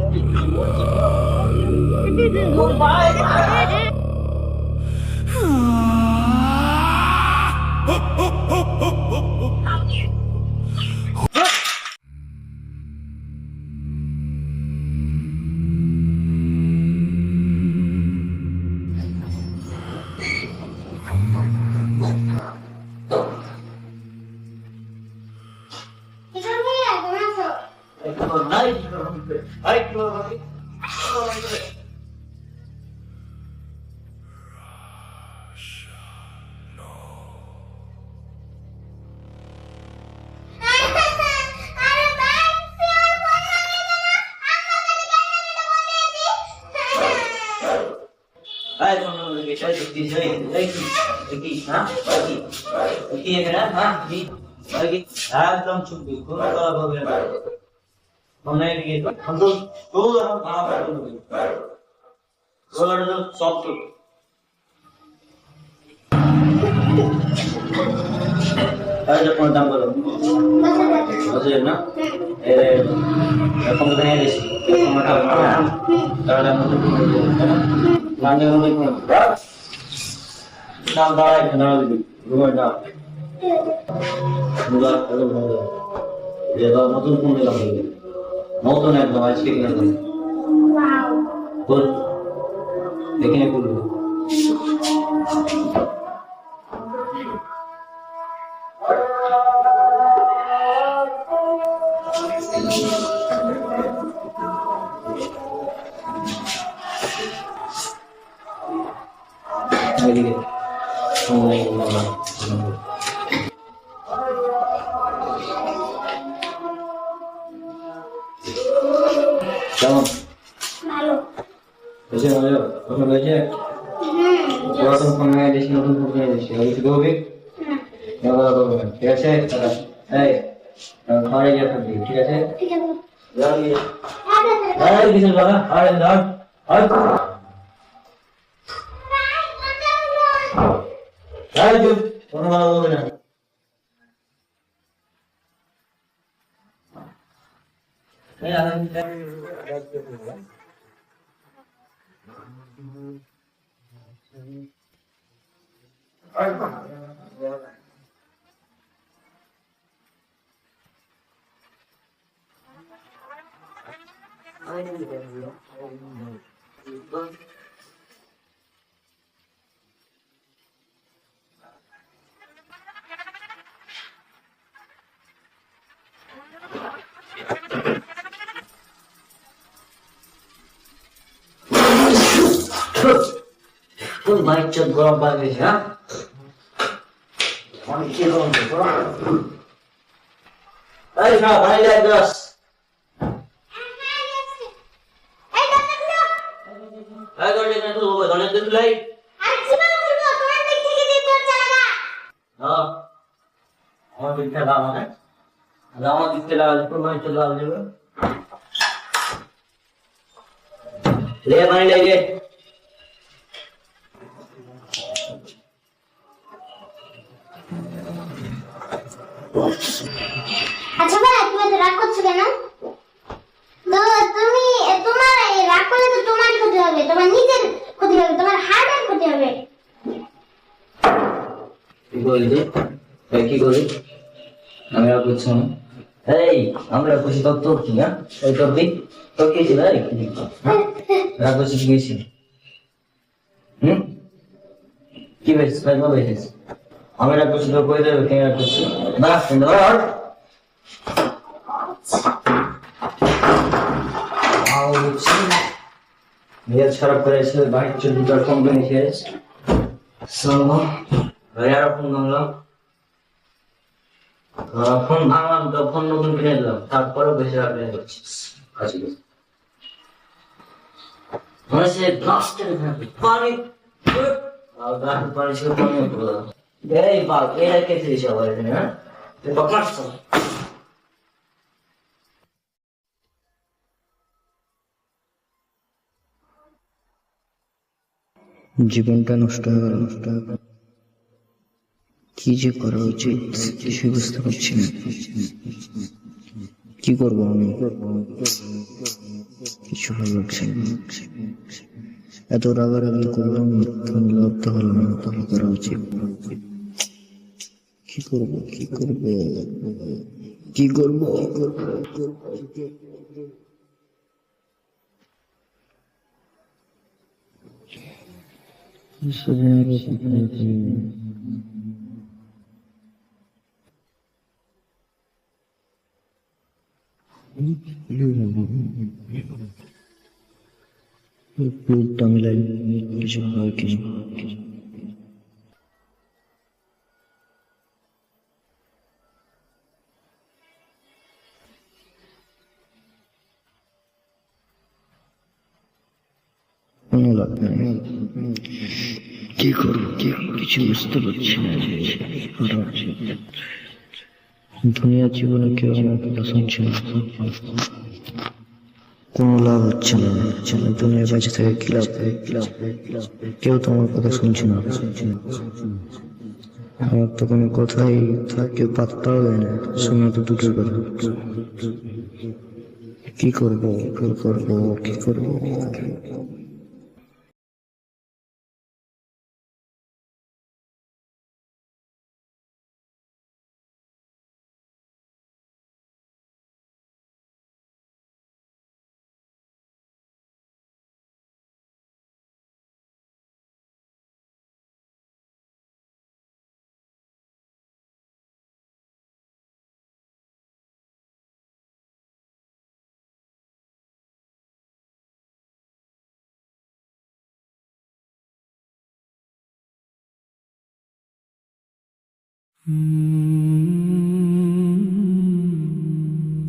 একদম চুপবি, কোনো কথা বলবে না। সব তাহলে কোনো দাম বলো বুঝলি না এরকম ভেঙে গেছি তাহলে দাম দাঁড়ায় দাঁড়া দিবি ঘুমাই দাও নতুন ফোন দিলাম নতুন একদম আজকে কিনে দিলাম বল এখানে বলবো কেমন ভালো বেশি ভালো পছন্দ হয়েছে পুরাতন ফোন নিয়ে দিয়েছি নতুন ফোন নিয়ে দিয়েছি আর কিছু দেবো ঠিক আছে এই ঘরে গিয়ে থাকবি ঠিক আছে ঠিক আছে কিছু দাদা আর ধর আর কোনো ভালো হবে না তোর ভাই চোখ গরম পাই গেছে হ্যাঁ অনেক কি গরম এই না ভাই লাগ দস এই দলে না তো দলে দিন লাই আর জীবন বলবো তোমার দিক থেকে দিয়ে তোর চালাগা হ্যাঁ আমার দিকটা দাও না আমার দিকটা দাও তোর ভাই চলে যাবে ले पानी ले আচ্ছা ভাই তুমি তো রাগ করছো কেন তো তুমি তোমার এই রাগ করলে তো তোমার ক্ষতি হবে তোমার নিজের ক্ষতি হবে তোমার হার্টের ক্ষতি হবে কি বললি কি করি আমি আর বুঝছি না এই আমরা খুশি তোর কি না ওই তোর দিক তোর কি ছিল রাগ করছি কি গেছি কি বেশ রাগ হয়েছিস আমি রাগ করছি তোর কই দেবে কে রাগ করছি না ধর মেয়ের খারাপ করেছে বাড়ির জন্য তোর কোম্পানি শেষ শোনো ভাইয়ার ফোন করলাম ফোন ভাঙলাম তো ফোন নতুন কিনে দিলাম তারপরেও বেশি রাগ লেগে করছিস আজকে মনে হচ্ছে ব্লাস্টের পানি পানি ছিল পানি এই বাল এরা কে দিয়েছে আবার এখানে হ্যাঁ তুই বকমাস তো জীবনটা নষ্ট হয়ে গেল কি যে করা উচিত কিছুই বুঝতে পারছি না কি করবো আমি কিছু ভালো লাগছে না এত রাগারাগি করলাম লাভটা হলো না তাহলে করা উচিত কি করবো পেটটা মিলাই কিছু হয় কি কোনো লাভ নেই কি করবো কিছু বুঝতে পারছি না দুনিয়ার জীবনে কেউ আমার কথা শুনছে না কোনো লাভ হচ্ছে না দুনিয়ার কাছে থেকে কি লাভ কেউ তো আমার কথা শুনছে না আমার তো কোনো কথাই কেউ পাত্তাও দেয় না, শুনে তো দুঃখের কথা। কি করবো কি করবো কি করবো?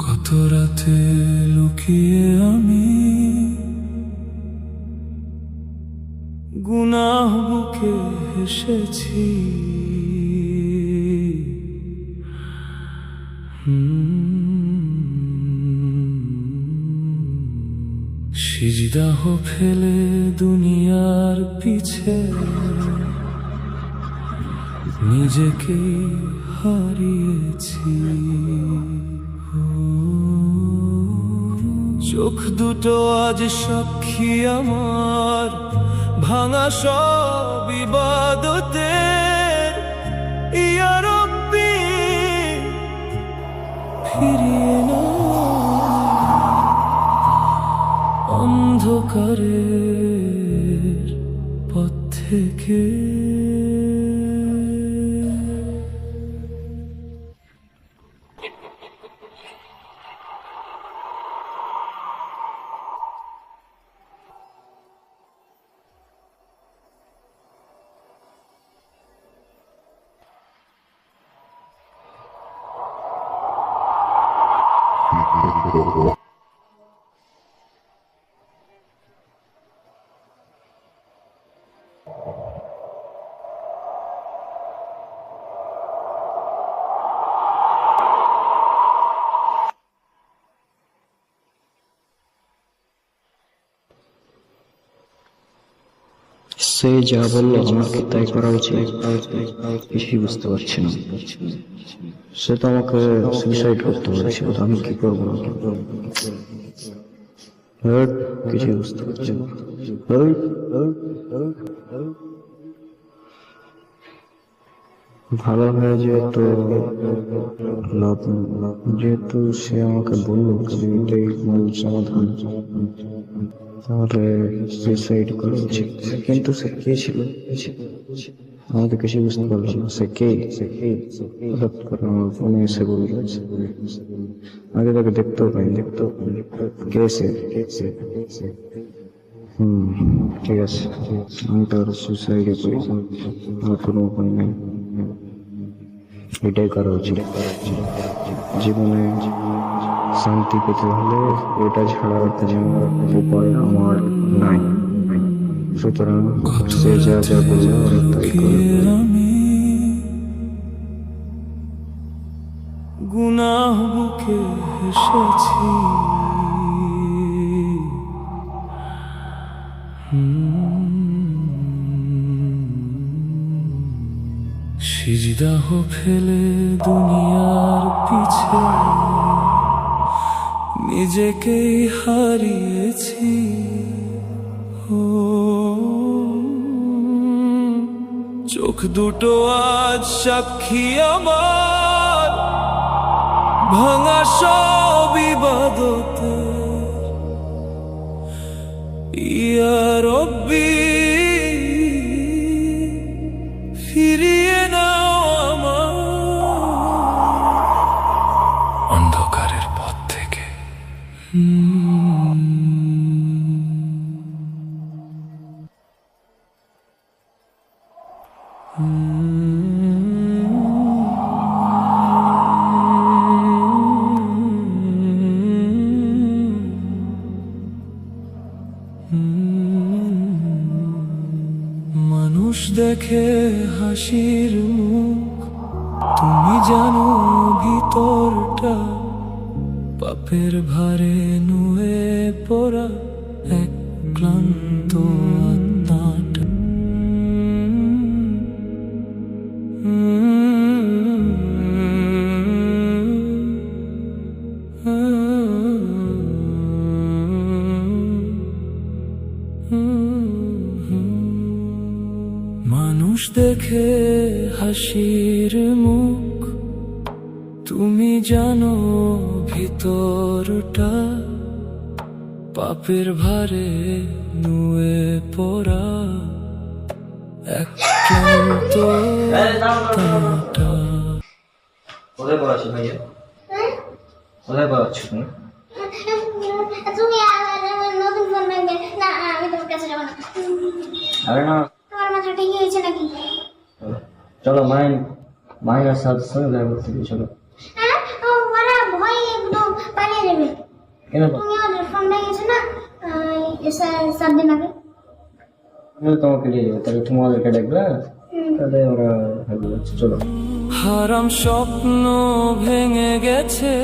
কত রাতে লুকিয়ে আমি গুনাহ বুকে হেসেছি, সিজদাহ ফেলে দুনিয়ার পিছে নিজেকে হারিয়েছি। চোখ দুটো আজ সাক্ষী আমার ভাঙা সব ইবাদতের। ইয়া রব্বি ফিরিয়ে নাও অন্ধকারের পথ থেকে। সে যা বললো আমার কি তাই করা উচিত? কিছুই বুঝতে পারছি না। সে তো আমাকে সুইসাইড করতে বলেছিল, আমি কি করবো? কিছুই বুঝতে পারছি না। ভালো হয়ে যেহেতু যেহেতু সে আমাকে বললো এটাই মূল সমাধান, তাহলে সুইসাইড করা উচিত। কিন্তু সে কে ছিল? আমি তো কিছু বুঝতে পারলাম না। সে কে? হঠাৎ করে আমার ফোনে এসে বললো, আগে তাকে দেখতেও পাইনি। কে সে? ঠিক আছে, আমি তো আর সুইসাইডে করি, আমার কোনো উপায় নেই। এটাই করা উচিত। জীবনে শান্তি পেতে হলে এটা ছাড়া কোনো উপায় আমার নাই। সুতরাং সে যা যা বললো আমি তাই করব। গুনাহ বুকে হেসেছি, সিজদাহ ফেলে দুনিয়ার পিছে নিজেকেই হারিয়েছি। চোখ দুটো আজ সাক্ষী আমার ভাঙা সব ইবাদতের। ইয়া রব্বি ফিরিয়ে নাও আমার অন্ধকারের পথ থেকে। মানুষ দেখে হাসির মুখ, তুমি জানো ভিতরটা পাপের ভারে নুয়ে পড়া এক ক্লান্ত আত্মাটা। মানুষ দেখে হাসির মুখ, তুমি জানো ভিতরটা পাপের ভারে নুয়ে পড়া এক ক্লান্ত তামাটা। কোথায় পড়াচ্ছি ভাইয়া? কোথায় পড়াচ্ছ তুমি? তুমি নতুন ফোন নেবে না, আমি তোমার কাছে যাবো না। আরে না, তোমার মাথা ঠিক হয়েছে নাকি? চলো মায়ের সাথে দেখা করতে দিই, চলো। হ্যাঁ, ওরা ভয় একদম পালিয়ে যাবে। কেন? তুমি ওদের ফোনটা গেছে না 7 দিন আগে। আমি তোমাকে নিয়ে যাবো, তাহলে তুমি ওদেরকে দেখবে, তাহলে ওরা ভালো যাচ্ছে। চলো। হারাম স্বপ্ন ভেঙে গেছে,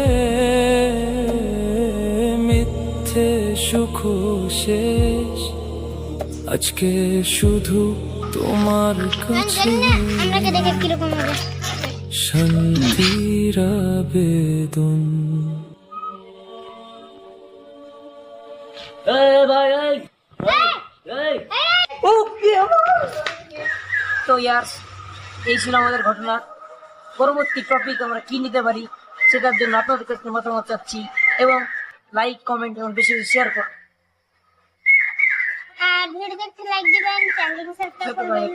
মিথ্যে সুখ শেষ, আজকে শুধু তোমার কাছে আপনাকে দেখে কিরকম হবে? শান্তির আবেদন। তো ইয়ার এই ছিল আমাদের ঘটনা। পরবর্তী টপিক আমরা কি নিতে পারি সেটার জন্য আপনাদের কাছে মতামত চাচ্ছি, এবং লাইক কমেন্ট এবং বেশি বেশি শেয়ার করুন। আর ভিডিও দেখতে লাইক দিবেন, চ্যানেলকে সাবস্ক্রাইব করবেন।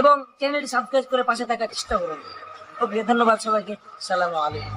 এবং চ্যানেলটি সাবস্ক্রাইব করে পাশে থাকার চেষ্টা করুন। ওকে, ধন্যবাদ সবাইকে। আসসালামু আলাইকুম।